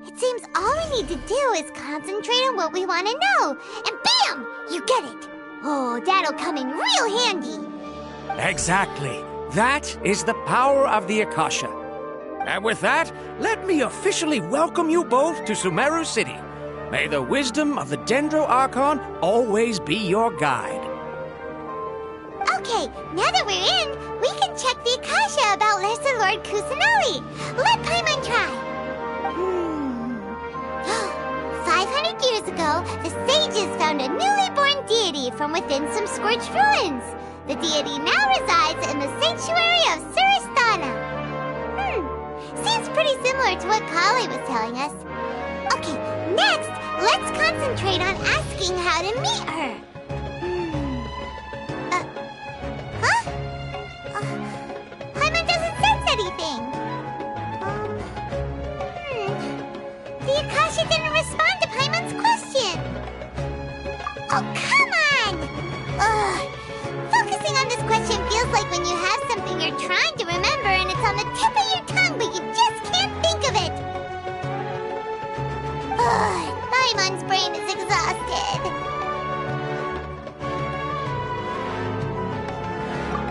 It seems all we need to do is concentrate on what we want to know, and bam! You get it. Oh, that'll come in real handy. Exactly. That is the power of the Akasha. And with that, let me officially welcome you both to Sumeru City. May the wisdom of the Dendro Archon always be your guide. Okay, now that we're in, we can check the Akasha about Lesser Lord Kusanali. Let Paimon try. 500 years ago, the sages found a newly born deity from within some scorched ruins. The deity now resides in the sanctuary of Suristana. Seems pretty similar to what Kale was telling us. Okay, next, let's concentrate on asking how to meet her. Paimon doesn't sense anything. The Akasha didn't respond to Paimon's question. Oh, come on! Ugh. Focusing on this question feels like when you have something you're trying to remember and it's on the tip of your tongue, but you just can't think of it. Ugh. Paimon's brain is exhausted.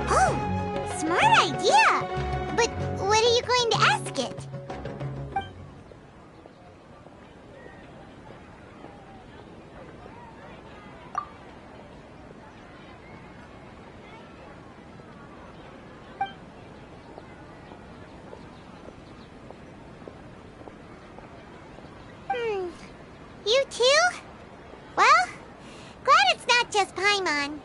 Oh, smart idea! But what are you going to ask it? just Paimon.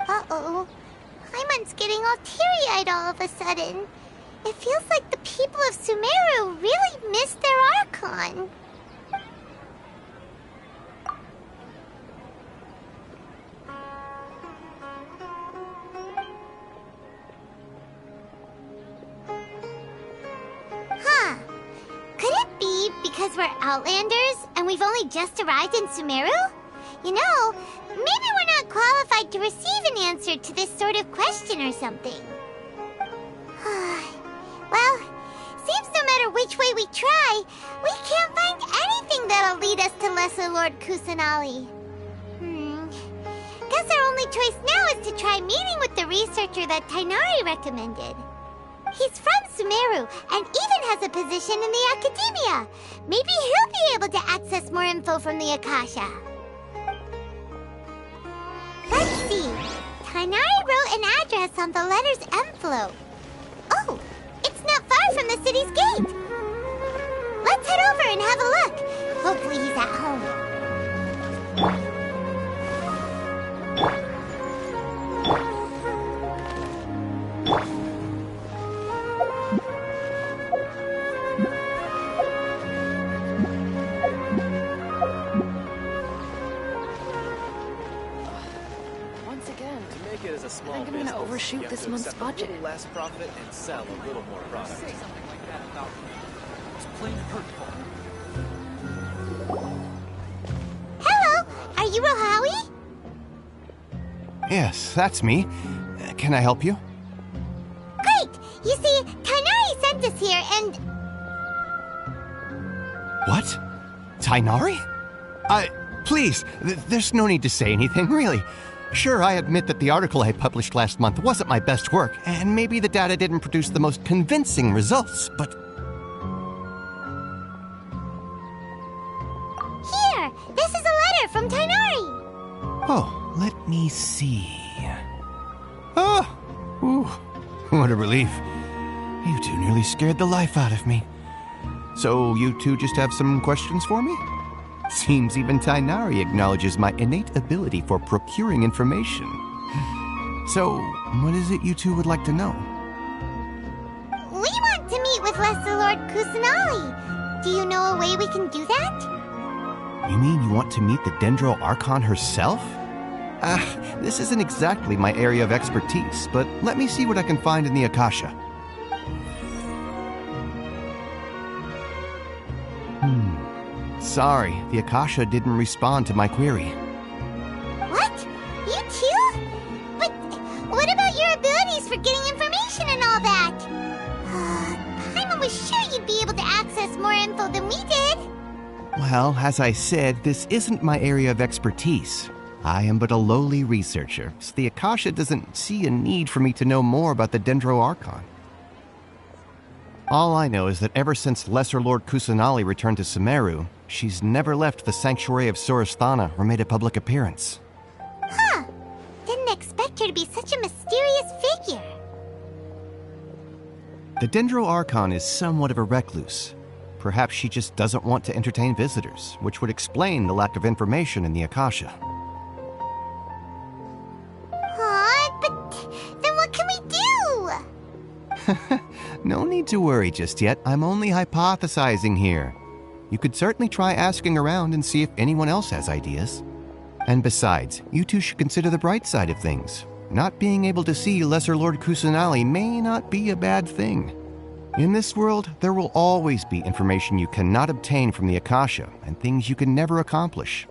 Uh-oh. Paimon's getting all teary-eyed all of a sudden. It feels like the people of Sumeru really missed their Archon. Huh. Could it be because we're Outlanders and we've only just arrived in Sumeru? You know, maybe we're not qualified to receive an answer to this sort of question or something. Well, seems no matter which way we try, we can't find anything that'll lead us to Lesser Lord Kusanali. Guess our only choice now is to try meeting with the researcher that Tainari recommended. He's from Sumeru and even has a position in the Academia. Maybe he'll be able to access more info from the Akasha. Let's see. Tainari wrote an address on the letter's envelope. Oh, it's not far from the city's gate. Let's head over and have a look. Hopefully he's at home. I think I'm gonna overshoot this month's budget. A little less profit and sell a little more product. Say something like that about me. It's plain hurtful. Hello, are you Rohawi? Yes, that's me. Can I help you? Great! You see, Tainari sent us here and... What? Tainari? Please, there's no need to say anything, really. Sure, I admit that the article I published last month wasn't my best work, and maybe the data didn't produce the most convincing results, but... Here! This is a letter from Tainari! Oh, let me see... Oh! Ooh, what a relief. You two nearly scared the life out of me. So, you two just have some questions for me? Seems even Tainari acknowledges my innate ability for procuring information. So, what is it you two would like to know? We want to meet with Lesser Lord Kusanali. Do you know a way we can do that? You mean you want to meet the Dendro Archon herself? This isn't exactly my area of expertise, but let me see what I can find in the Akasha. Sorry, the Akasha didn't respond to my query. What? You too? But what about your abilities for getting information and all that? Paimon was sure you'd be able to access more info than we did. Well, as I said, this isn't my area of expertise. I am but a lowly researcher, so the Akasha doesn't see a need for me to know more about the Dendro Archon. All I know is that ever since Lesser Lord Kusanali returned to Sumeru, she's never left the Sanctuary of Sorasthana or made a public appearance. Huh. Didn't expect her to be such a mysterious figure. The Dendro Archon is somewhat of a recluse. Perhaps she just doesn't want to entertain visitors, which would explain the lack of information in the Akasha. But then what can we do? No need to worry just yet. I'm only hypothesizing here. You could certainly try asking around and see if anyone else has ideas. And besides, you two should consider the bright side of things. Not being able to see Lesser Lord Kusanali may not be a bad thing. In this world, there will always be information you cannot obtain from the Akasha and things you can never accomplish.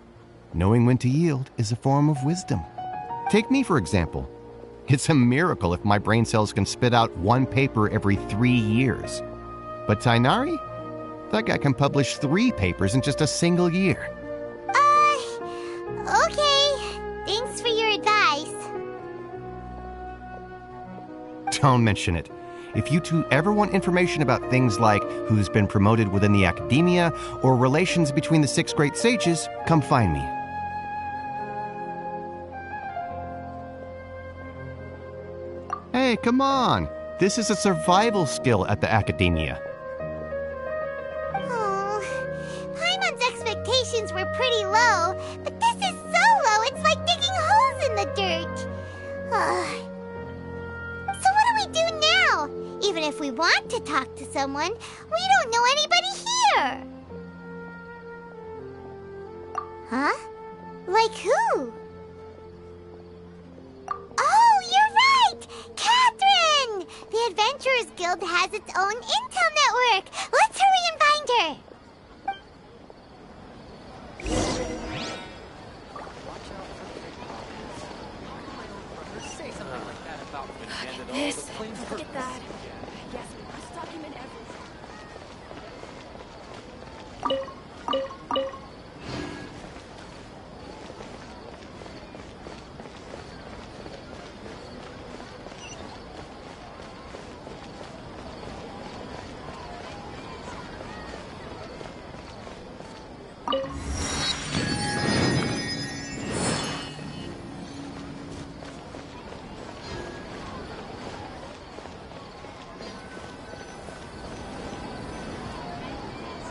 Knowing when to yield is a form of wisdom. Take me, for example. It's a miracle if my brain cells can spit out one paper every 3 years. But Tainari? That guy can publish 3 papers in just a single year. Okay. Thanks for your advice. Don't mention it. If you two ever want information about things like who's been promoted within the Academia or relations between the 6 great sages, come find me. Hey, come on! This is a survival skill at the Academia. Oh, Paimon's expectations were pretty low, but this is so low it's like digging holes in the dirt. So what do we do now? Even if we want to talk to someone, we don't know anybody here. Huh? Like who? Oh, you're right! Catherine! The Adventurers Guild has its own intel network. Let's hurry and find her. This. Look at that. Yes, we must document everything.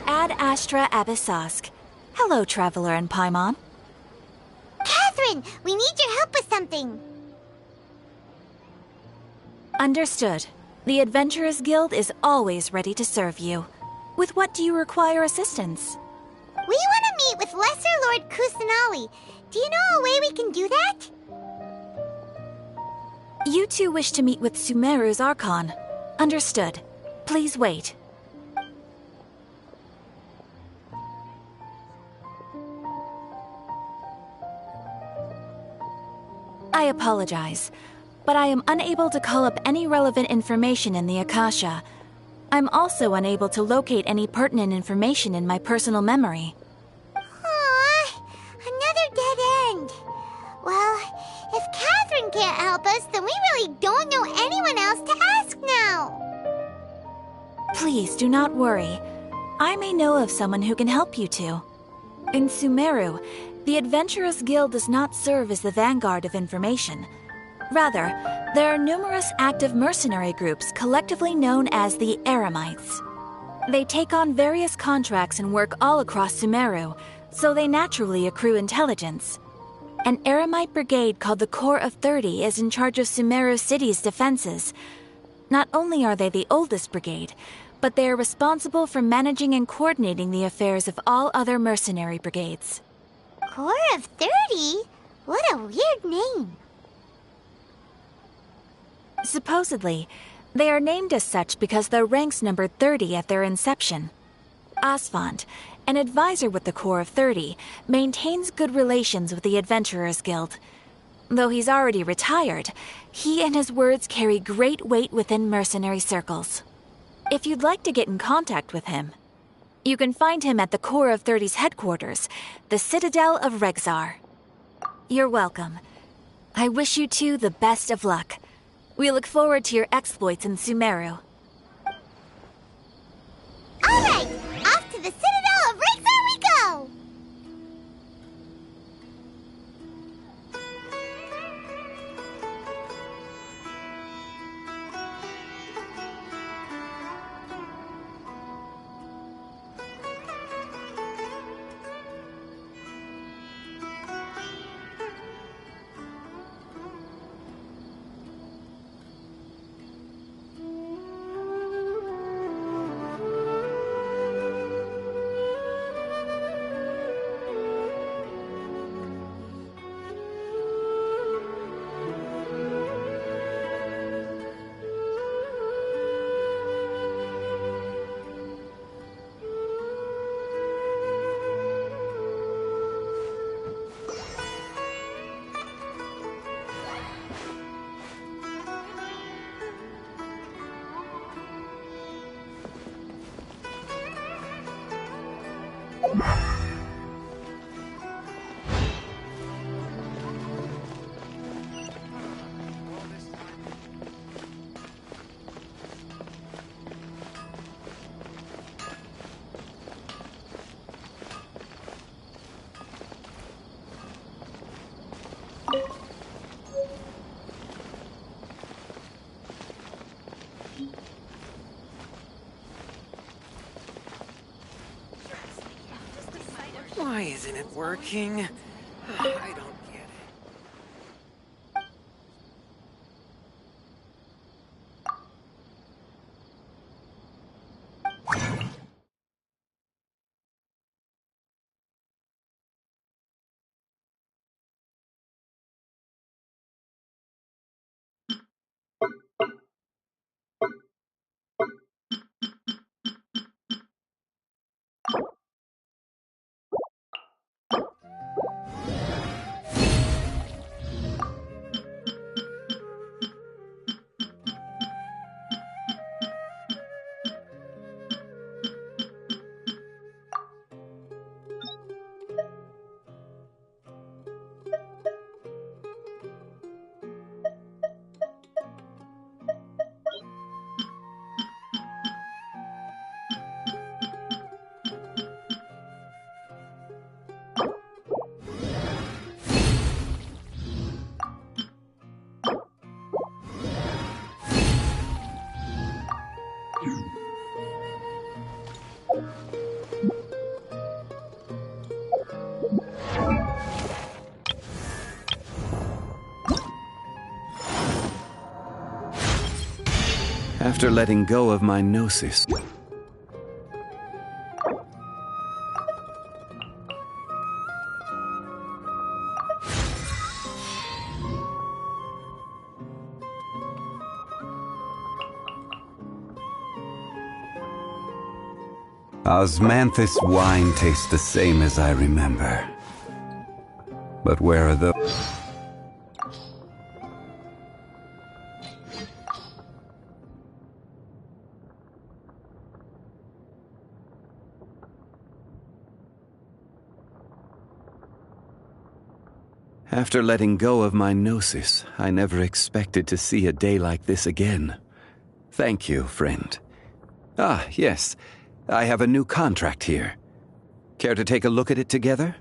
Ad Astra Abyssosk. Hello, Traveler and Paimon. Catherine, we need your help with something. Understood. The Adventurers Guild is always ready to serve you. With what do you require assistance? We want to meet with Lesser Lord Kusanali. Do you know a way we can do that? You two wish to meet with Sumeru's Archon. Understood. Please wait. I apologize, but I am unable to call up any relevant information in the Akasha. I'm also unable to locate any pertinent information in my personal memory. Aww, another dead end. Well, if Catherine can't help us, then we really don't know anyone else to ask now. Please do not worry. I may know of someone who can help you two. In Sumeru, the Adventurers Guild does not serve as the vanguard of information. Rather, there are numerous active mercenary groups collectively known as the Eremites. They take on various contracts and work all across Sumeru, so they naturally accrue intelligence. An Eremite brigade called the Corps of 30 is in charge of Sumeru City's defenses. Not only are they the oldest brigade, but they are responsible for managing and coordinating the affairs of all other mercenary brigades. Corps of 30? What a weird name. Supposedly, they are named as such because their ranks numbered 30 at their inception. Asfand, an advisor with the Corps of 30, maintains good relations with the Adventurers Guild. Though he's already retired, he and his words carry great weight within mercenary circles. If you'd like to get in contact with him, you can find him at the Corps of 30's headquarters, the Citadel of Rexar. You're welcome. I wish you two the best of luck. We look forward to your exploits in Sumeru. All right, off to the Citadel of Rexar we go! Why isn't it working? I don't get it. After letting go of my gnosis. Osmanthus wine tastes the same as I remember. But where are the... After letting go of my gnosis, I never expected to see a day like this again. Thank you, friend. Ah, yes. I have a new contract here. Care to take a look at it together?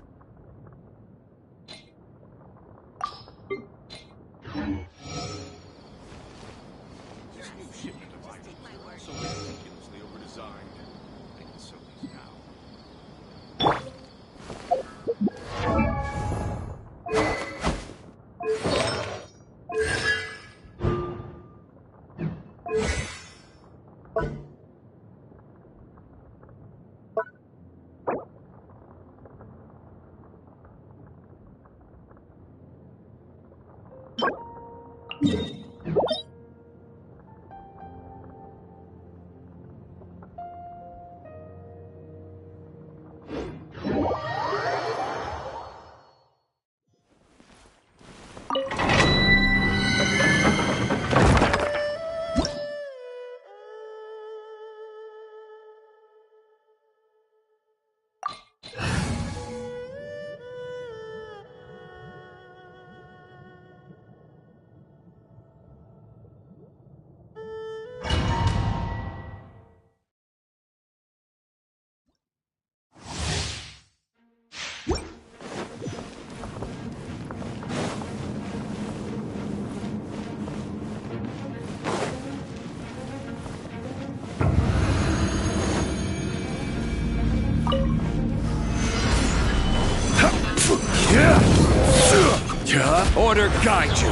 Order guide you.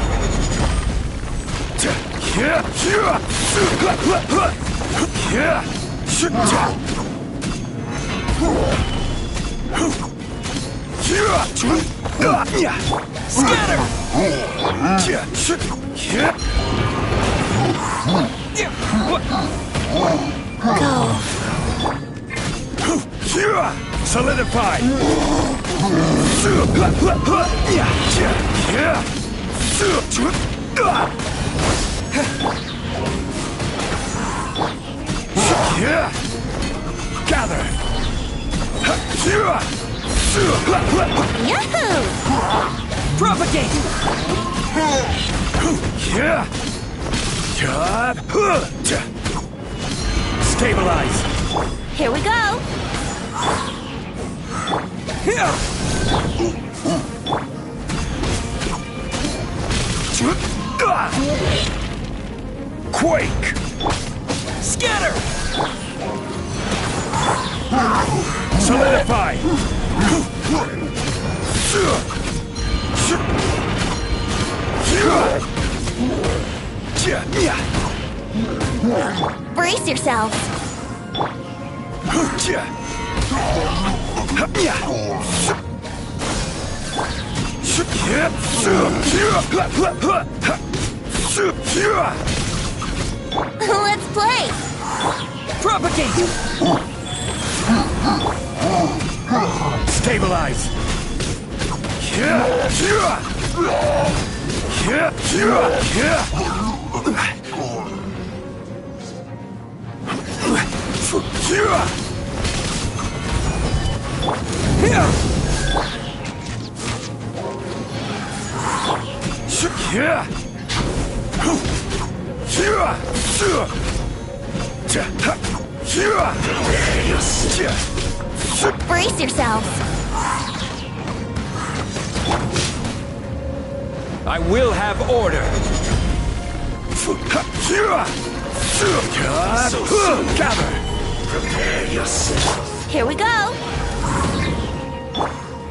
Scatter! Go. Solidify. Gather. Yahoo! Propagate! Stabilize. Here we go! Quake! Scatter! Solidify! Brace yourselves. Let's play. Propagate! Stabilize! Brace yourselves. I will have order. Gather! Prepare yourself. Here we go.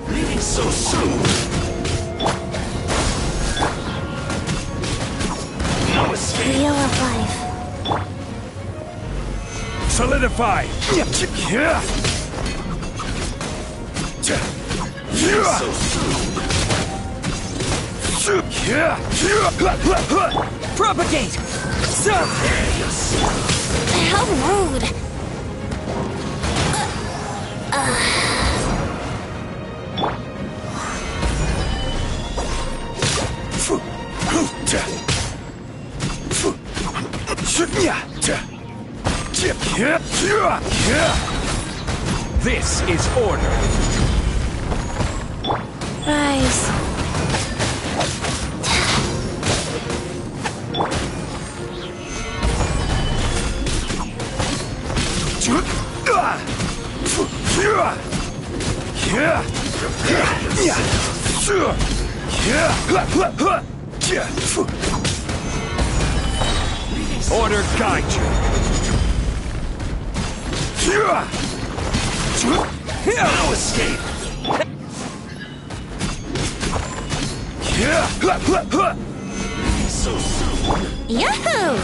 Leaving so soon. No escape. Wheel of life. Solidify! So Propagate! Serve! How rude. This is order. Rise. Order guide you. no escape. So soon. Yahoo!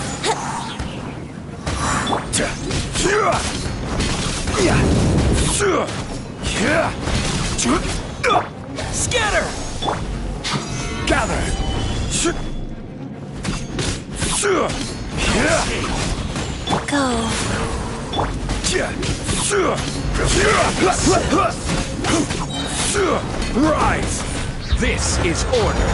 Scatter! Gather! Go. Rise! This is order.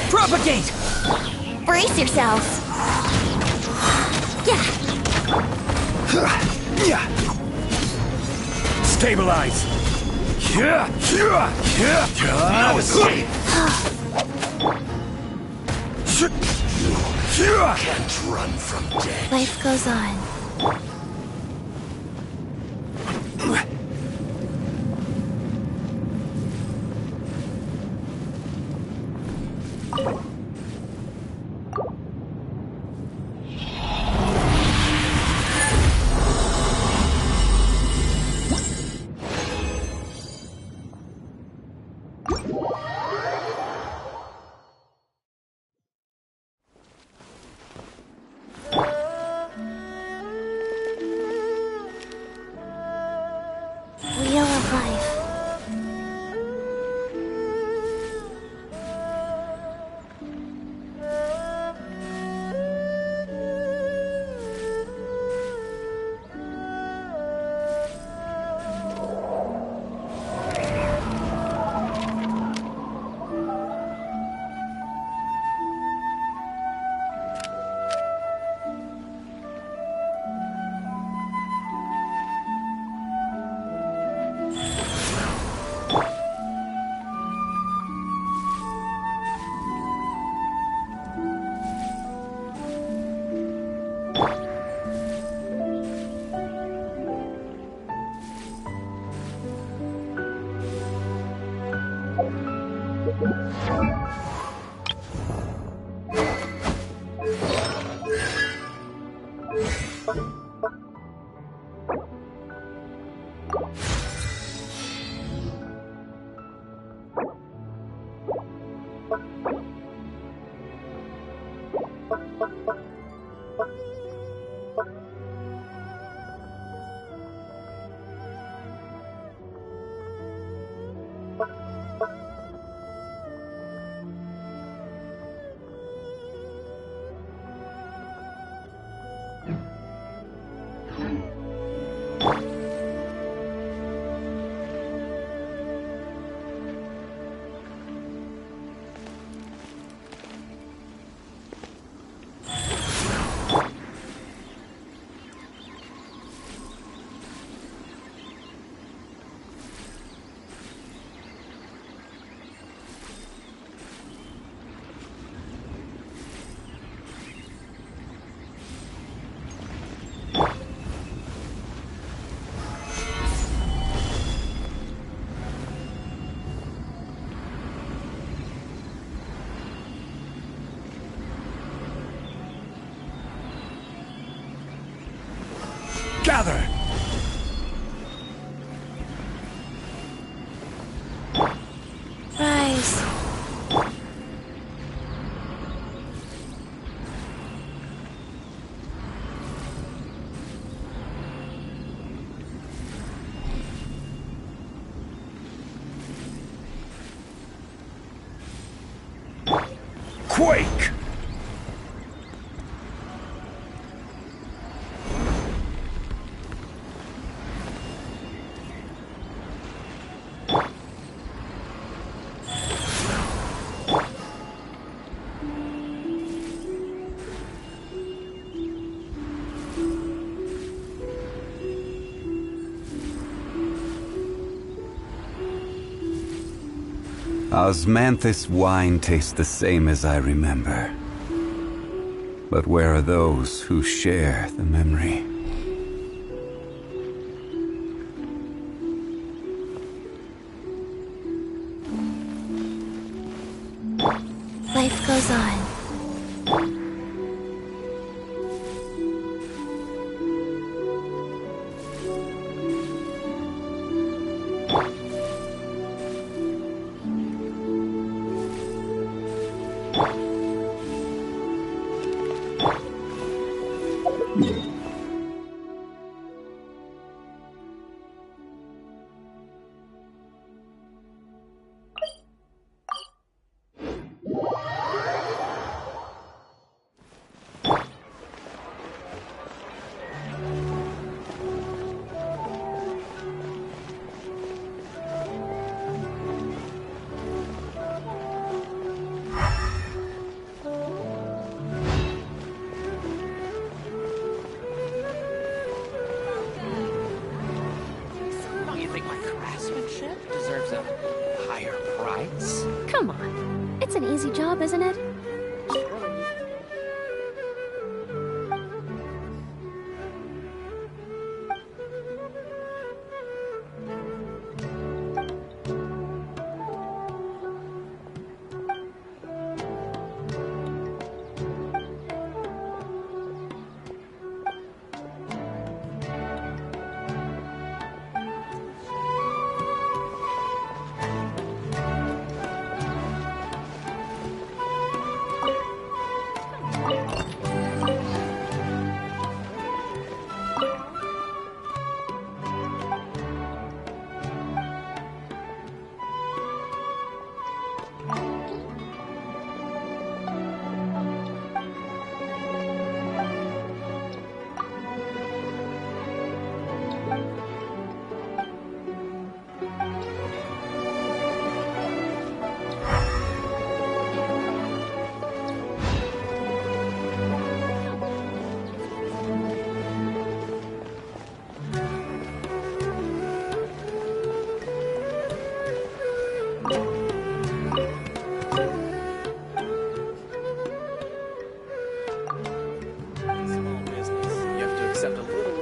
Propagate! Brace yourselves. Yeah. Stabilize! No escape. Can't run from death. Life goes on. Wheel of life. Gather! Rise. Quake! Osmanthus wine tastes the same as I remember. But where are those who share the memory? Life goes on. Don't you think my craftsmanship deserves a higher price? Come on. It's an easy job, isn't it?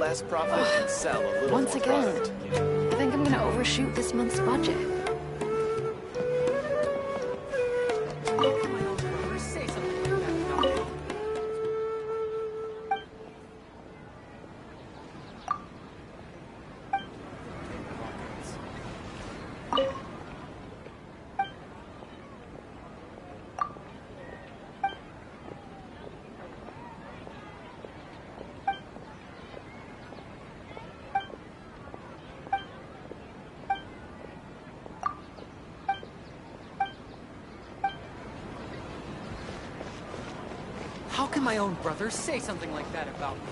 less profit and sell a little Once more again, product. I think I'm gonna overshoot this month's budget. How can my own brother say something like that about me?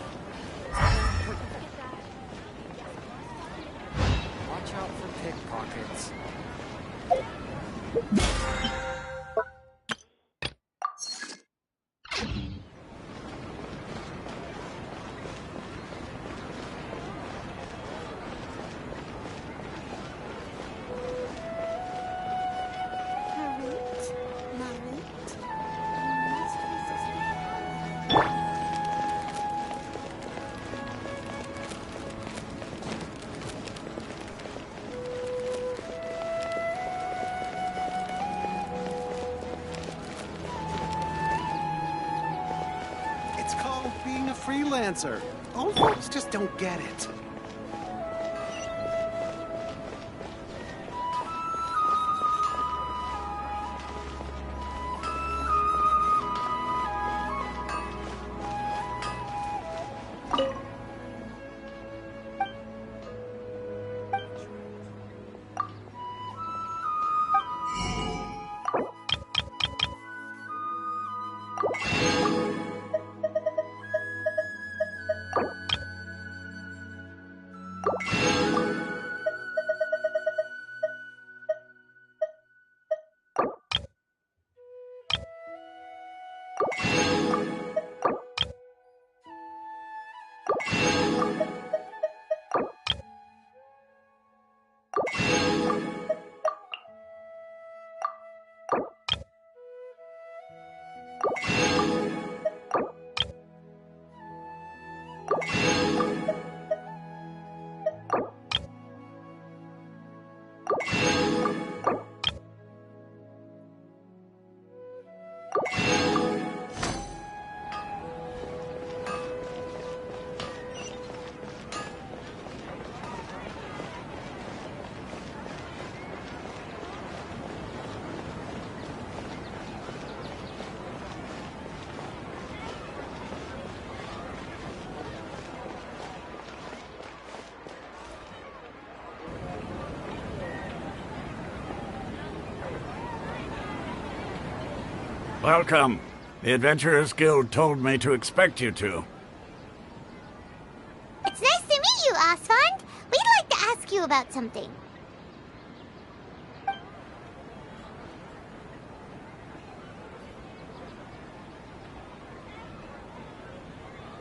Watch out for pickpockets. It's called being a freelancer. Old folks just don't get it. Welcome. The Adventurers Guild told me to expect you to. It's nice to meet you, Osfond. We'd like to ask you about something.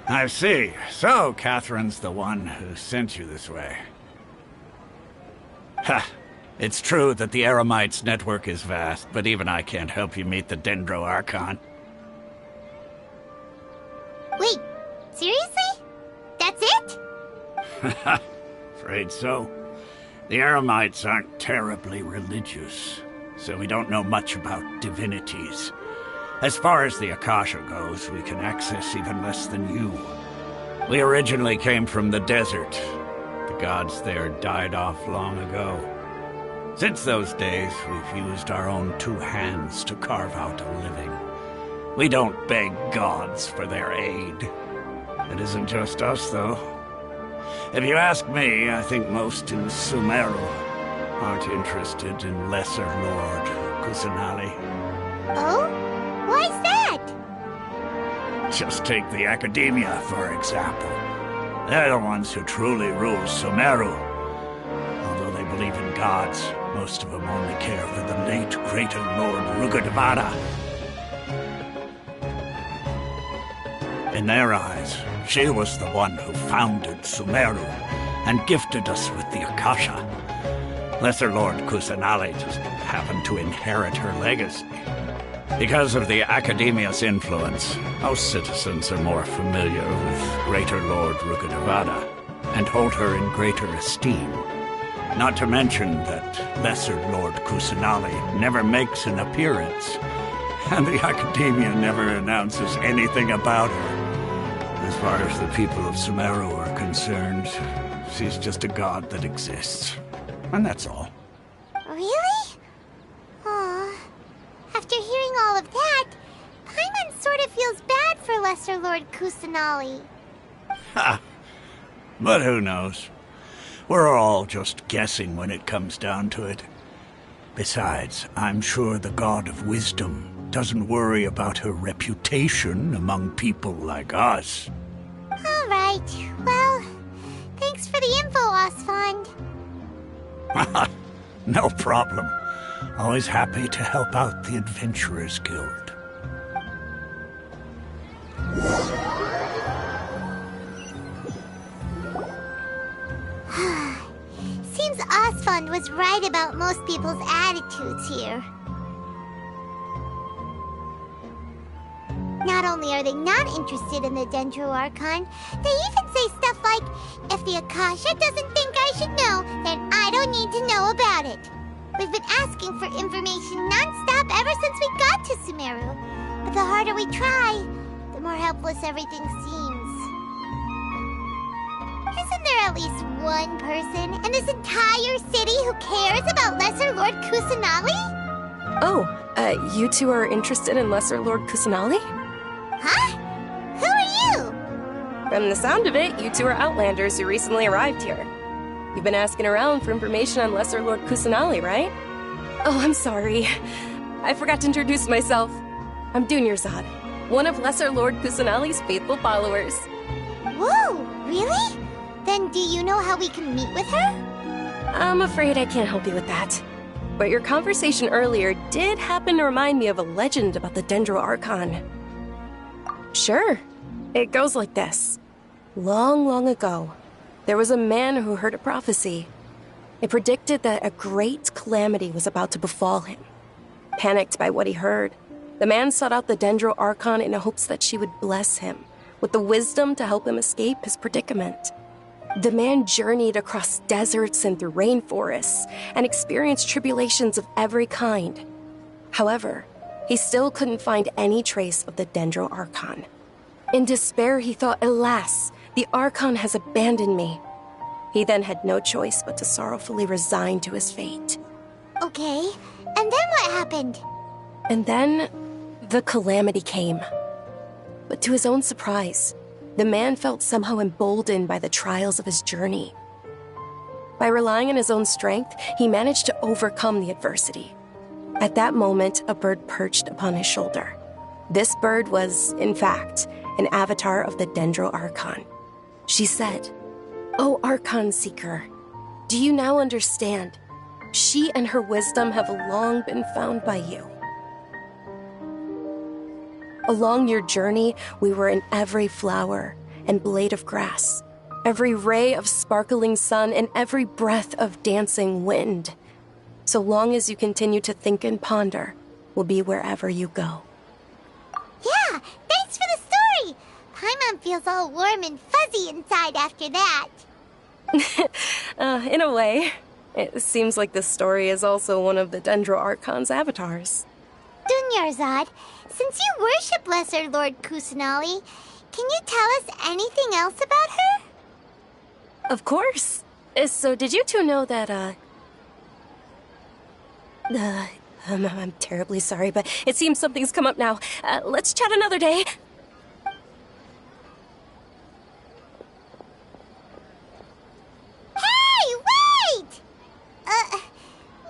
I see. So, Catherine's the one who sent you this way. Ha! It's true that the Eremites' network is vast, but even I can't help you meet the Dendro Archon. Wait, seriously? That's it? Afraid so. The Eremites aren't terribly religious, so we don't know much about divinities. As far as the Akasha goes, we can access even less than you. We originally came from the desert. The gods there died off long ago. Since those days, we've used our own two hands to carve out a living. We don't beg gods for their aid. It isn't just us, though. If you ask me, I think most in Sumeru aren't interested in Lesser Lord Kusanali. Oh? Why's that? Just take the Academia, for example. They're the ones who truly rule Sumeru. Although they believe in gods, most of them only care for the late Greater Lord Rugadavada. In their eyes, she was the one who founded Sumeru and gifted us with the Akasha. Lesser Lord Kusanali just happened to inherit her legacy. Because of the Academia's influence, most citizens are more familiar with Greater Lord Rugadavada and hold her in greater esteem. Not to mention that Lesser Lord Kusanali never makes an appearance, and the Academia never announces anything about her. As far as the people of Sumeru are concerned, she's just a god that exists. And that's all. Really? Aw. After hearing all of that, Paimon sort of feels bad for Lesser Lord Kusanali. Ha! But who knows? We're all just guessing when it comes down to it. Besides, I'm sure the God of Wisdom doesn't worry about her reputation among people like us. All right. Well, thanks for the info, Osfond. No problem. Always happy to help out the Adventurers Guild. Seems Osfond was right about most people's attitudes here. Not only are they not interested in the Dendro Archon, they even say stuff like, if the Akasha doesn't think I should know, then I don't need to know about it. We've been asking for information non-stop ever since we got to Sumeru. But the harder we try, the more helpless everything seems. Isn't there at least one person in this entire city who cares about Lesser Lord Kusanali? Oh, you two are interested in Lesser Lord Kusanali? Huh? Who are you? From the sound of it, you two are Outlanders who recently arrived here. You've been asking around for information on Lesser Lord Kusanali, right? Oh, I'm sorry. I forgot to introduce myself. I'm Dunyarzad, one of Lesser Lord Kusanali's faithful followers. Whoa, really? Then do you know how we can meet with her? I'm afraid I can't help you with that. But your conversation earlier did happen to remind me of a legend about the Dendro Archon. Sure. It goes like this. Long, long ago, there was a man who heard a prophecy. It predicted that a great calamity was about to befall him. Panicked by what he heard, the man sought out the Dendro Archon in hopes that she would bless him with the wisdom to help him escape his predicament. The man journeyed across deserts and through rainforests and experienced tribulations of every kind. However, he still couldn't find any trace of the Dendro Archon. In despair, he thought, alas, the Archon has abandoned me. He then had no choice but to sorrowfully resign to his fate. Okay, and then what happened? And then, the calamity came. But to his own surprise, the man felt somehow emboldened by the trials of his journey. By relying on his own strength, he managed to overcome the adversity. At that moment, a bird perched upon his shoulder. This bird was, in fact, an avatar of the Dendro Archon. She said, "O Archon Seeker, do you now understand? She and her wisdom have long been found by you. Along your journey, we were in every flower and blade of grass, every ray of sparkling sun, and every breath of dancing wind. So long as you continue to think and ponder, we'll be wherever you go." Yeah, thanks for the story! Paimon feels all warm and fuzzy inside after that. In a way. It seems like this story is also one of the Dendro Archon's avatars. Dunyarzad, since you worship Lesser Lord Kusanali, can you tell us anything else about her? Of course. So did you two know that, I'm terribly sorry, but it seems something's come up now. Let's chat another day. Hey, wait!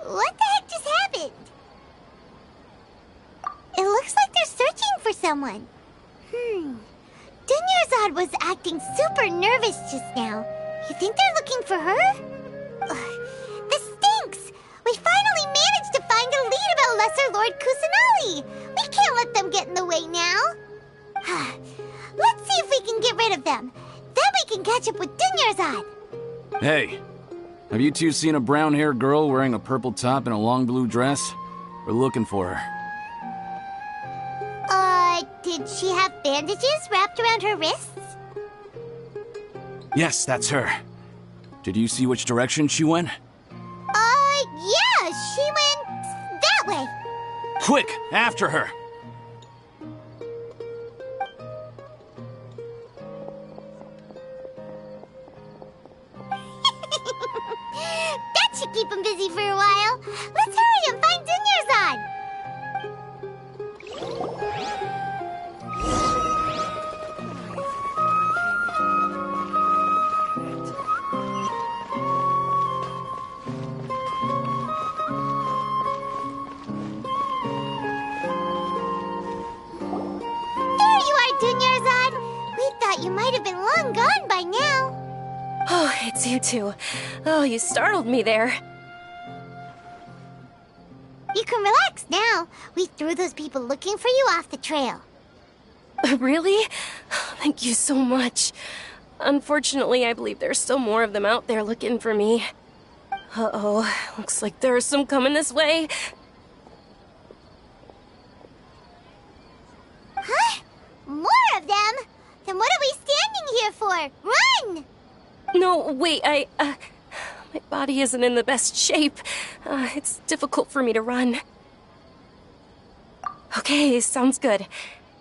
What the heck just happened? It looks like they're searching for someone. Dunyarzad was acting super nervous just now. You think they're looking for her? This stinks! We finally managed to find a lead about Lesser Lord Kusanali! We can't let them get in the way now. Let's see if we can get rid of them. Then we can catch up with Dunyarzad. Hey, have you two seen a brown-haired girl wearing a purple top and a long blue dress? We're looking for her. Did she have bandages wrapped around her wrists? Yes, that's her. Did you see which direction she went? Yeah, she went that way. Quick, after her! That should keep him busy for a while. Let's hurry and find Dunyarzad. Oh, it's you two. Oh, you startled me there. You can relax now. We threw those people looking for you off the trail. Really? Thank you so much. Unfortunately, I believe there's still more of them out there looking for me. Uh-oh, looks like there's some coming this way. Huh? More of them? Then what are we standing here for? Run! No, wait, my body isn't in the best shape. It's difficult for me to run. Okay, sounds good.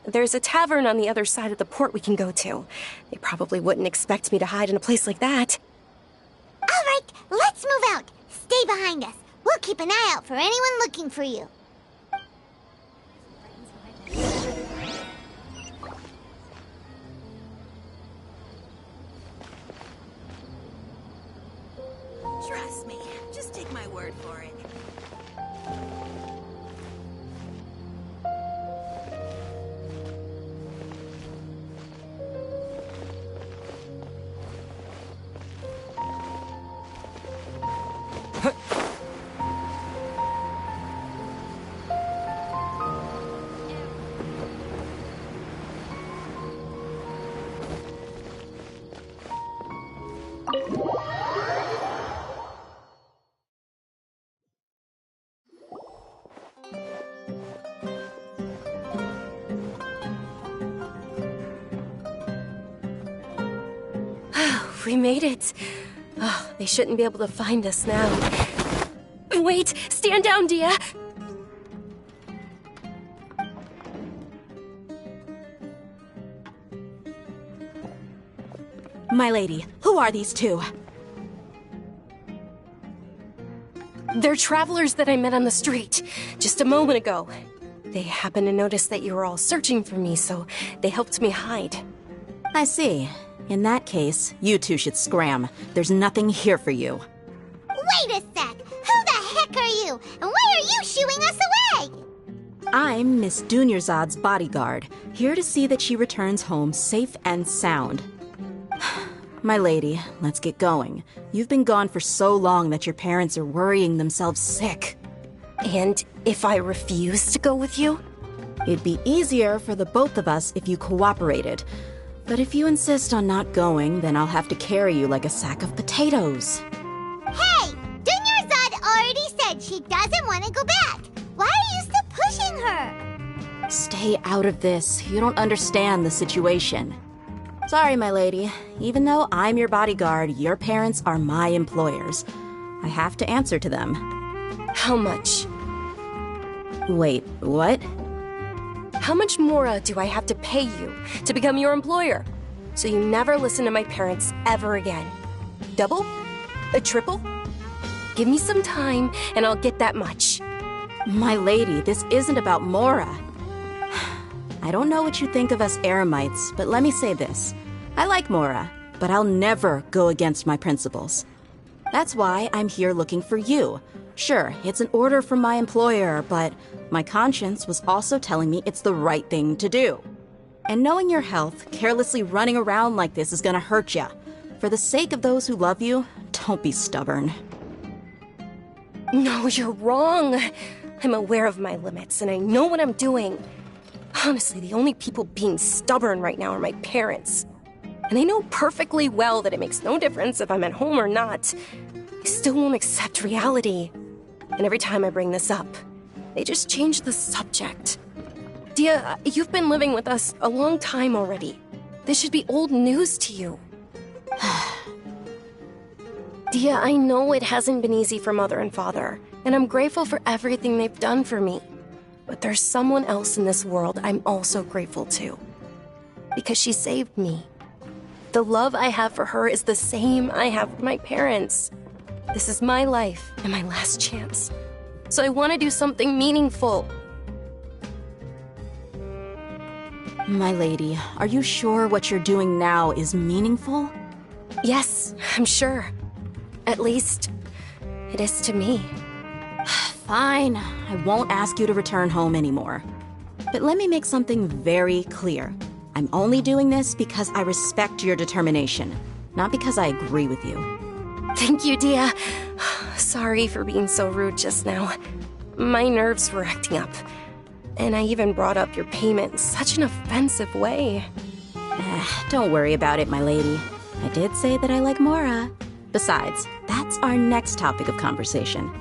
There's a tavern on the other side of the port we can go to. They probably wouldn't expect me to hide in a place like that. All right, let's move out. Stay behind us. We'll keep an eye out for anyone looking for you. Trust me. Just take my word for it. We made it. Oh, they shouldn't be able to find us now. Wait! Stand down, Dia! My lady, who are these two? They're travelers that I met on the street just a moment ago. They happened to notice that you were all searching for me, so they helped me hide. I see. In that case, you two should scram. There's nothing here for you. Wait a sec! Who the heck are you? And why are you shooing us away? I'm Miss Dunyarzad's bodyguard, here to see that she returns home safe and sound. My lady, let's get going. You've been gone for so long that your parents are worrying themselves sick. And if I refuse to go with you? It'd be easier for the both of us if you cooperated. But if you insist on not going, then I'll have to carry you like a sack of potatoes. Hey! Dunyarzad already said she doesn't want to go back. Why are you still pushing her? Stay out of this. You don't understand the situation. Sorry, my lady. Even though I'm your bodyguard, your parents are my employers. I have to answer to them. How much? Wait, what? How much more do I have to pay you to become your employer? So you never listen to my parents ever again. Double? A triple? Give me some time and I'll get that much. My lady, this isn't about Mora. I don't know what you think of us Eremites, but let me say this. I like Mora, but I'll never go against my principles. That's why I'm here looking for you. Sure, it's an order from my employer, but my conscience was also telling me it's the right thing to do. And knowing your health, carelessly running around like this is gonna hurt ya. For the sake of those who love you, don't be stubborn. No, you're wrong. I'm aware of my limits, and I know what I'm doing. Honestly, the only people being stubborn right now are my parents. And I know perfectly well that it makes no difference if I'm at home or not. They still won't accept reality. And every time I bring this up, they just change the subject. Dia, you've been living with us a long time already. This should be old news to you. Dia, I know it hasn't been easy for Mother and Father, and I'm grateful for everything they've done for me. But there's someone else in this world I'm also grateful to. Because she saved me. The love I have for her is the same I have for my parents. This is my life and my last chance. So I want to do something meaningful. My lady, are you sure what you're doing now is meaningful? Yes, I'm sure. At least, it is to me. Fine, I won't ask you to return home anymore. But let me make something very clear. I'm only doing this because I respect your determination. not because I agree with you. Thank you, Dia. Sorry for being so rude just now. My nerves were acting up. And I even brought up your payment in such an offensive way. Don't worry about it, my lady. I did say that I like Mora. Besides, that's our next topic of conversation.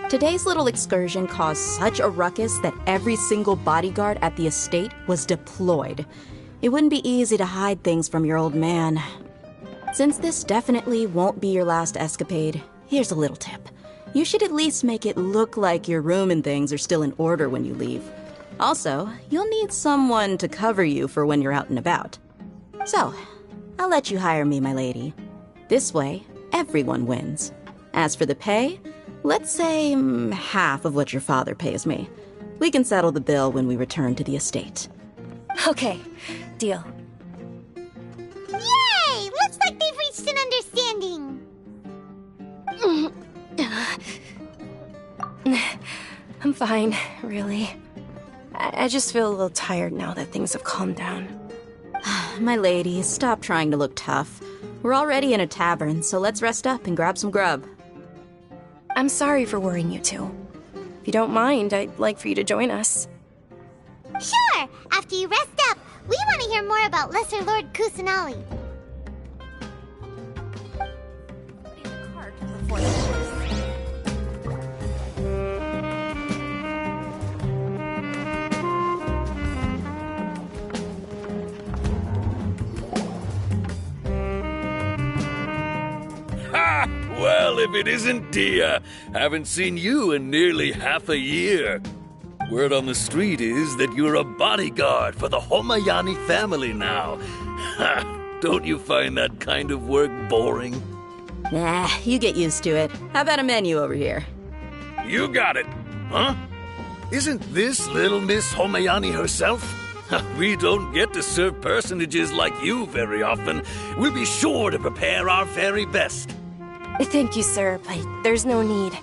Today's little excursion caused such a ruckus that every single bodyguard at the estate was deployed. It wouldn't be easy to hide things from your old man. Since this definitely won't be your last escapade, here's a little tip. You should at least make it look like your room and things are still in order when you leave. Also, you'll need someone to cover you for when you're out and about. So, I'll let you hire me, my lady. This way, everyone wins. As for the pay, let's say half of what your father pays me. We can settle the bill when we return to the estate. Okay, deal. Yay! Looks like they've reached an understanding. I'm fine, really. I just feel a little tired now that things have calmed down. My lady, stop trying to look tough. We're already in a tavern, so let's rest up and grab some grub. I'm sorry for worrying you two. If you don't mind, I'd like for you to join us. Sure! After you rest up, we want to hear more about Lesser Lord Kusanali. Ha! Well, if it isn't Dia, haven't seen you in nearly half a year. Word on the street is that you're a bodyguard for the Homayani family now. Ha! Don't you find that kind of work boring? Nah, you get used to it. How about a menu over here? You got it. Huh? Isn't this little Miss Homayani herself? We don't get to serve personages like you very often. We'll be sure to prepare our very best. Thank you, sir, but there's no need.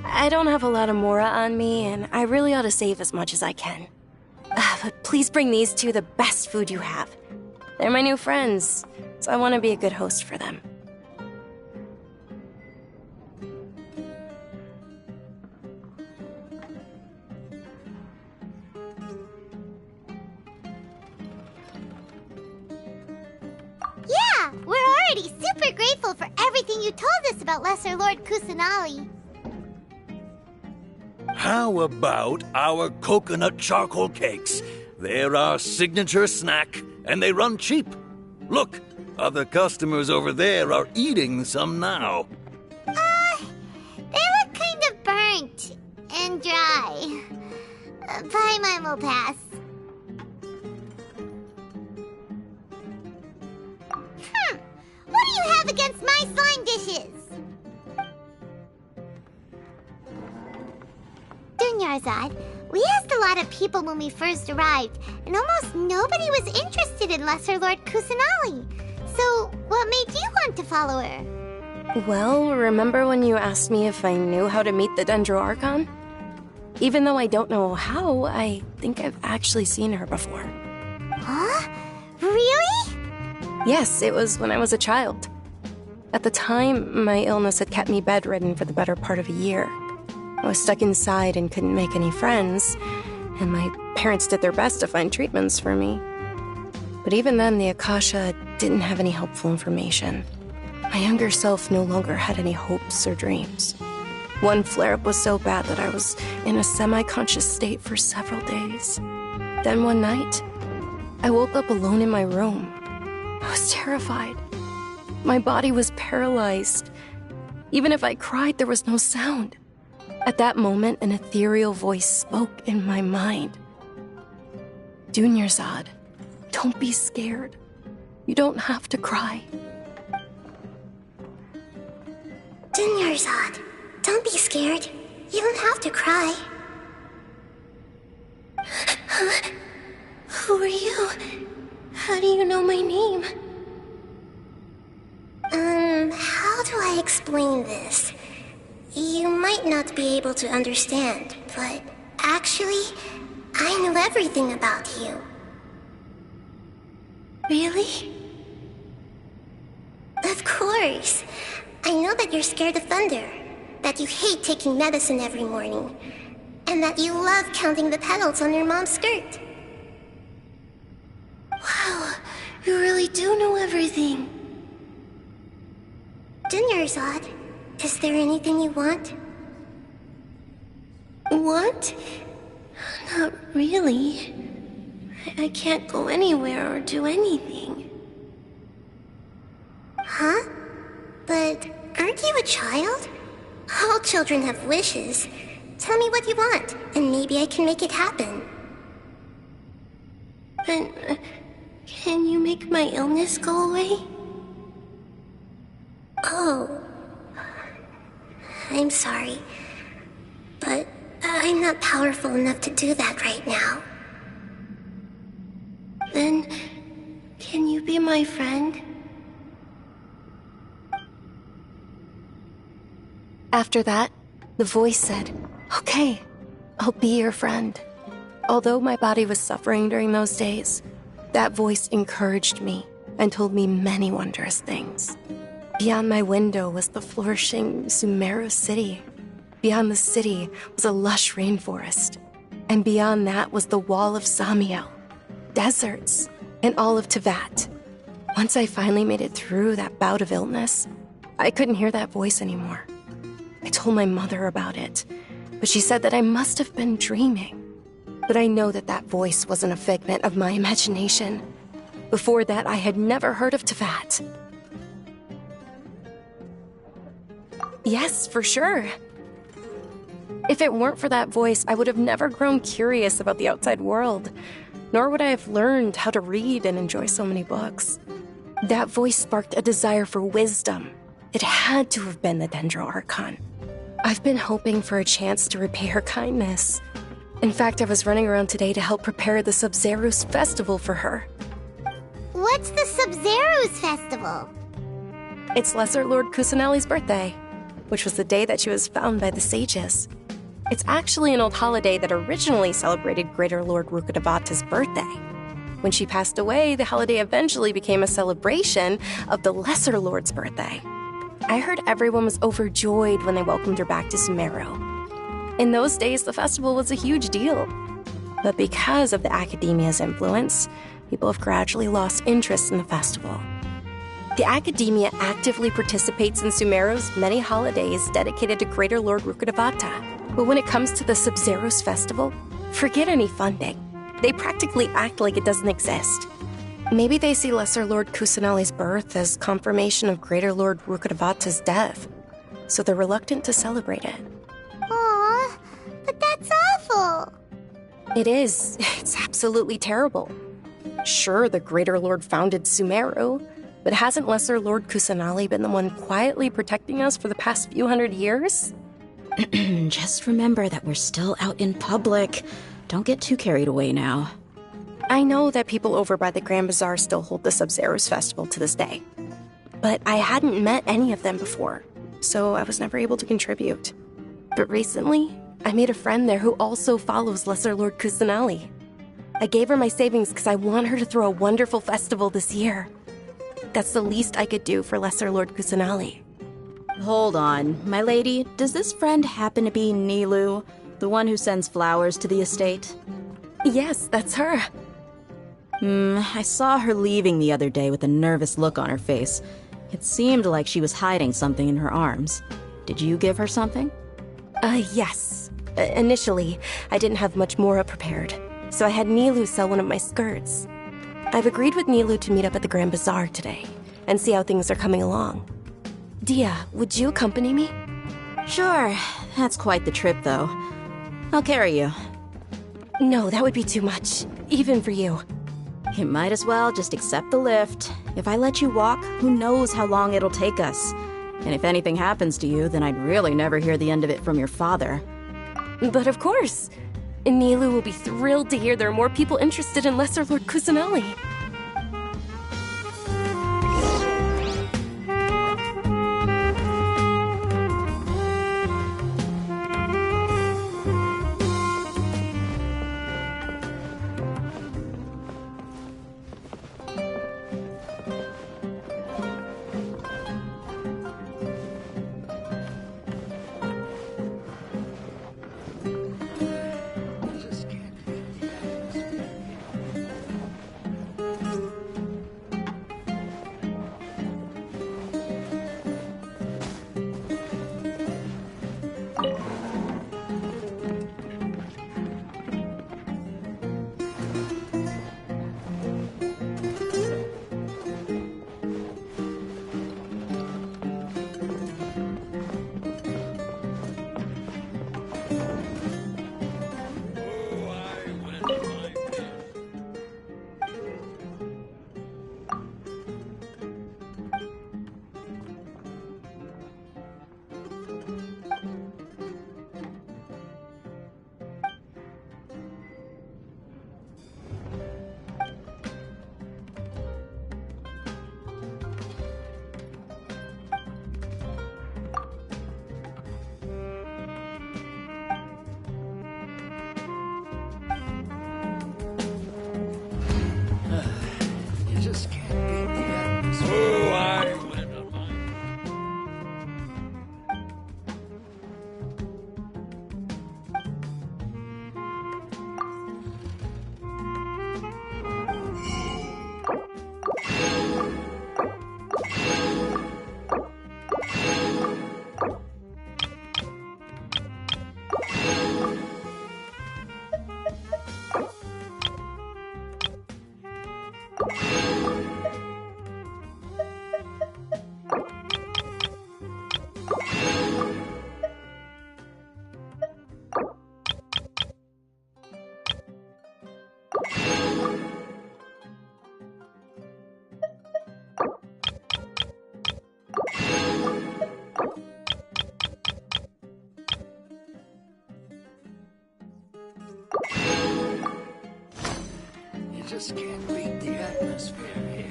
I don't have a lot of Mora on me, and I really ought to save as much as I can. But please bring these two the best food you have. They're my new friends, so I want to be a good host for them. Yeah, we're already super grateful for everything you told us about Lesser Lord Kusanali. How about our coconut charcoal cakes? They're our signature snack, and they run cheap. Look, other customers over there are eating some now. They look kind of burnt and dry. Paimon will pass. What do you have against my slime dishes? Dunyarzad, we asked a lot of people when we first arrived, and almost nobody was interested in Lesser Lord Kusanali. So, what made you want to follow her? Well, remember when you asked me if I knew how to meet the Dendro Archon? Even though I don't know how, I think I've actually seen her before. Huh? Really? Yes, it was when I was a child. At the time, my illness had kept me bedridden for the better part of a year. I was stuck inside and couldn't make any friends, and my parents did their best to find treatments for me. But even then, the Akasha didn't have any helpful information. My younger self no longer had any hopes or dreams. One flare-up was so bad that I was in a semi-conscious state for several days. Then one night, I woke up alone in my room. I was terrified. My body was paralyzed. Even if I cried, there was no sound. At that moment, an ethereal voice spoke in my mind. Dunyarzad, don't be scared. You don't have to cry. Dunyarzad, don't be scared. You don't have to cry. Who are you? How do you know my name? How do I explain this? You might not be able to understand, but actually, I know everything about you. Really? Of course. I know that you're scared of thunder, that you hate taking medicine every morning, and that you love counting the petals on your mom's skirt. Wow, you really do know everything. Dinnerzad, is there anything you want? Want? Not really. I can't go anywhere or do anything. Huh? But aren't you a child? All children have wishes. Tell me what you want, and maybe I can make it happen. But can you make my illness go away? Oh. I'm sorry. But I'm not powerful enough to do that right now. Then, can you be my friend? After that, the voice said, "Okay, I'll be your friend." Although my body was suffering during those days, that voice encouraged me and told me many wondrous things. Beyond my window was the flourishing Sumeru city. Beyond the city was a lush rainforest. And beyond that was the wall of Samiel, deserts, and all of Tevat. Once I finally made it through that bout of illness, I couldn't hear that voice anymore. I told my mother about it, but she said that I must have been dreaming. But I know that that voice wasn't a figment of my imagination. Before that, I had never heard of Tevat. Yes, for sure. If it weren't for that voice, I would have never grown curious about the outside world, nor would I have learned how to read and enjoy so many books. That voice sparked a desire for wisdom. It had to have been the Dendro Archon. I've been hoping for a chance to repay her kindness. In fact, I was running around today to help prepare the Sub-Zerus festival for her. What's the Sub-Zerus festival? It's Lesser Lord Kusanali's birthday, which was the day that she was found by the sages. It's actually an old holiday that originally celebrated Greater Lord Rukkhadevata's birthday. When she passed away, the holiday eventually became a celebration of the Lesser Lord's birthday. I heard everyone was overjoyed when they welcomed her back to Sumeru. In those days, the festival was a huge deal. But because of the Academia's influence, people have gradually lost interest in the festival. The Academia actively participates in Sumeru's many holidays dedicated to Greater Lord Rukkhadevata. But when it comes to the Sub-Zerus festival, forget any funding. They practically act like it doesn't exist. Maybe they see Lesser Lord Kusanali's birth as confirmation of Greater Lord Rukkhadevata's death, so they're reluctant to celebrate it. Aww, but that's awful. It is. It's absolutely terrible. Sure, the Greater Lord founded Sumeru, but hasn't Lesser Lord Kusanali been the one quietly protecting us for the past few hundred years? Just remember that we're still out in public. Don't get too carried away now. I know that people over by the Grand Bazaar still hold the Sub-Zerus festival to this day. But I hadn't met any of them before, so I was never able to contribute. But recently, I made a friend there who also follows Lesser Lord Kusanali. I gave her my savings because I want her to throw a wonderful festival this year. That's the least I could do for Lesser Lord Kusanali. Hold on, my lady. Does this friend happen to be Nilu, the one who sends flowers to the estate? Yes, that's her. I saw her leaving the other day with a nervous look on her face. It seemed like she was hiding something in her arms. Did you give her something? Yes. Initially, I didn't have much more prepared, so I had Nilu sell one of my skirts. I've agreed with Nilu to meet up at the Grand Bazaar today and see how things are coming along. Dia, would you accompany me? Sure. That's quite the trip, though. I'll carry you. No, that would be too much, even for you. You might as well just accept the lift. If I let you walk, who knows how long it'll take us. And if anything happens to you, then I'd really never hear the end of it from your father. But of course. Nilu will be thrilled to hear there are more people interested in Lesser Lord Kusanali. just can't beat the atmosphere. Oh, I went on my... You just can't beat the atmosphere here.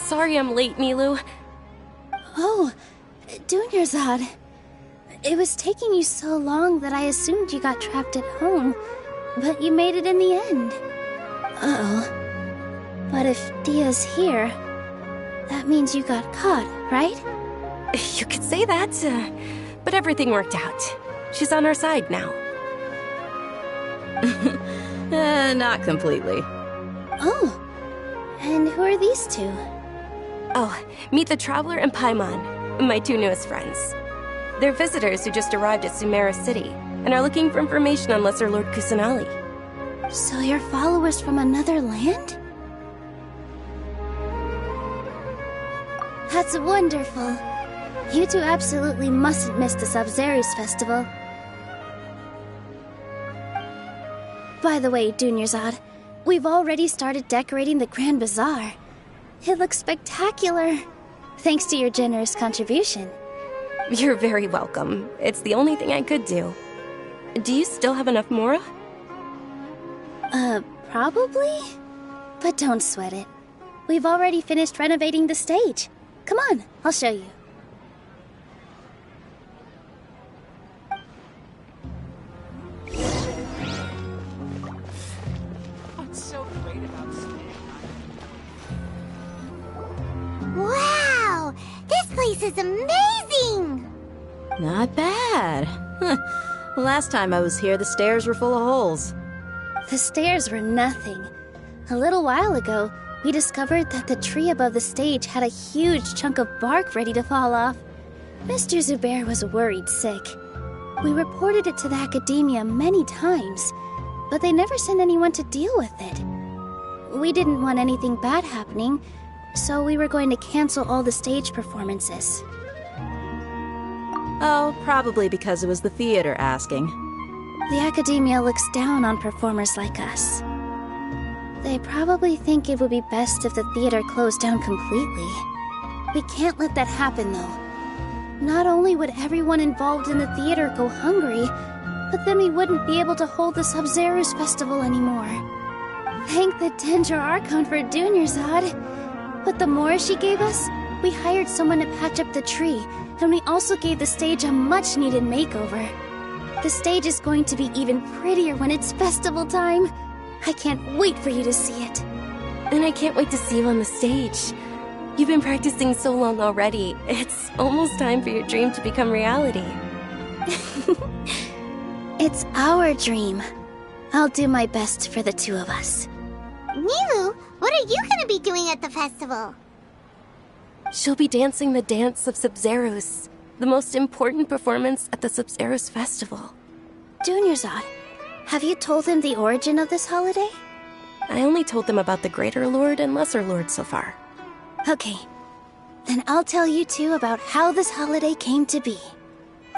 Sorry I'm late, Milu. Oh, Dunyarzad. It was taking you so long that I assumed you got trapped at home, but you made it in the end. Uh-oh. But if Dia's here, that means you got caught, right? You could say that, but everything worked out. She's on our side now. Not completely. Oh, and who are these two? Oh, meet the Traveler and Paimon, my two newest friends. They're visitors who just arrived at Sumeru City and are looking for information on Lesser Lord Kusanali. So you're followers from another land? That's wonderful. You two absolutely mustn't miss the Sabzeruz festival. By the way, Dunyarzad, we've already started decorating the Grand Bazaar. It looks spectacular, thanks to your generous contribution. You're very welcome. It's the only thing I could do. Do you still have enough Mora? Probably? But don't sweat it. We've already finished renovating the stage. Come on, I'll show you. What's so great about staying? Wow! This place is amazing! Not bad. Last time I was here, the stairs were full of holes. The stairs were nothing. A little while ago, we discovered that the tree above the stage had a huge chunk of bark ready to fall off. Mr. Zubair was worried sick. We reported it to the academia many times, but they never sent anyone to deal with it. We didn't want anything bad happening, so we were going to cancel all the stage performances. Oh, probably because it was the theater asking. The academia looks down on performers like us. They probably think it would be best if the theater closed down completely. We can't let that happen, though. Not only would everyone involved in the theater go hungry, but then we wouldn't be able to hold the Sabzeruz festival anymore. Thank the Dendro Archon for Dunyarzad. But the more she gave us, we hired someone to patch up the tree, and we also gave the stage a much-needed makeover. The stage is going to be even prettier when it's festival time. I can't wait for you to see it. And I can't wait to see you on the stage. You've been practicing so long already. It's almost time for your dream to become reality. It's our dream. I'll do my best for the two of us. Nilu, what are you gonna be doing at the festival? She'll be dancing the dance of Subzerus, the most important performance at the Subzerus festival. Junior Zod, have you told him the origin of this holiday? I only told them about the Greater Lord and Lesser Lord so far. Okay, then I'll tell you two about how this holiday came to be.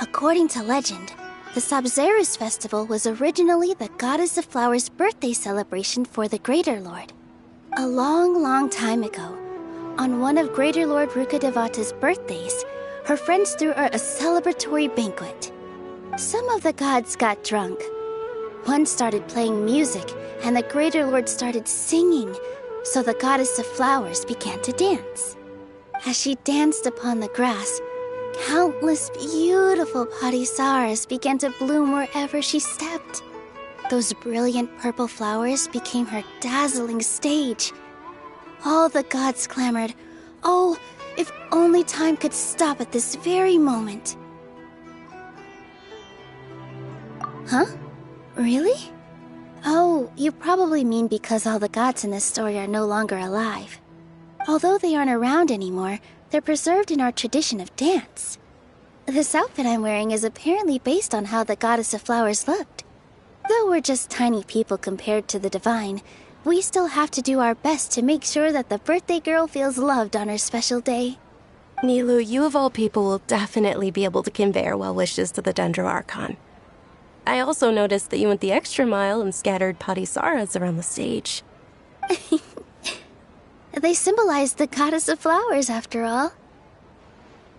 According to legend, the Subzerus festival was originally the Goddess of Flowers' birthday celebration for the Greater Lord. A long, long time ago, on one of Greater Lord Rukkhadevata's birthdays, her friends threw her a celebratory banquet. Some of the gods got drunk. One started playing music, and the Greater Lord started singing, so the Goddess of Flowers began to dance. As she danced upon the grass, countless beautiful padisaras began to bloom wherever she stepped. Those brilliant purple flowers became her dazzling stage. All the gods clamored, "Oh, if only time could stop at this very moment." Huh? Really? Oh, you probably mean because all the gods in this story are no longer alive. Although they aren't around anymore, they're preserved in our tradition of dance. This outfit I'm wearing is apparently based on how the Goddess of Flowers looked. Though we're just tiny people compared to the divine, we still have to do our best to make sure that the birthday girl feels loved on her special day. Nilu, you of all people will definitely be able to convey our well wishes to the Dendro Archon. I also noticed that you went the extra mile and scattered padisaras around the stage. They symbolize the Goddess of Flowers, after all.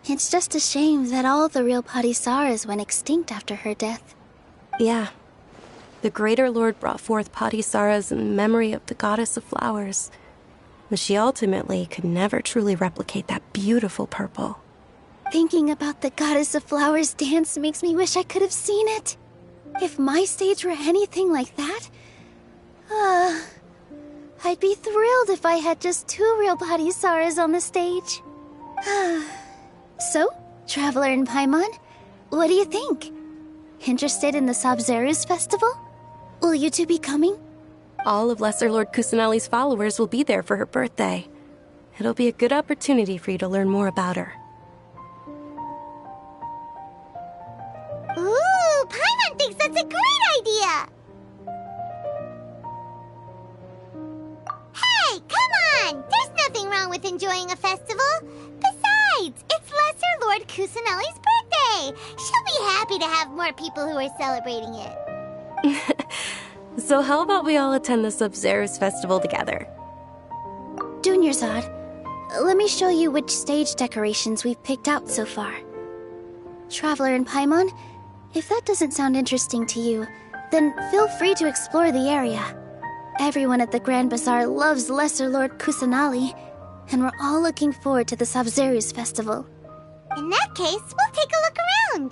It's just a shame that all the real padisaras went extinct after her death. Yeah. The Greater Lord brought forth padisaras in memory of the Goddess of Flowers, but she ultimately could never truly replicate that beautiful purple. Thinking about the Goddess of Flowers dance makes me wish I could have seen it. If my stage were anything like that, I'd be thrilled if I had just 2 real padisaras on the stage. So, Traveler and Paimon, what do you think? Interested in the Subzerus festival? Will you two be coming? All of Lesser Lord Kusanali's followers will be there for her birthday. It'll be a good opportunity for you to learn more about her. Ooh, Paimon thinks that's a great idea! Hey, come on! There's nothing wrong with enjoying a festival. Besides, it's Lesser Lord Kusanali's birthday. She'll be happy to have more people who are celebrating it. So how about we all attend the Subzerus festival together? Junior Zod, let me show you which stage decorations we've picked out so far. Traveler and Paimon, if that doesn't sound interesting to you, then feel free to explore the area. Everyone at the Grand Bazaar loves Lesser Lord Kusanali, and we're all looking forward to the Subzerus festival. In that case, we'll take a look around.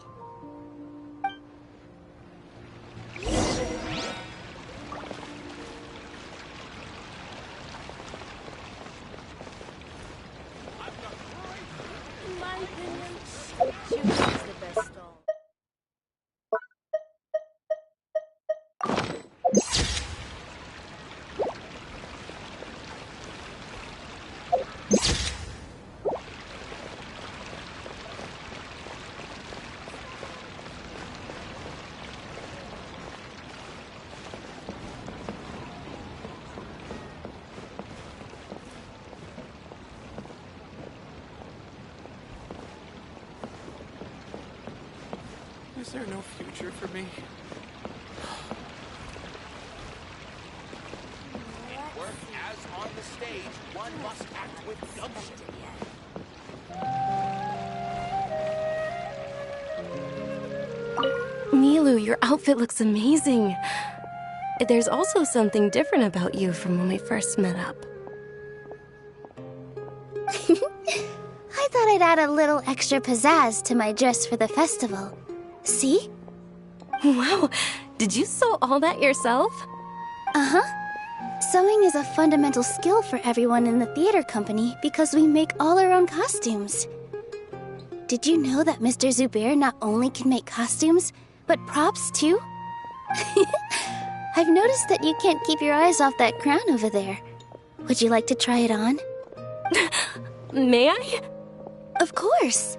Is there no future for me? Work as on the stage, one must act with gumption. Nilu, your outfit looks amazing. There's also something different about you from when we first met up. I thought I'd add a little extra pizzazz to my dress for the festival. See? Wow, did you sew all that yourself? Uh-huh. Sewing is a fundamental skill for everyone in the theater company because we make all our own costumes. Did you know that Mr. Zubair not only can make costumes, but props too? I've noticed that you can't keep your eyes off that crown over there. Would you like to try it on? May I? Of course!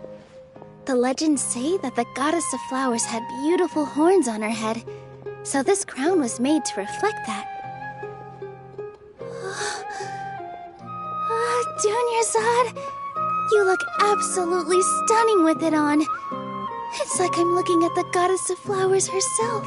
The legends say that the goddess of flowers had beautiful horns on her head, so this crown was made to reflect that. Dunyarzad, you look absolutely stunning with it on. It's like I'm looking at the goddess of flowers herself.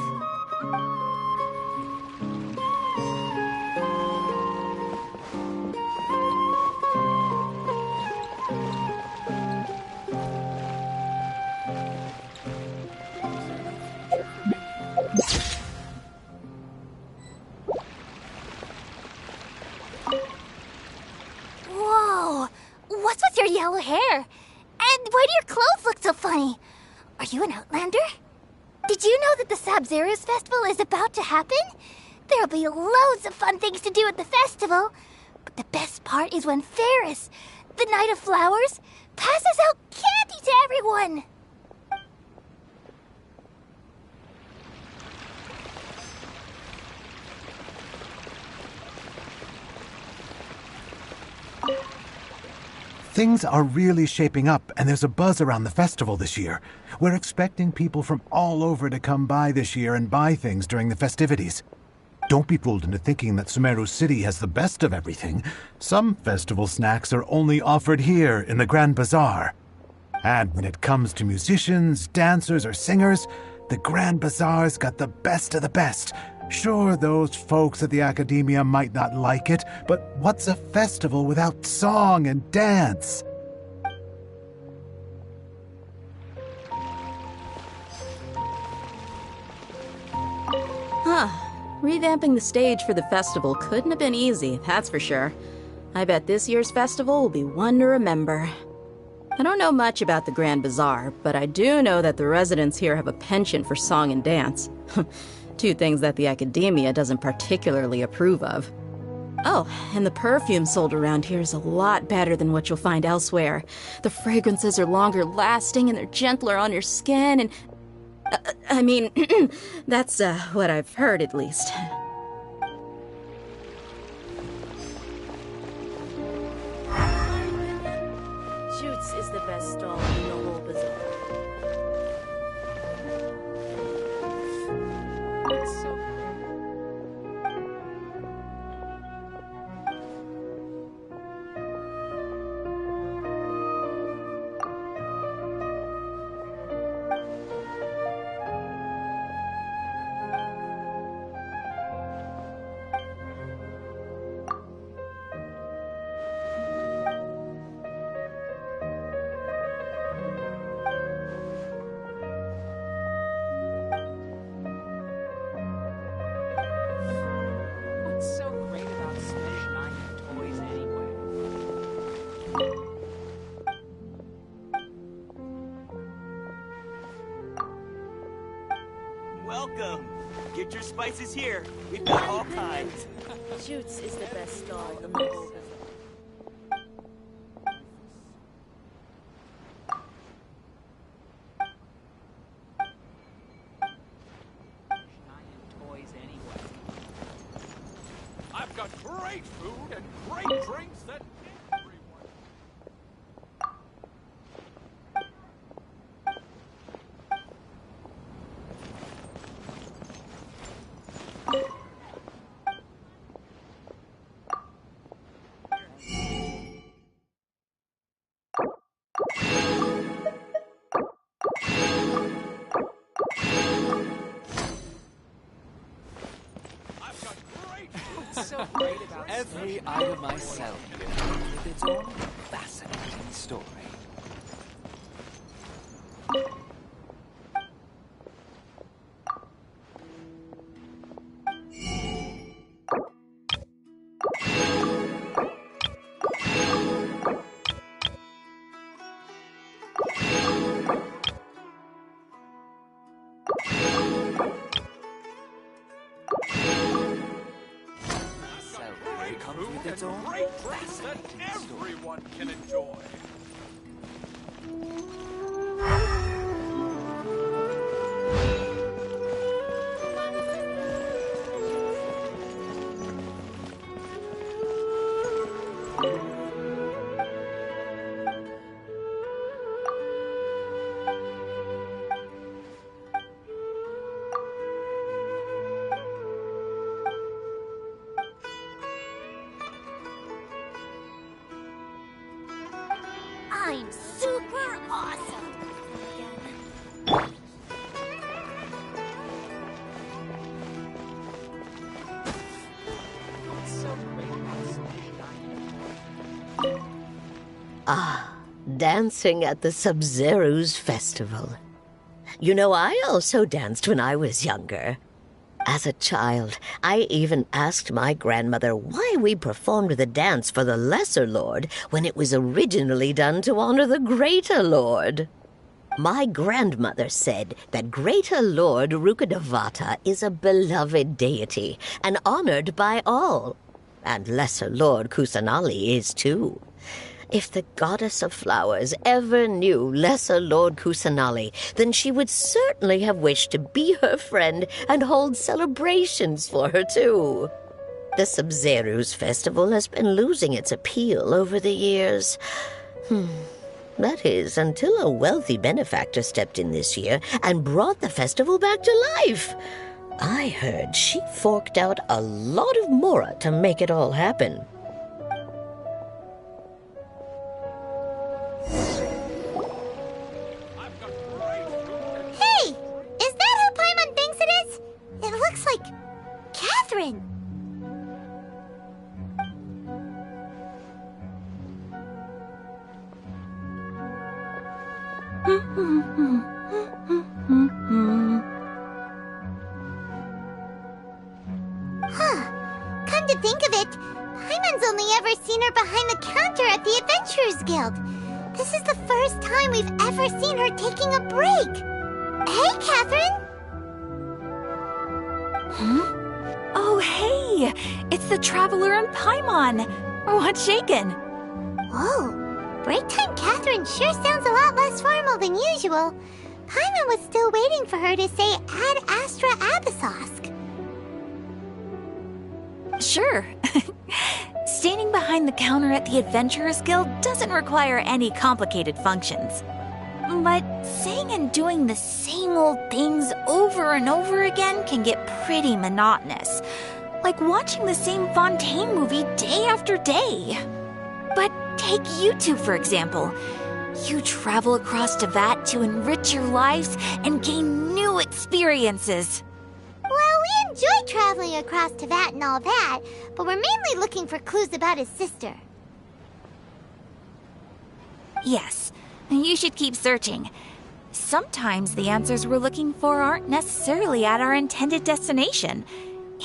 Whoa! What's with your yellow hair? And why do your clothes look so funny? Are you an outlander? Did you know that the Sabzeruz festival is about to happen? There'll be loads of fun things to do at the festival. But the best part is when Ferris, the Knight of Flowers, passes out candy to everyone. Things are really shaping up, and there's a buzz around the festival this year. We're expecting people from all over to come by this year and buy things during the festivities. Don't be fooled into thinking that Sumeru City has the best of everything. Some festival snacks are only offered here in the Grand Bazaar. And when it comes to musicians, dancers, or singers, the Grand Bazaar's got the best of the best. Sure, those folks at the Academia might not like it, but what's a festival without song and dance? Huh. Revamping the stage for the festival couldn't have been easy, that's for sure. I bet this year's festival will be one to remember. I don't know much about the Grand Bazaar, but I do know that the residents here have a penchant for song and dance. Two things that the Academia doesn't particularly approve of. Oh, and the perfume sold around here is a lot better than what you'll find elsewhere. The fragrances are longer lasting and they're gentler on your skin and... I mean, that's what I've heard at least. Shoots is the best stall in the whole bazaar. What's so great about spending time with toys anyway? Welcome. Get your spices here. We've got all kinds. Shoots is the best stall in the whole bazaar. Toys anyway. I've got great food and great drinks that everyone. What's so great about Every item I sell here with its own fascinating story. Sell a great dress that everyone can enjoy. I'm super awesome. Ah, dancing at the Sumeru's festival. You know, I also danced when I was younger. As a child, I even asked my grandmother why we performed the dance for the Lesser Lord when it was originally done to honor the Greater Lord. My grandmother said that Greater Lord Rukkhadevata is a beloved deity and honored by all. And Lesser Lord Kusanali is too. If the goddess of flowers ever knew Lesser Lord Kusanali, then she would certainly have wished to be her friend and hold celebrations for her too. The Sumeru's festival has been losing its appeal over the years. That is, until a wealthy benefactor stepped in this year and brought the festival back to life. I heard she forked out a lot of mora to make it all happen. Hey! Is that who Paimon thinks it is? It looks like Catherine. Come to think of it, Paimon's only ever seen her behind the counter at the Adventurers Guild. This is the first time we've ever seen her taking a break. Hey, Catherine! Oh, hey! It's the Traveler and Paimon! What's shaken? Whoa! Break time Catherine sure sounds a lot less formal than usual. Paimon was still waiting for her to say Ad Astra Abyssosque. Sure. Standing behind the counter at the Adventurers Guild doesn't require any complicated functions. But saying and doing the same old things over and over again can get pretty monotonous. Like watching the same Fontaine movie day after day. But take you two, for example. You travel across Teyvat to enrich your lives and gain new experiences. Well, we enjoy traveling across Teyvat and all that, but we're mainly looking for clues about his sister. Yes, you should keep searching. Sometimes the answers we're looking for aren't necessarily at our intended destination.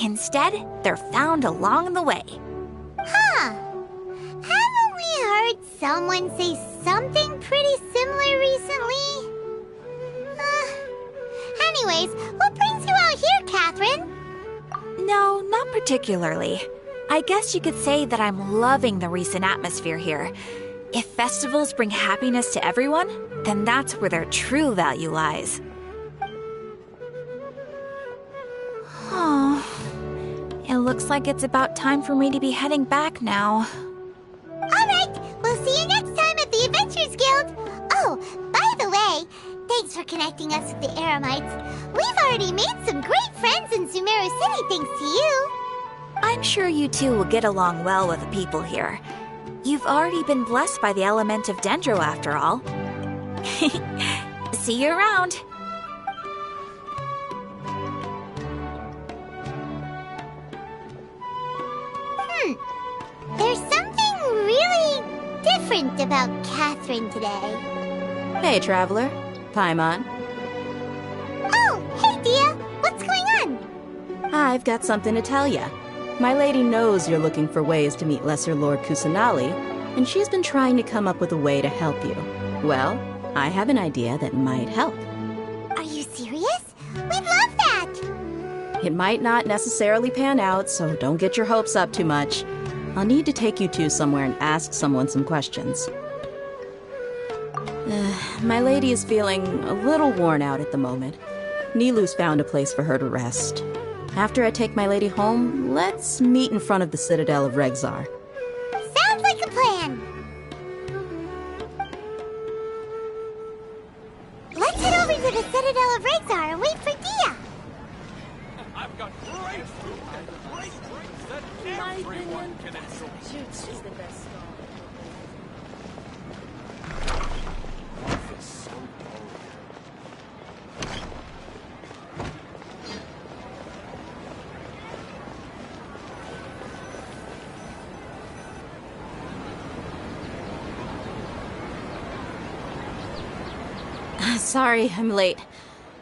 Instead, they're found along the way. Huh. Haven't we heard someone say something pretty similar recently? Anyways, what brings you out here, Catherine? No, not particularly. I guess you could say that I'm loving the recent atmosphere here. If festivals bring happiness to everyone, then that's where their true value lies. Oh, it looks like it's about time for me to be heading back now. Alright, we'll see you next time at the Adventurers Guild. Oh, by the way, thanks for connecting us with the Eremites. We've already made some great friends in Sumeru City thanks to you. I'm sure you two will get along well with the people here. You've already been blessed by the element of Dendro after all. See you around. There's something really different about Catherine today. Hey, Traveler. Paimon. Oh, hey, Dia. What's going on? I've got something to tell ya. My lady knows you're looking for ways to meet Lesser Lord Kusanali, and she's been trying to come up with a way to help you. Well, I have an idea that might help. Are you serious? We'd love that! It might not necessarily pan out, so don't get your hopes up too much. I'll need to take you two somewhere and ask someone some questions. My lady is feeling a little worn out at the moment. Nilu's found a place for her to rest. After I take my lady home, let's meet in front of the Citadel of Regzar. Sounds like a plan. Let's head over to the Citadel of Regzar and wait for Dia. I've got great food and great drinks that everyone can enjoy. She's the best. Life is so dull here. Sorry, I'm late.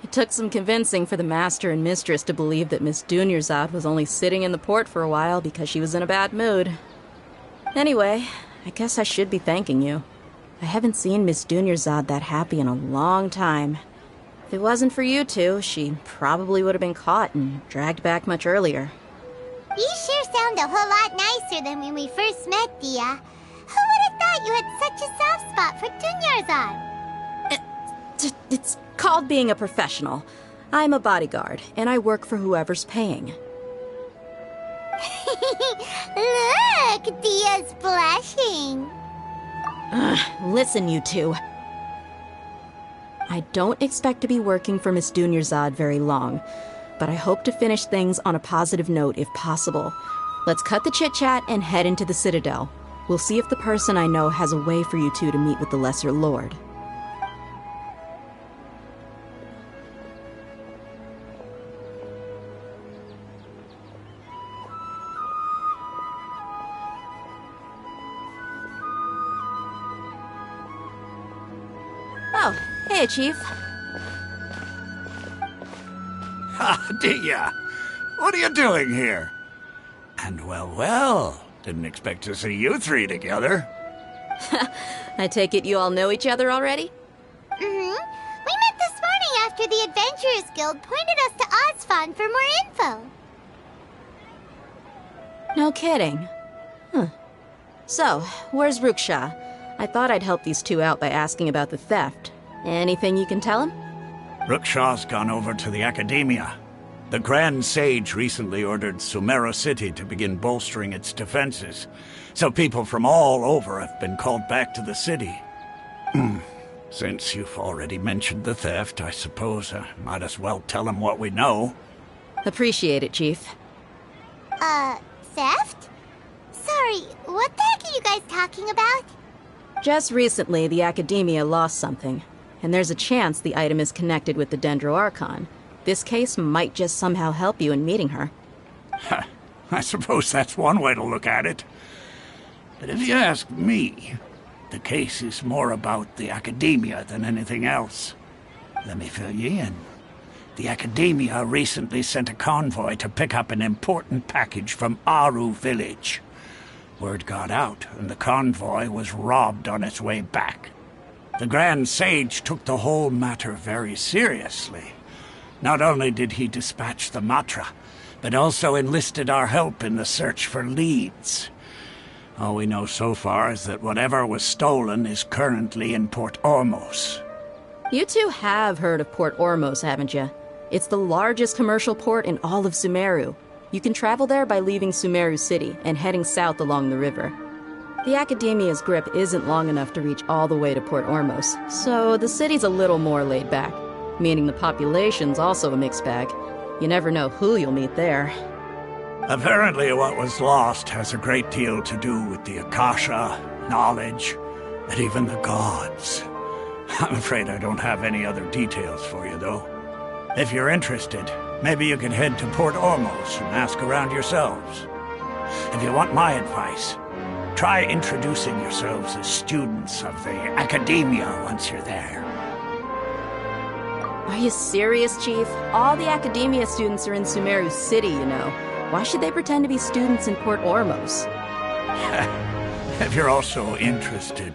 It took some convincing for the master and mistress to believe that Miss Dunyarzad was only sitting in the port for a while because she was in a bad mood. Anyway, I guess I should be thanking you. I haven't seen Miss Dunyarzad that happy in a long time. If it wasn't for you two, she probably would have been caught and dragged back much earlier. You sure sound a whole lot nicer than when we first met, Dia. Who would have thought you had such a soft spot for Dunyarzad? It's called being a professional. I'm a bodyguard, and I work for whoever's paying. Look, Dia's blushing. Listen, you two. I don't expect to be working for Miss Dunyarzad very long, but I hope to finish things on a positive note if possible. Let's cut the chit-chat and head into the Citadel. We'll see if the person I know has a way for you two to meet with the Lesser Lord. Oh, hey, Chief. Ah, Dia! What are you doing here? And well, didn't expect to see you three together. I take it you all know each other already? Mm-hmm. We met this morning after the Adventurers Guild pointed us to Ozfon for more info. No kidding. Huh. So, where's Ruksha? I thought I'd help these two out by asking about the theft. Anything you can tell him? Ruksha's gone over to the Academia. The Grand Sage recently ordered Sumeru City to begin bolstering its defenses, so people from all over have been called back to the city. Since you've already mentioned the theft, I suppose I might as well tell him what we know. Appreciate it, Chief. Theft? Sorry, what the heck are you guys talking about? Just recently, the Academia lost something, and there's a chance the item is connected with the Dendroarchon. This case might just somehow help you in meeting her. I suppose that's one way to look at it. But if you ask me, the case is more about the Academia than anything else. Let me fill you in. The Academia recently sent a convoy to pick up an important package from Aru village. Word got out, and the convoy was robbed on its way back. The Grand Sage took the whole matter very seriously. Not only did he dispatch the Matra, but also enlisted our help in the search for leads. All we know so far is that whatever was stolen is currently in Port Ormos. You two have heard of Port Ormos, haven't you? It's the largest commercial port in all of Sumeru. You can travel there by leaving Sumeru City and heading south along the river. The Academia's grip isn't long enough to reach all the way to Port Ormos, so the city's a little more laid back, meaning the population's also a mixed bag. You never know who you'll meet there. Apparently what was lost has a great deal to do with the Akasha, knowledge, and even the gods. I'm afraid I don't have any other details for you, though. If you're interested, maybe you can head to Port Ormos and ask around yourselves. If you want my advice, try introducing yourselves as students of the Academia once you're there. Are you serious, Chief? All the Academia students are in Sumeru City, you know. Why should they pretend to be students in Port Ormos? If you're also interested,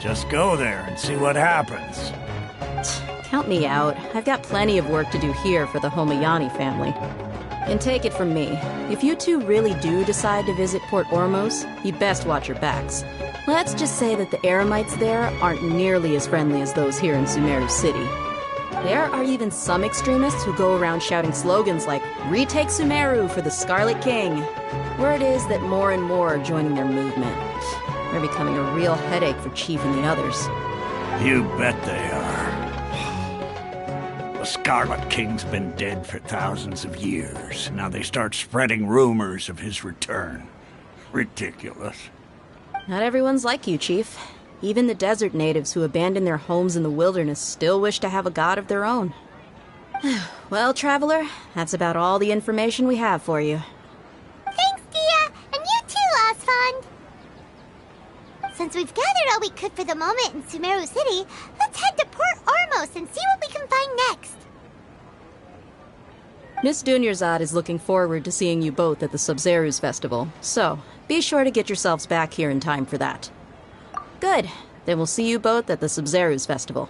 just go there and see what happens. Count me out. I've got plenty of work to do here for the Homayani family. And take it from me, if you two really do decide to visit Port Ormos, you'd best watch your backs. Let's just say that the Eremites there aren't nearly as friendly as those here in Sumeru City. There are even some extremists who go around shouting slogans like, "Retake Sumeru for the Scarlet King." Word is that more and more are joining their movement. They're becoming a real headache for Chief and the others. You bet they are. The Scarlet King's been dead for thousands of years. Now they start spreading rumors of his return. Ridiculous. Not everyone's like you, Chief. Even the desert natives who abandoned their homes in the wilderness still wish to have a god of their own. Well, Traveler, that's about all the information we have for you. Thanks, Dia! And you too, Osfond! Since we've gathered all we could for the moment in Sumeru City, let's head to Port Ormos and see what we can find next. Miss Dunyarzad is looking forward to seeing you both at the Sub-Zerus Festival, so be sure to get yourselves back here in time for that. Good. Then we'll see you both at the Sub-Zerus Festival.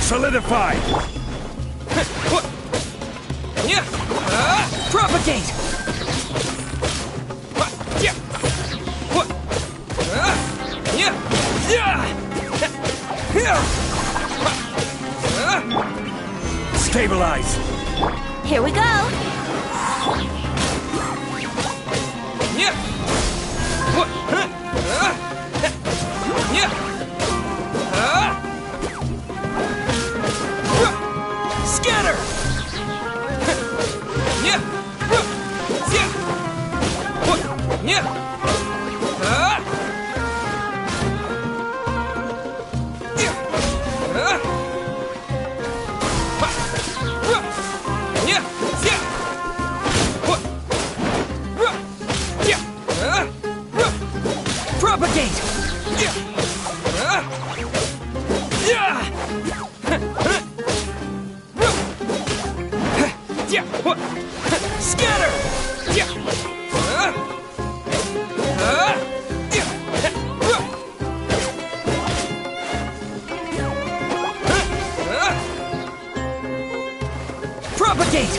Solidified! Propagate! Stabilize! Here we go! Scatter! Propagate!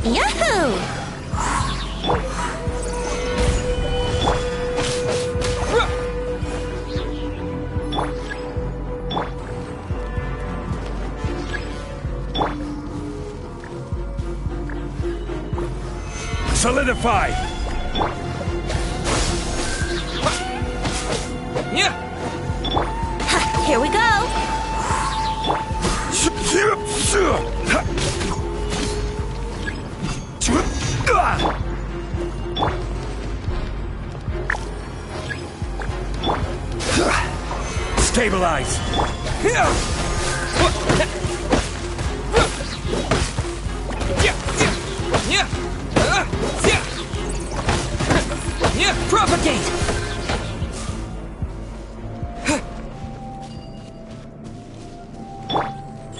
Yahoo! Solidify! Here we go! Stabilize! Propagate!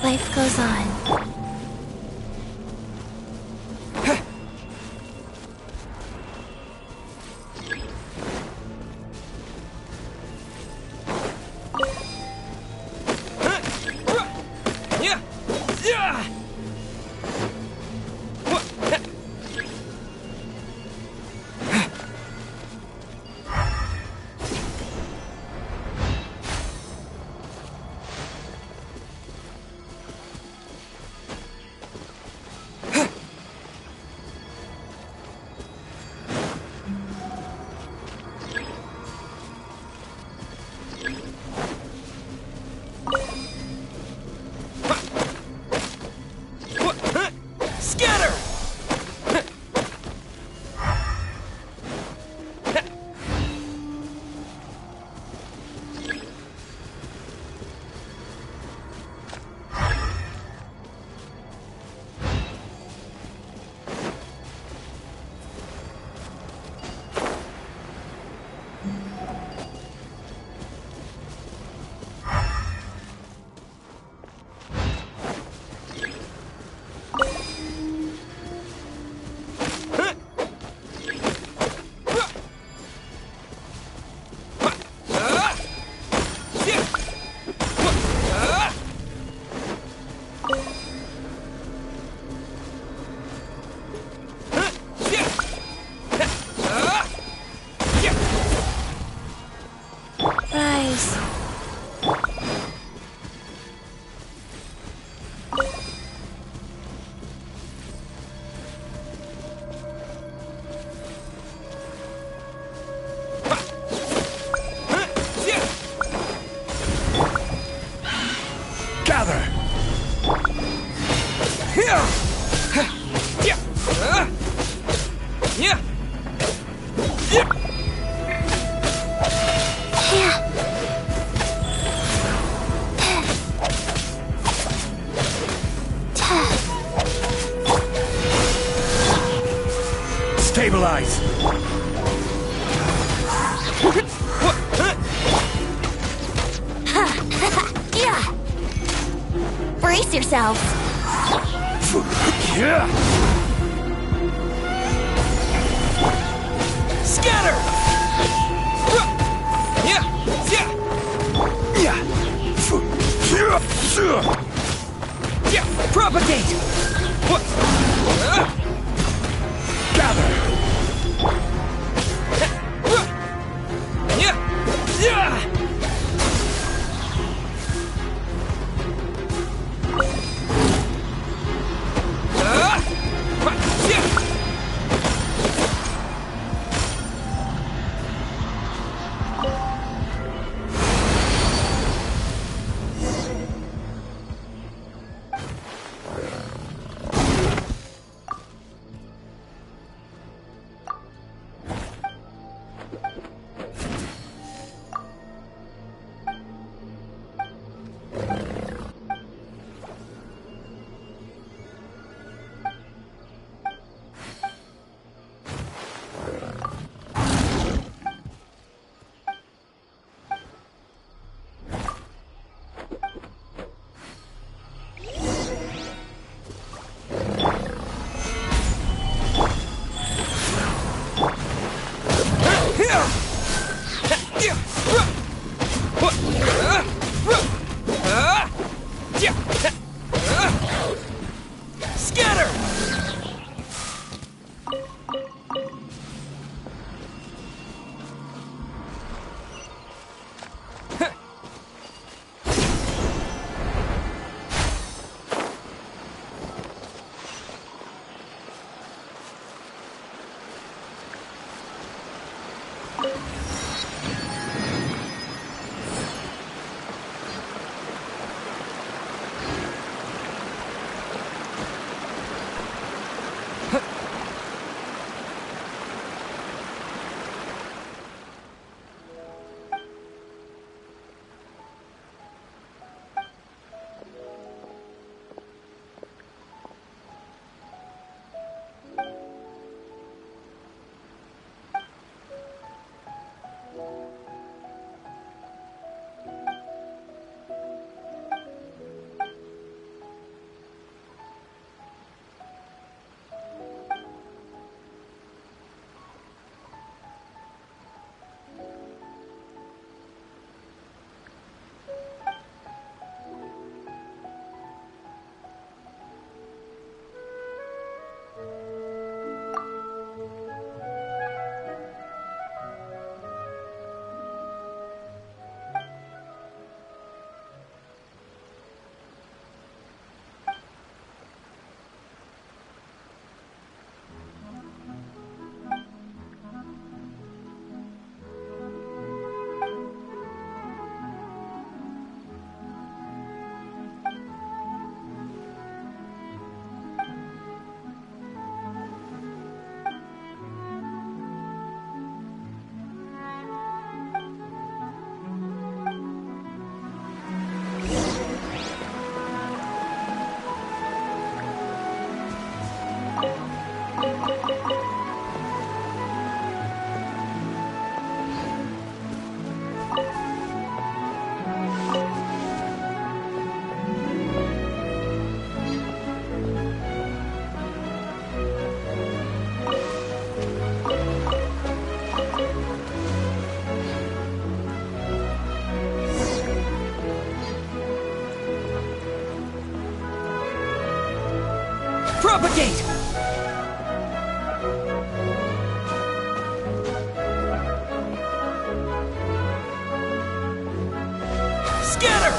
Life goes on. Gather! Here! Yeah! Yeah! Yeah! Stabilize! Yeah! Brace yourselves! Yeah! Scatter! Yeah! Yeah! Yeah! Propagate! Gather! Yeah! Yeah! Scatter! Propagate! Scatter!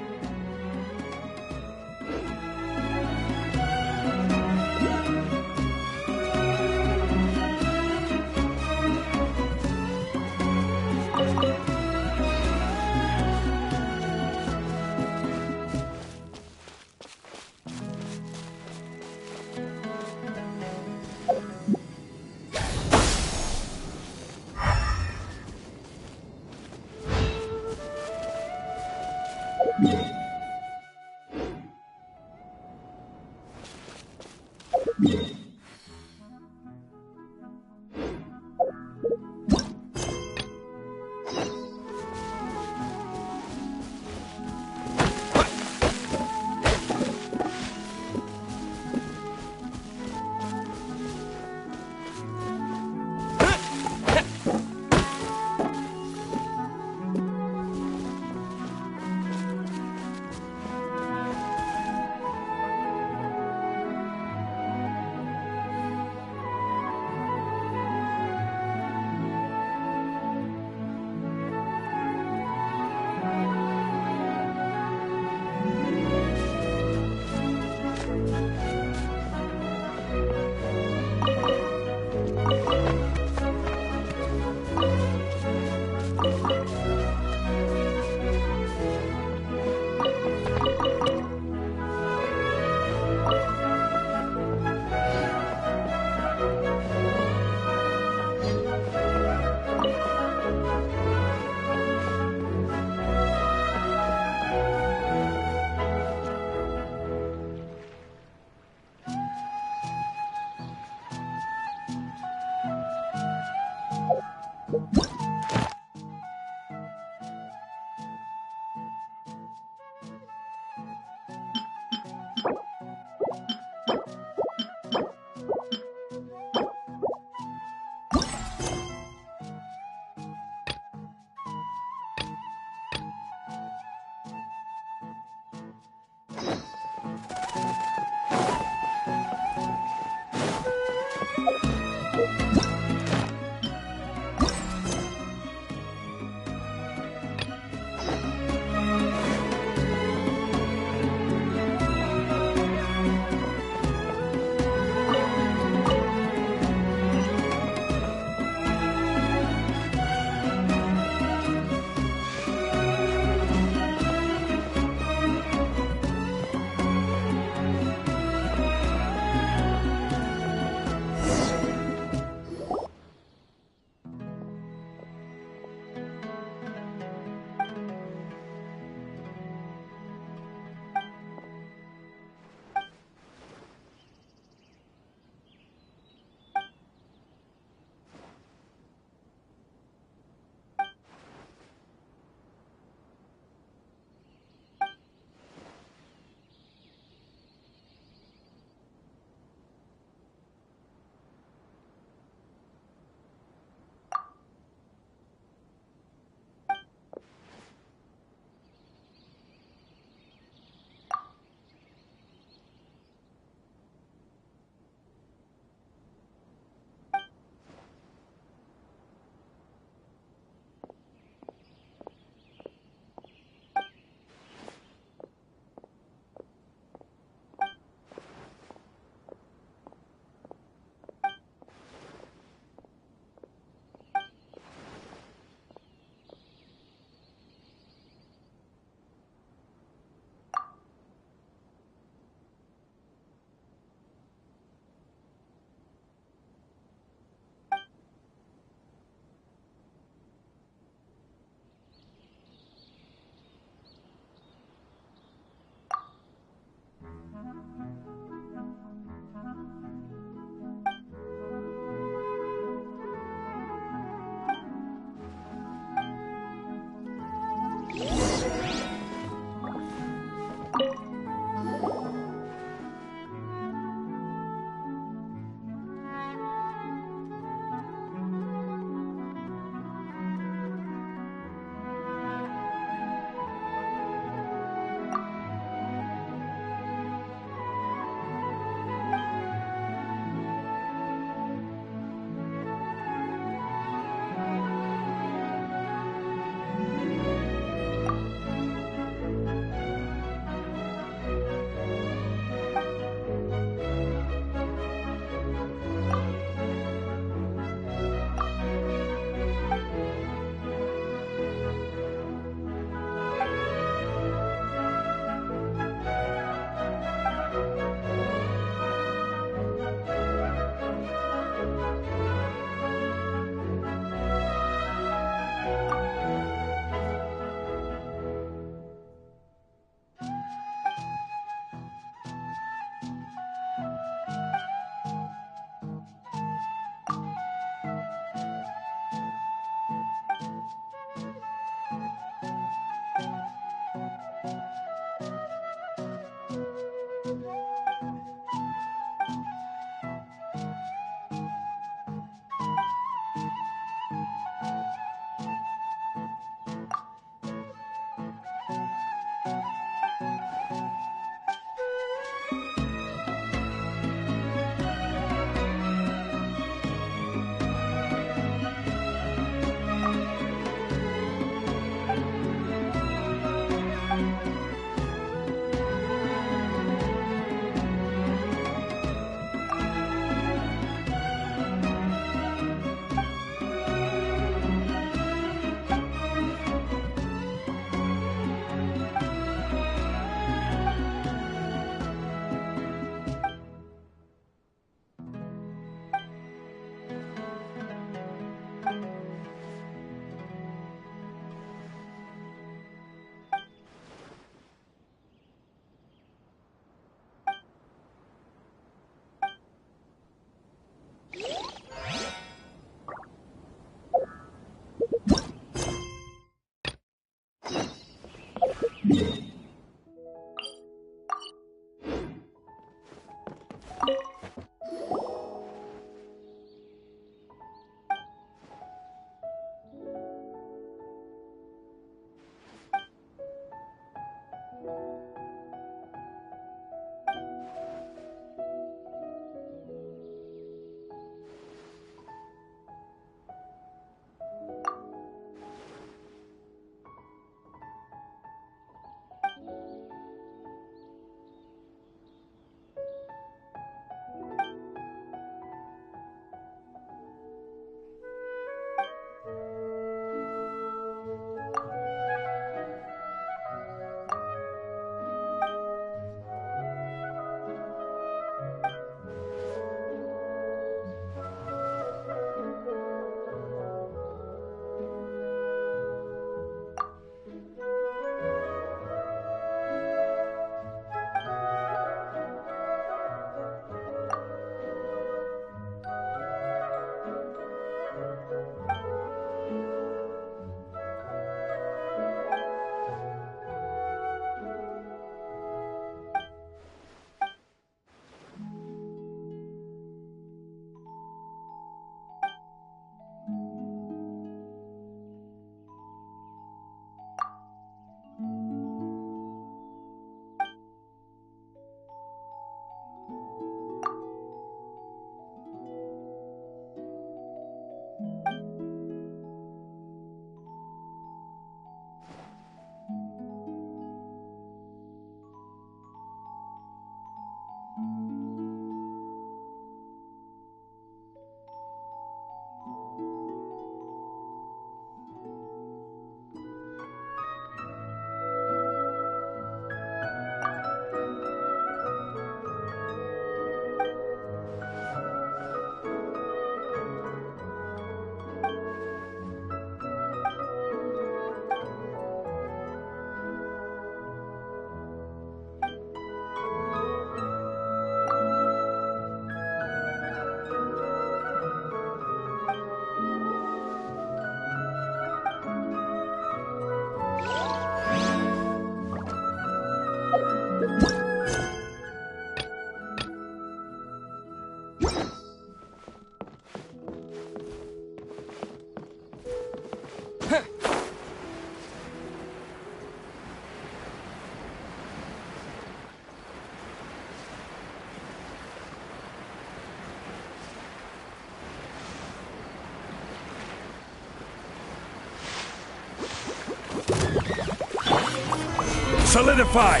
Solidify!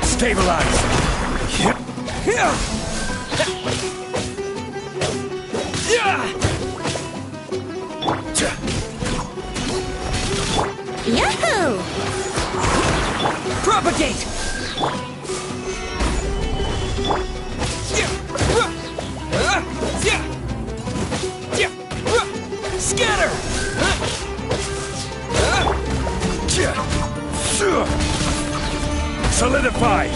Stabilize! Yahoo! Propagate! Scatter! Solidify!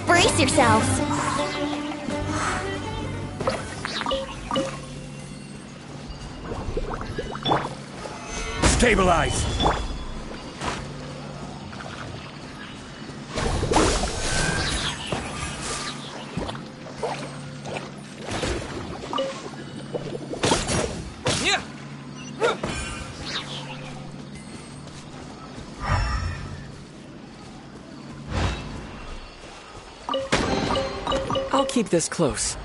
Brace yourselves. Stabilize! I'll keep this close.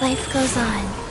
Life goes on.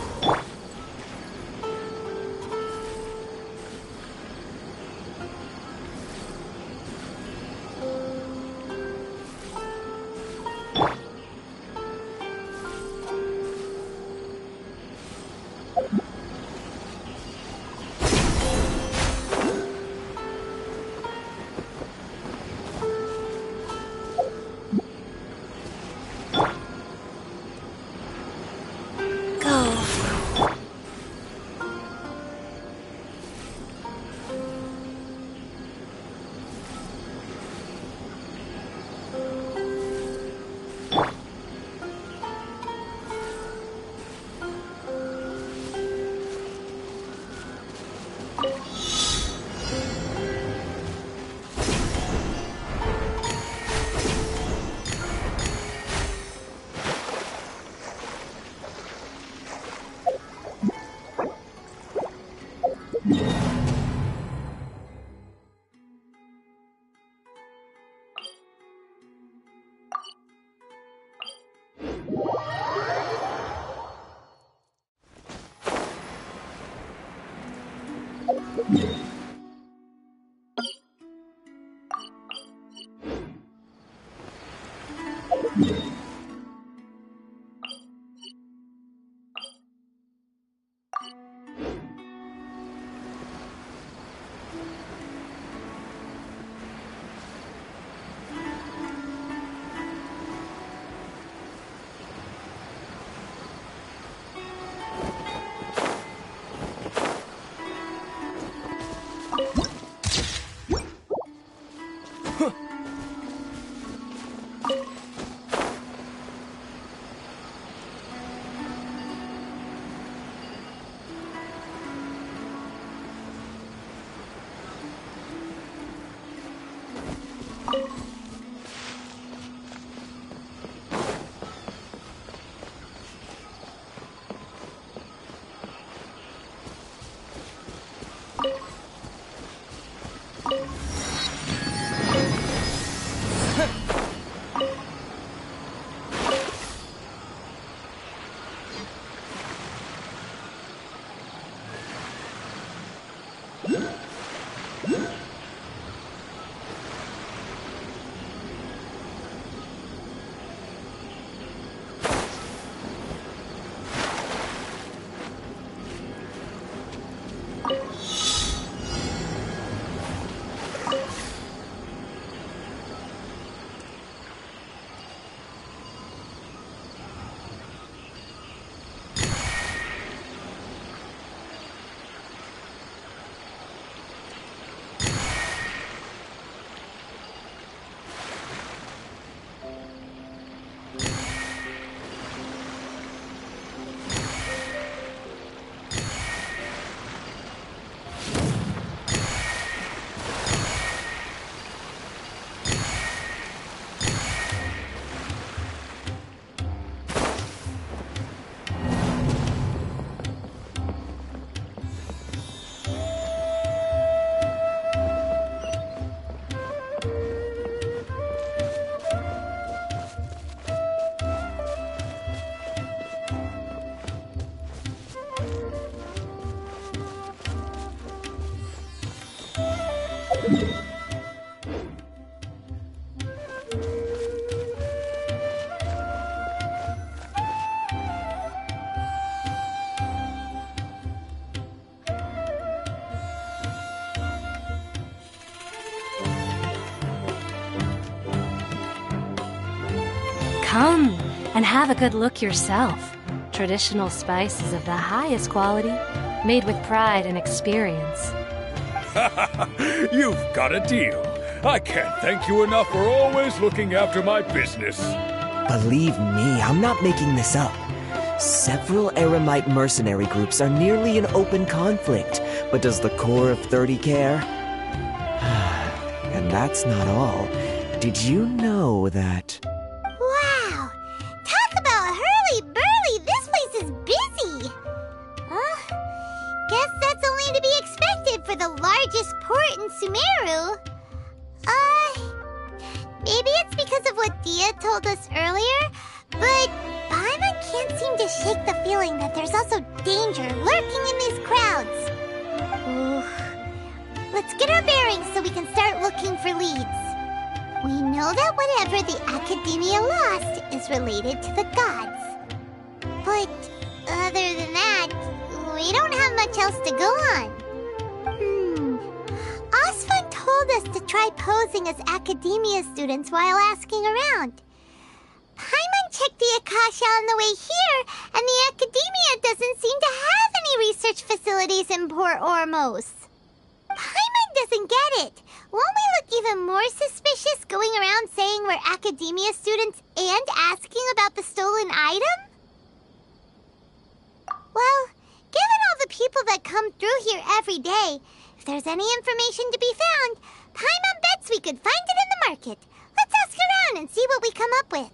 Come and have a good look yourself. Traditional spices of the highest quality, made with pride and experience. You've got a deal. I can't thank you enough for always looking after my business. Believe me, I'm not making this up. Several Eremite mercenary groups are nearly in open conflict, but does the core of 30 care? And that's not all. Did you know that... Wow! Talk about hurly-burly! This place is busy! Guess that's only to be expected for the largest port in Sumeru. Maybe it's because of what Dia told us earlier, but Paimon can't seem to shake the feeling that there's also danger lurking in these crowds. Ooh. Let's get our bearings so we can start looking for leads. We know that whatever the Academia lost is related to the gods. But other than that, we don't have much else to go on. Osfun told us to try posing as Academia students while asking around. Paimon checked the Akasha on the way here, and the Academia doesn't seem to have any research facilities in Port Ormos. Paimon doesn't get it. Won't we look even more suspicious going around saying we're Academia students and asking about the stolen item? Well, given all the people that come through here every day, if there's any information to be found, Paimon bets we could find it in the market. Let's ask around and see what we come up with.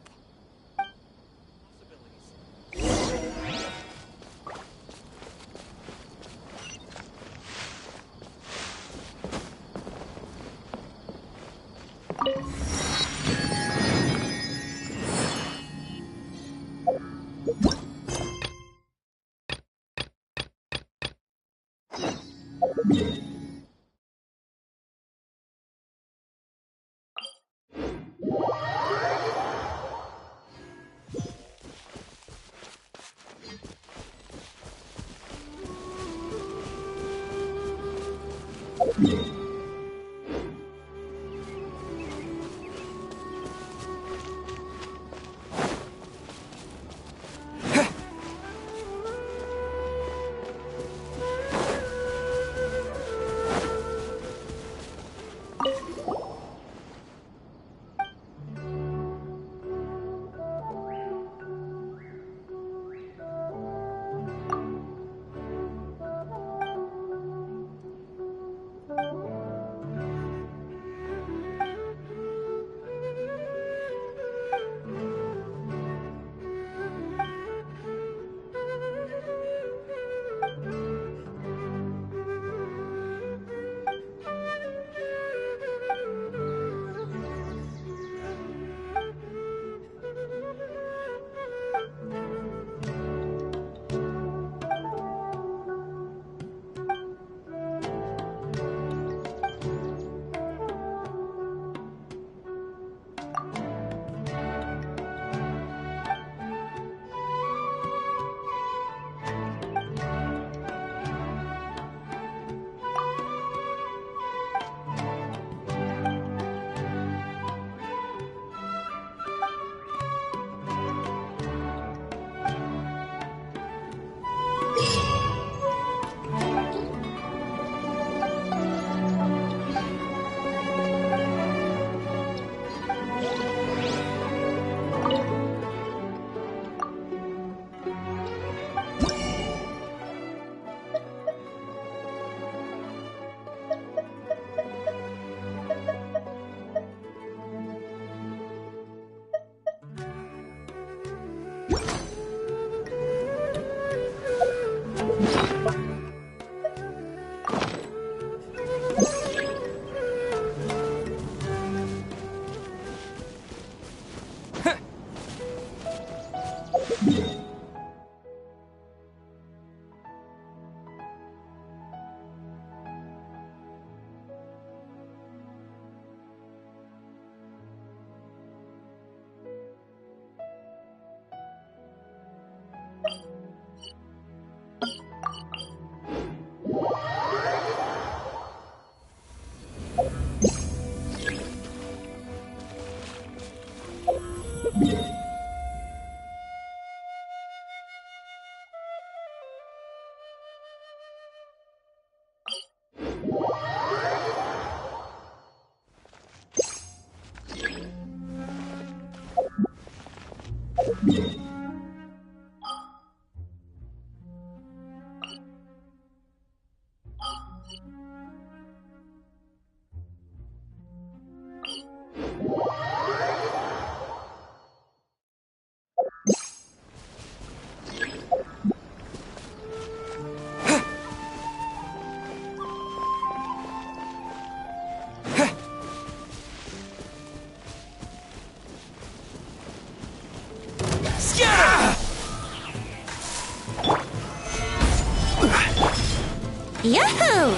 Yahoo!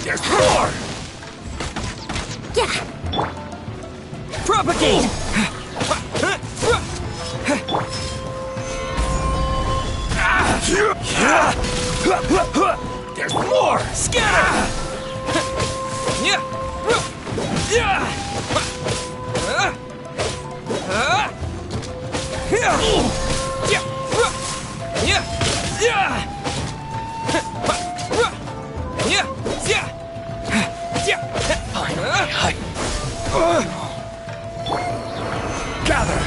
There's more! Yeah! Propagate! There's more! Scatter! Gather!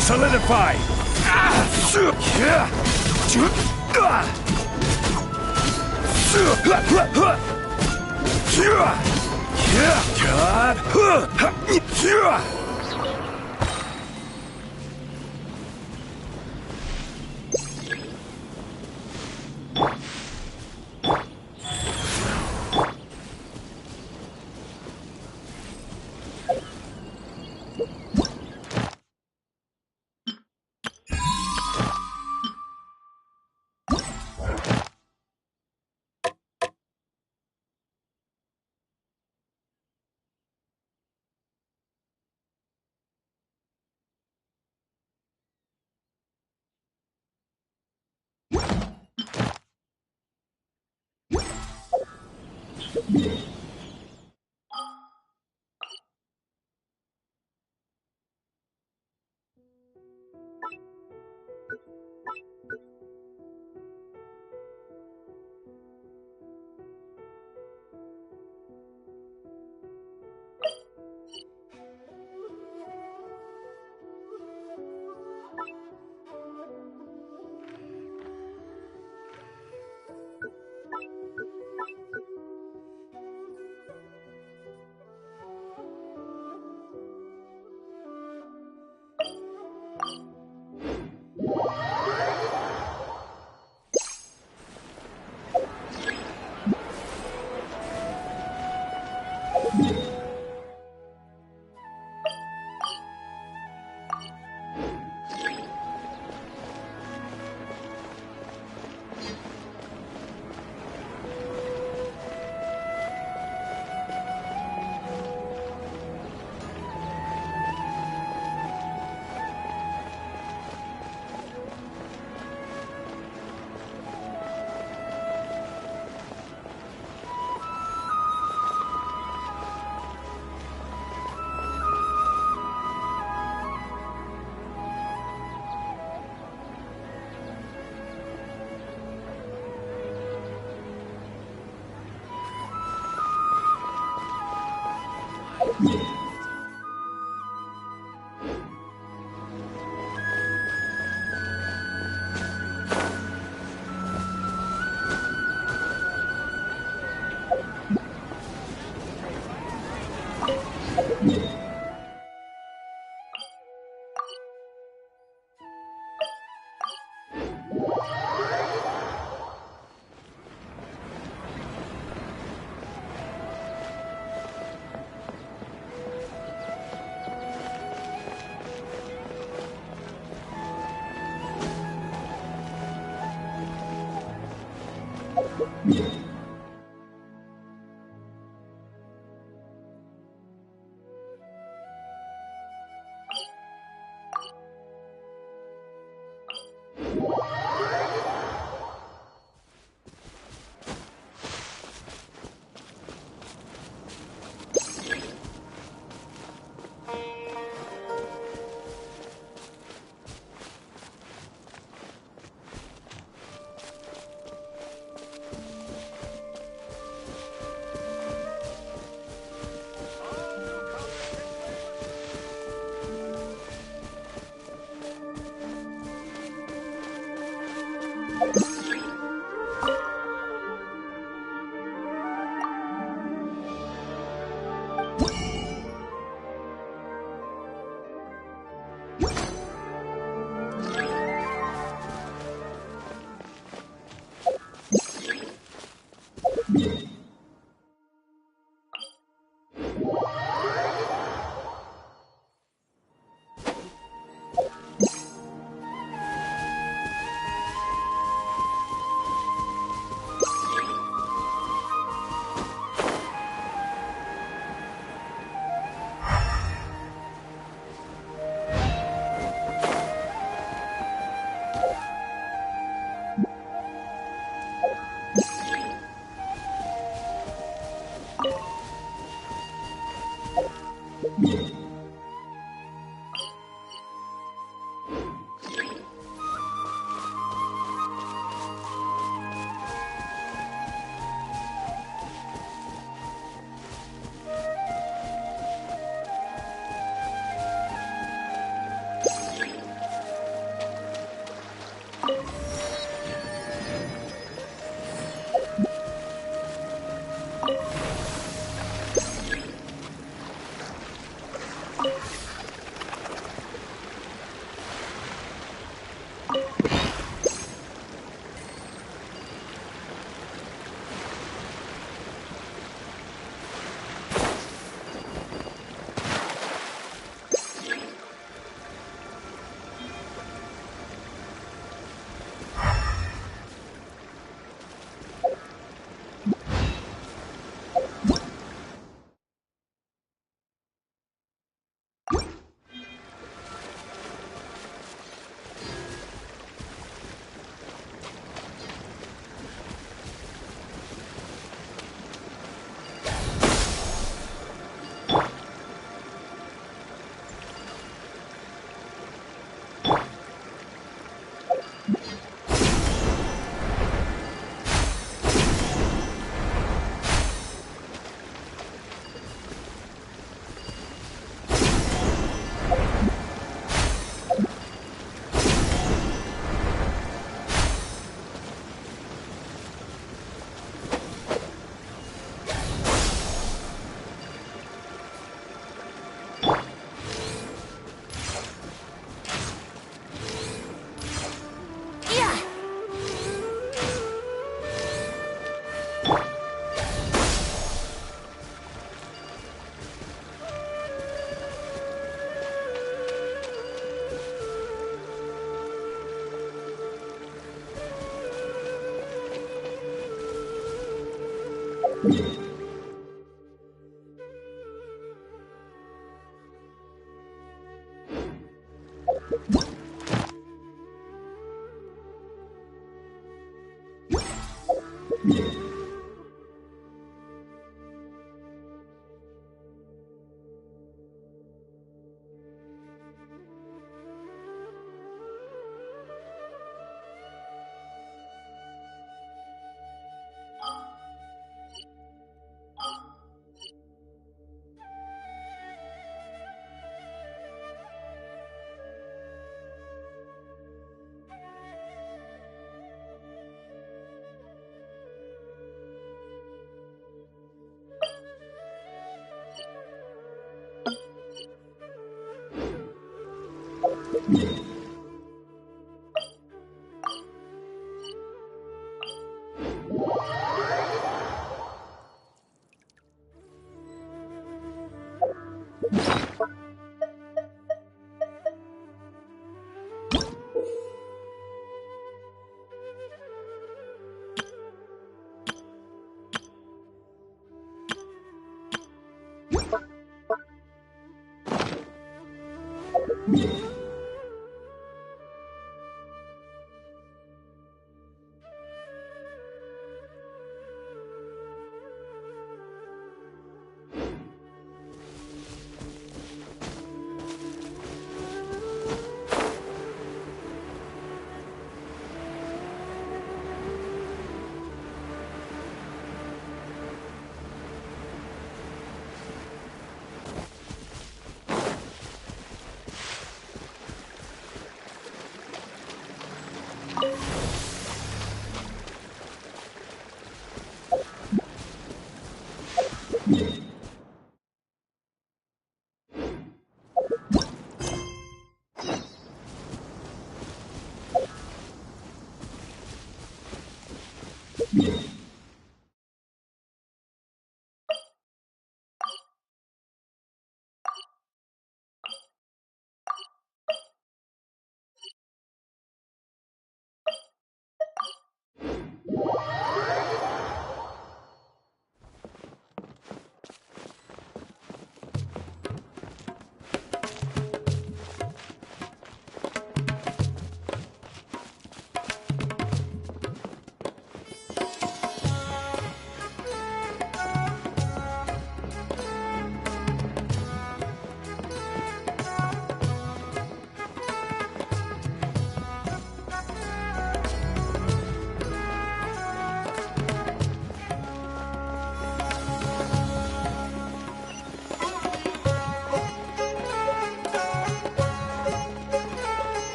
Solidify!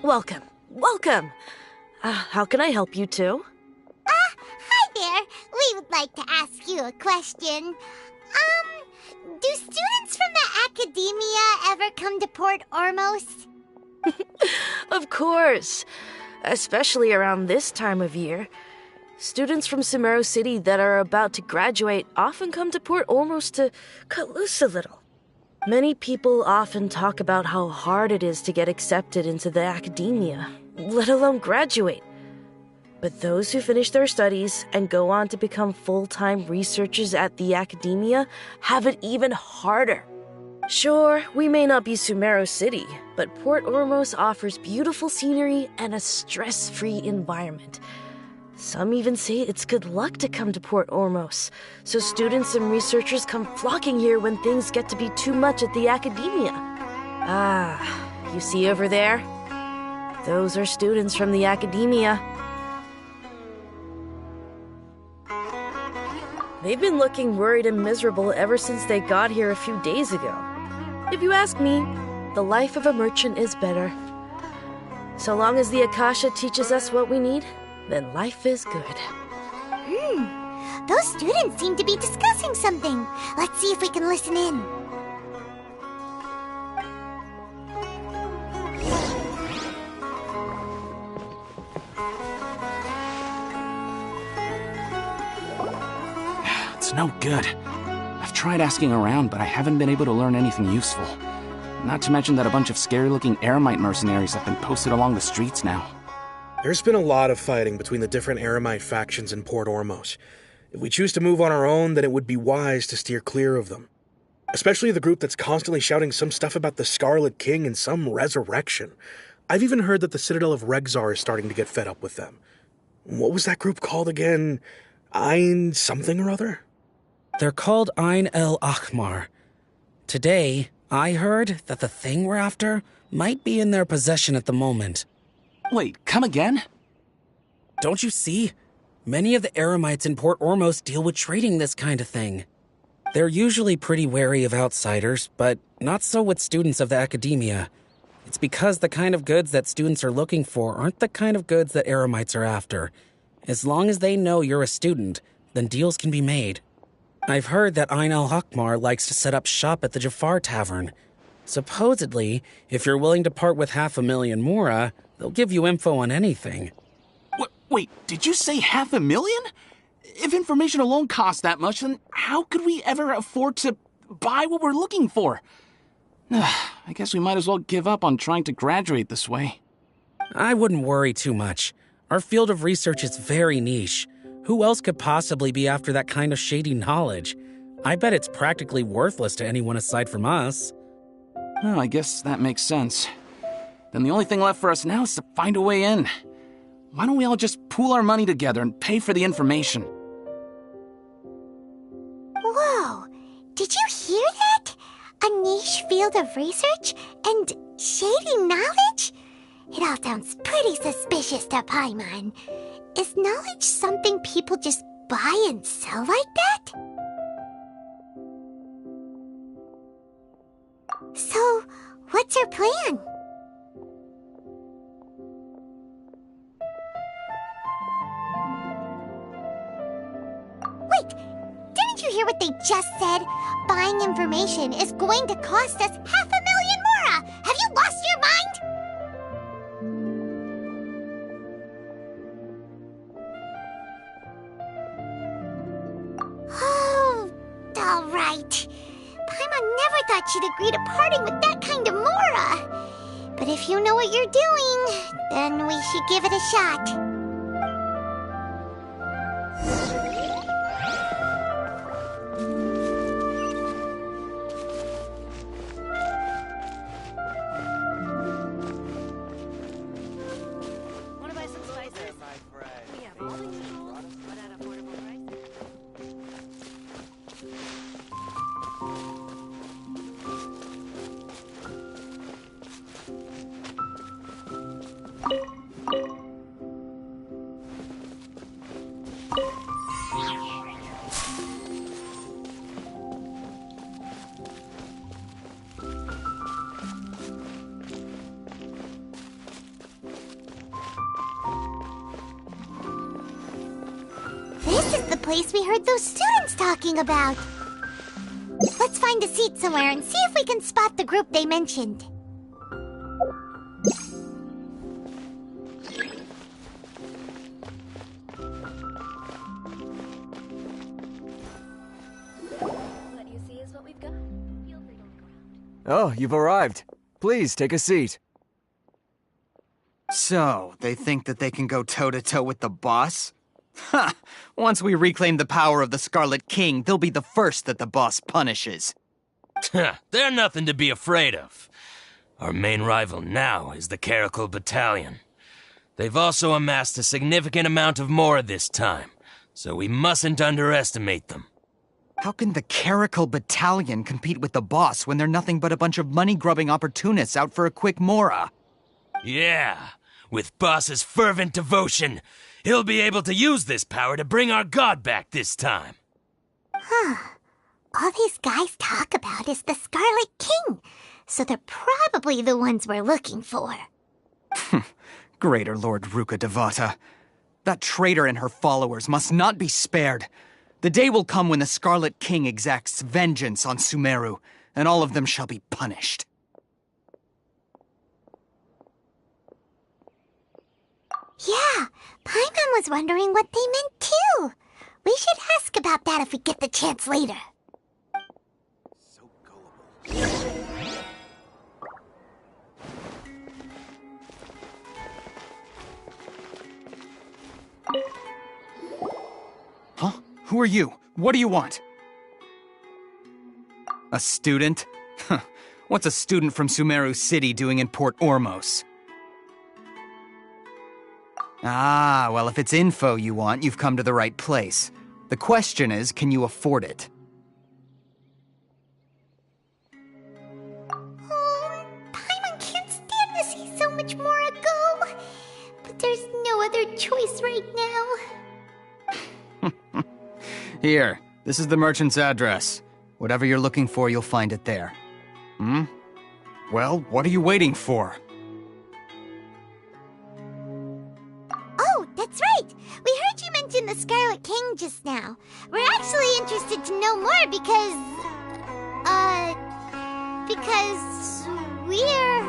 Welcome. Welcome. How can I help you two? Hi there. We would like to ask you a question. Do students from the Academia ever come to Port Ormos? Of course. Especially around this time of year. Students from Sumeru City that are about to graduate often come to Port Ormos to cut loose a little. Many people often talk about how hard it is to get accepted into the Academia, let alone graduate. But those who finish their studies and go on to become full-time researchers at the Academia have it even harder. Sure, we may not be Sumeru City, but Port Ormos offers beautiful scenery and a stress-free environment. Some even say it's good luck to come to Port Ormos, so students and researchers come flocking here when things get to be too much at the Academia. You see over there? Those are students from the Academia. They've been looking worried and miserable ever since they got here a few days ago. If you ask me, the life of a merchant is better. So long as the Akasha teaches us what we need, then life is good. Those students seem to be discussing something. Let's see if we can listen in. It's no good. I've tried asking around, but I haven't been able to learn anything useful. Not to mention that a bunch of scary-looking Eremite mercenaries have been posted along the streets now. There's been a lot of fighting between the different Eremite factions in Port Ormos. If we choose to move on our own, then it would be wise to steer clear of them. Especially the group that's constantly shouting some stuff about the Scarlet King and some resurrection. I've even heard that the Citadel of Regzar is starting to get fed up with them. What was that group called again? Ein something or other? They're called Ein el Akhmar. Today, I heard that the thing we're after might be in their possession at the moment. Wait, come again? Don't you see? Many of the Eremites in Port Ormos deal with trading this kind of thing. They're usually pretty wary of outsiders, but not so with students of the Academia. It's because the kind of goods that students are looking for aren't the kind of goods that Eremites are after. As long as they know you're a student, then deals can be made. I've heard that Ein al-Hakmar likes to set up shop at the Jafar Tavern. Supposedly, if you're willing to part with 500,000 Mora, they'll give you info on anything. Wait, did you say 500,000? If information alone costs that much, then how could we ever afford to buy what we're looking for? I guess we might as well give up on trying to graduate this way. I wouldn't worry too much. Our field of research is very niche. Who else could possibly be after that kind of shady knowledge? I bet it's practically worthless to anyone aside from us. Well, I guess that makes sense. Then the only thing left for us now is to find a way in. Why don't we all just pool our money together and pay for the information? Whoa! Did you hear that? A niche field of research and shady knowledge? It all sounds pretty suspicious to Paimon. Is knowledge something people just buy and sell like that? So, what's our plan? Wait, didn't you hear what they just said? Buying information is going to cost us 500,000 Mora! Have you lost your mind? Oh, all right. Paimon never thought she'd agree to parting with that kind of Mora. But if you know what you're doing, then we should give it a shot. place we heard those students talking about. Let's find a seat somewhere and see if we can spot the group they mentioned. What you see is what we've got. Feel free to look around. Oh, you've arrived. Please, take a seat. So, they think that they can go toe-to-toe with the boss? Ha! Once we reclaim the power of the Scarlet King, they'll be the first that the boss punishes. They're nothing to be afraid of. Our main rival now is the Caracal Battalion. They've also amassed a significant amount of Mora this time, so we mustn't underestimate them. How can the Caracal Battalion compete with the boss when they're nothing but a bunch of money-grubbing opportunists out for a quick Mora? Yeah, with Boss's fervent devotion, he'll be able to use this power to bring our god back this time. Huh. All these guys talk about is the Scarlet King, so they're probably the ones we're looking for. Greater Lord Ruka Devata. That traitor and her followers must not be spared. The day will come when the Scarlet King exacts vengeance on Sumeru, and all of them shall be punished. Yeah, Paimon was wondering what they meant too. We should ask about that if we get the chance later. Huh? Who are you? What do you want? A student? What's a student from Sumeru City doing in Port Ormos? Ah, well, if it's info you want, you've come to the right place. The question is, can you afford it? Oh, Paimon can't stand to see so much more go. But there's no other choice right now. Here, this is the merchant's address. Whatever you're looking for, you'll find it there. Hmm? Well, what are you waiting for? Oh, that's right! We heard you mention the Scarlet King just now. We're actually interested to know more because we're,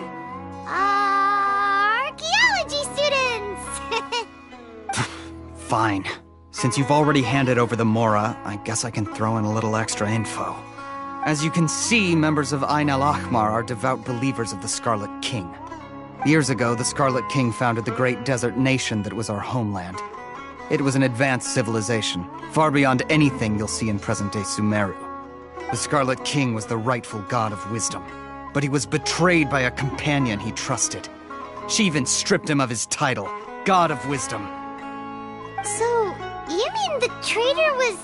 archaeology students! Fine. Since you've already handed over the Mora, I guess I can throw in a little extra info. As you can see, members of Ain al-Ahmar are devout believers of the Scarlet King. Years ago, the Scarlet King founded the great desert nation that was our homeland. It was an advanced civilization, far beyond anything you'll see in present-day Sumeru. The Scarlet King was the rightful god of wisdom, but he was betrayed by a companion he trusted. She even stripped him of his title, God of Wisdom. So, you mean the traitor was...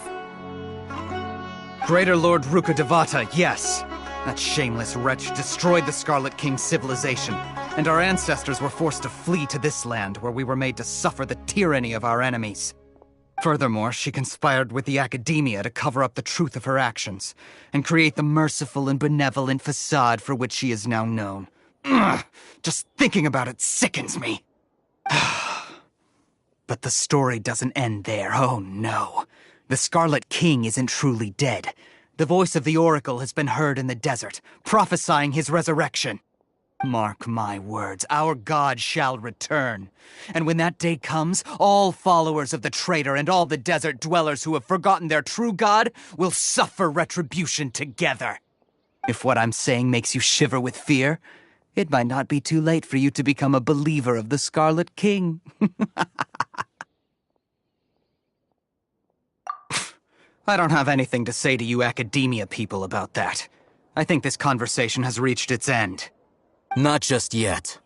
Greater Lord Ruka Devata, yes. That shameless wretch destroyed the Scarlet King's civilization, and our ancestors were forced to flee to this land where we were made to suffer the tyranny of our enemies. Furthermore, she conspired with the Academia to cover up the truth of her actions, and create the merciful and benevolent facade for which she is now known. Ugh, just thinking about it sickens me. But the story doesn't end there, oh no. The Scarlet King isn't truly dead. The voice of the Oracle has been heard in the desert, prophesying his resurrection. Mark my words, our god shall return. And when that day comes, all followers of the traitor and all the desert dwellers who have forgotten their true god will suffer retribution together. If what I'm saying makes you shiver with fear, it might not be too late for you to become a believer of the Scarlet King. I don't have anything to say to you Academia people about that. I think this conversation has reached its end. Not just yet.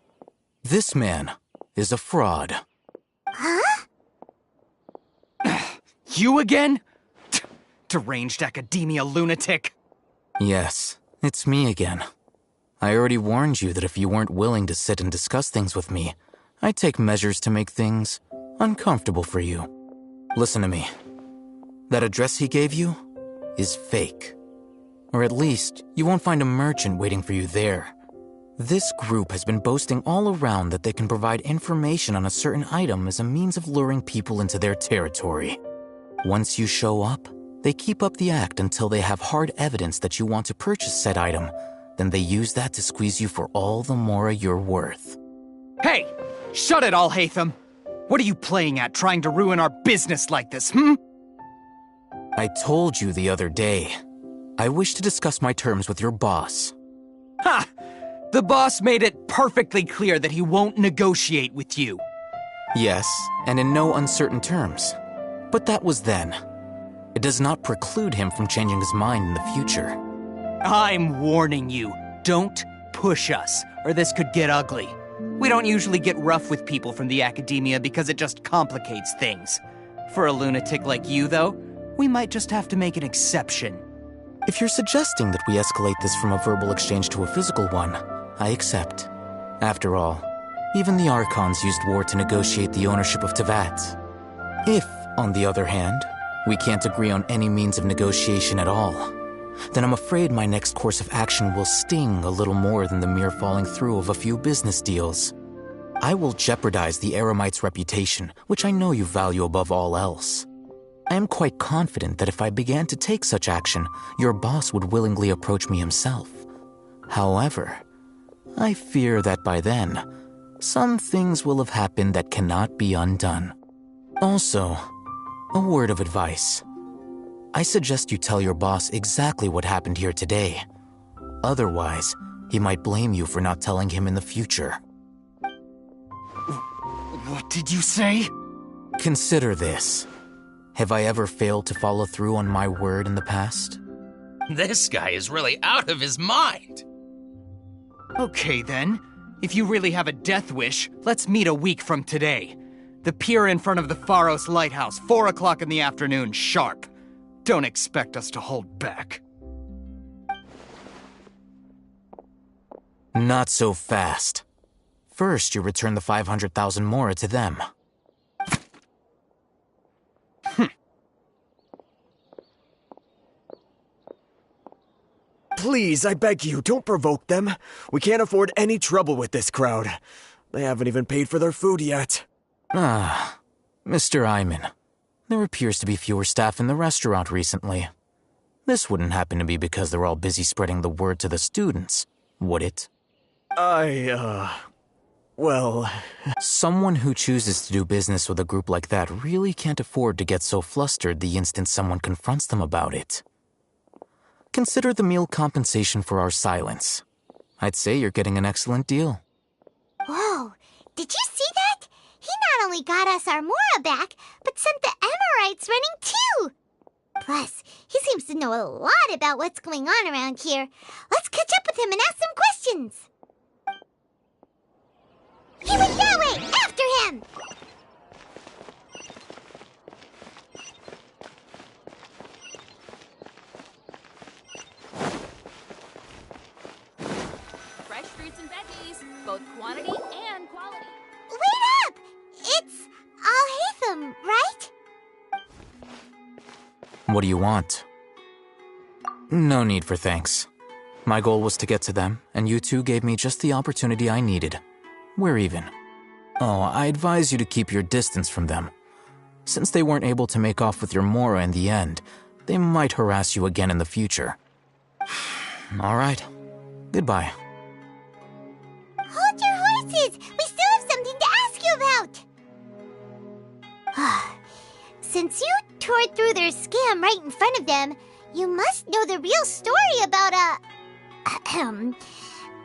This man is a fraud. Huh? You again? Deranged Academia lunatic. Yes, it's me again. I already warned you that if you weren't willing to sit and discuss things with me, I'd take measures to make things uncomfortable for you. Listen to me. That address he gave you is fake. Or at least, you won't find a merchant waiting for you there. This group has been boasting all around that they can provide information on a certain item as a means of luring people into their territory. Once you show up, they keep up the act until they have hard evidence that you want to purchase said item. Then they use that to squeeze you for all the mora you're worth. Hey! Shut it all, Hatham! What are you playing at, trying to ruin our business like this, I told you the other day. I wish to discuss my terms with your boss. Ha! The boss made it perfectly clear that he won't negotiate with you. Yes, and in no uncertain terms. But that was then. It does not preclude him from changing his mind in the future. I'm warning you, don't push us, or this could get ugly. We don't usually get rough with people from the academia because it just complicates things. For a lunatic like you, though, we might just have to make an exception. If you're suggesting that we escalate this from a verbal exchange to a physical one, I accept. After all, even the Archons used war to negotiate the ownership of Tevat. If, on the other hand, we can't agree on any means of negotiation at all, then I'm afraid my next course of action will sting a little more than the mere falling through of a few business deals. I will jeopardize the Eremite's reputation, which I know you value above all else. I am quite confident that if I began to take such action, your boss would willingly approach me himself. However, I fear that by then, some things will have happened that cannot be undone. Also, a word of advice. I suggest you tell your boss exactly what happened here today. Otherwise, he might blame you for not telling him in the future. What did you say? Consider this. Have I ever failed to follow through on my word in the past? This guy is really out of his mind. Okay then. If you really have a death wish, let's meet a week from today. The pier in front of the Pharos Lighthouse, 4 o'clock in the afternoon, sharp. Don't expect us to hold back. Not so fast. First, you return the 500,000 mora to them. Please, I beg you, don't provoke them. We can't afford any trouble with this crowd. They haven't even paid for their food yet. Ah, Mr. Iman. There appears to be fewer staff in the restaurant recently. This wouldn't happen to be because they're all busy spreading the word to the students, would it? Well... Someone who chooses to do business with a group like that really can't afford to get so flustered the instant someone confronts them about it. Consider the meal compensation for our silence. I'd say you're getting an excellent deal. Whoa, did you see that? He not only got us our Mora back, but sent the Emirites running too! Plus, he seems to know a lot about what's going on around here. Let's catch up with him and ask some questions! He went that way! After him! Fresh fruits and veggies, both quantity and quality. Wait up! It's Al-Haytham, right? What do you want? No need for thanks. My goal was to get to them, and you two gave me just the opportunity I needed. We're even. Oh, I advise you to keep your distance from them. Since they weren't able to make off with your Mora in the end, they might harass you again in the future. All right. Goodbye. Hold your horses! We still have something to ask you about! Since you tore through their scam right in front of them, you must know the real story about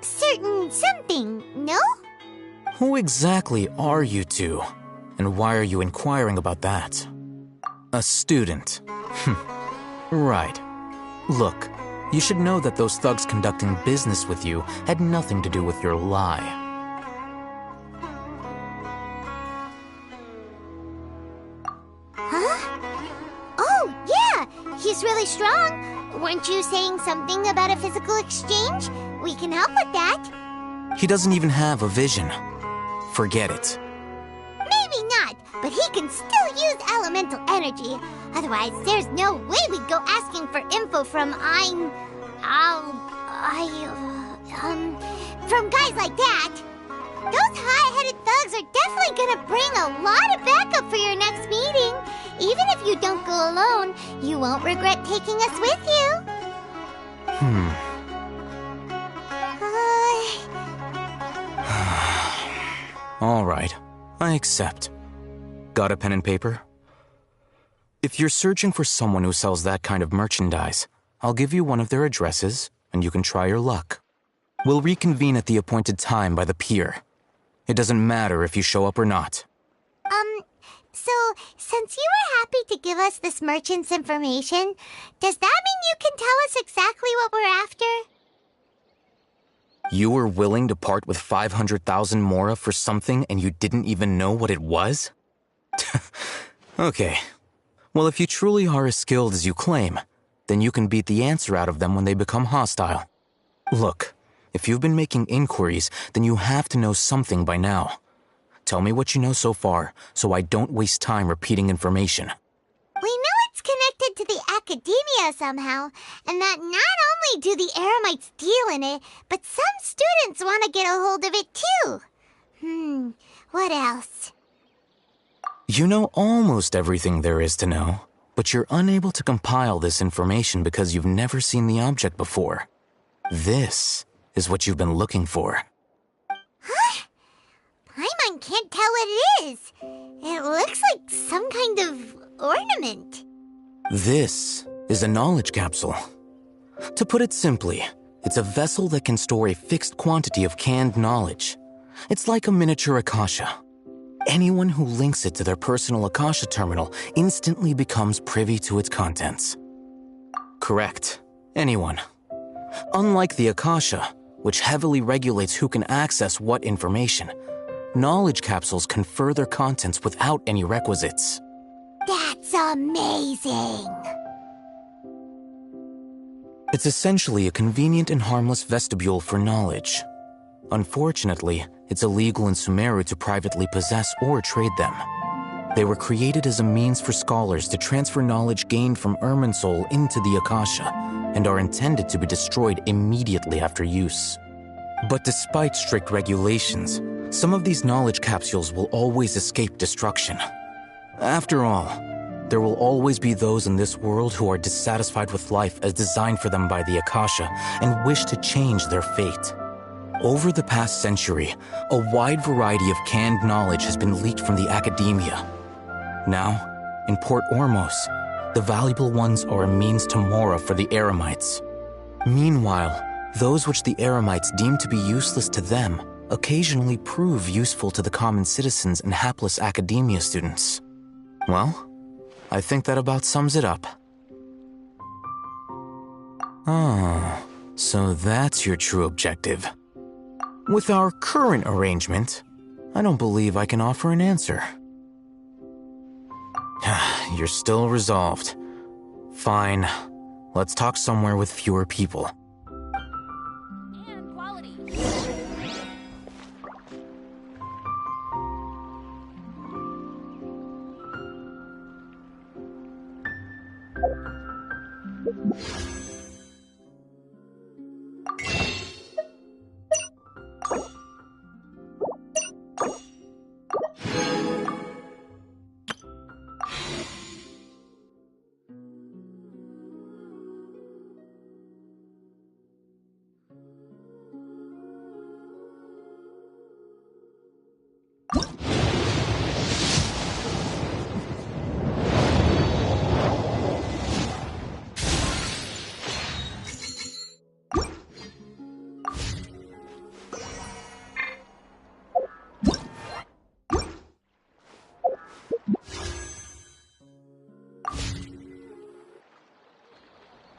certain something, no? Who exactly are you two? And why are you inquiring about that? A student. Right. Look, you should know that those thugs conducting business with you had nothing to do with your lie. Huh? Oh, yeah! He's really strong. Weren't you saying something about a physical exchange? We can help with that. He doesn't even have a vision. Forget it. Maybe not, but he can still use elemental energy. Otherwise, there's no way we'd go asking for info from from guys like that. Those high-headed thugs are definitely gonna bring a lot of backup for your next meeting. Even if you don't go alone, you won't regret taking us with you. All right, I accept. Got a pen and paper? If you're searching for someone who sells that kind of merchandise, I'll give you one of their addresses, and you can try your luck. We'll reconvene at the appointed time by the pier. It doesn't matter if you show up or not. So, since you were happy to give us this merchant's information, does that mean you can tell us exactly what we're after? You were willing to part with 500,000 mora for something and you didn't even know what it was? Okay. Well, if you truly are as skilled as you claim, then you can beat the answer out of them when they become hostile. Look, if you've been making inquiries, then you have to know something by now. Tell me what you know so far, so I don't waste time repeating information. We know it's connected to the academia somehow, and that not only do the Eremites deal in it, but some students want to get a hold of it too. What else? You know almost everything there is to know, but you're unable to compile this information because you've never seen the object before. This is what you've been looking for. Huh? Paimon can't tell what it is. It looks like some kind of ornament. This is a knowledge capsule. To put it simply, it's a vessel that can store a fixed quantity of canned knowledge. It's like a miniature Akasha. Anyone who links it to their personal Akasha terminal instantly becomes privy to its contents. Correct. Anyone. Unlike the Akasha, which heavily regulates who can access what information, knowledge capsules confer their contents without any requisites. That's amazing! It's essentially a convenient and harmless vestibule for knowledge. Unfortunately, it's illegal in Sumeru to privately possess or trade them. They were created as a means for scholars to transfer knowledge gained from Irminsul into the Akasha, and are intended to be destroyed immediately after use. But despite strict regulations, some of these knowledge capsules will always escape destruction. After all, there will always be those in this world who are dissatisfied with life as designed for them by the Akasha and wish to change their fate. Over the past century, a wide variety of canned knowledge has been leaked from the academia. Now, in Port Ormos, the valuable ones are a means to mora for the Eremites. Meanwhile, those which the Eremites deem to be useless to them occasionally prove useful to the common citizens and hapless academia students. Well, I think that about sums it up. Oh, so that's your true objective. With our current arrangement, I don't believe I can offer an answer. You're still resolved. Fine. Let's talk somewhere with fewer people. And quality.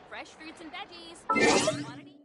Fresh fruits and veggies. Quantity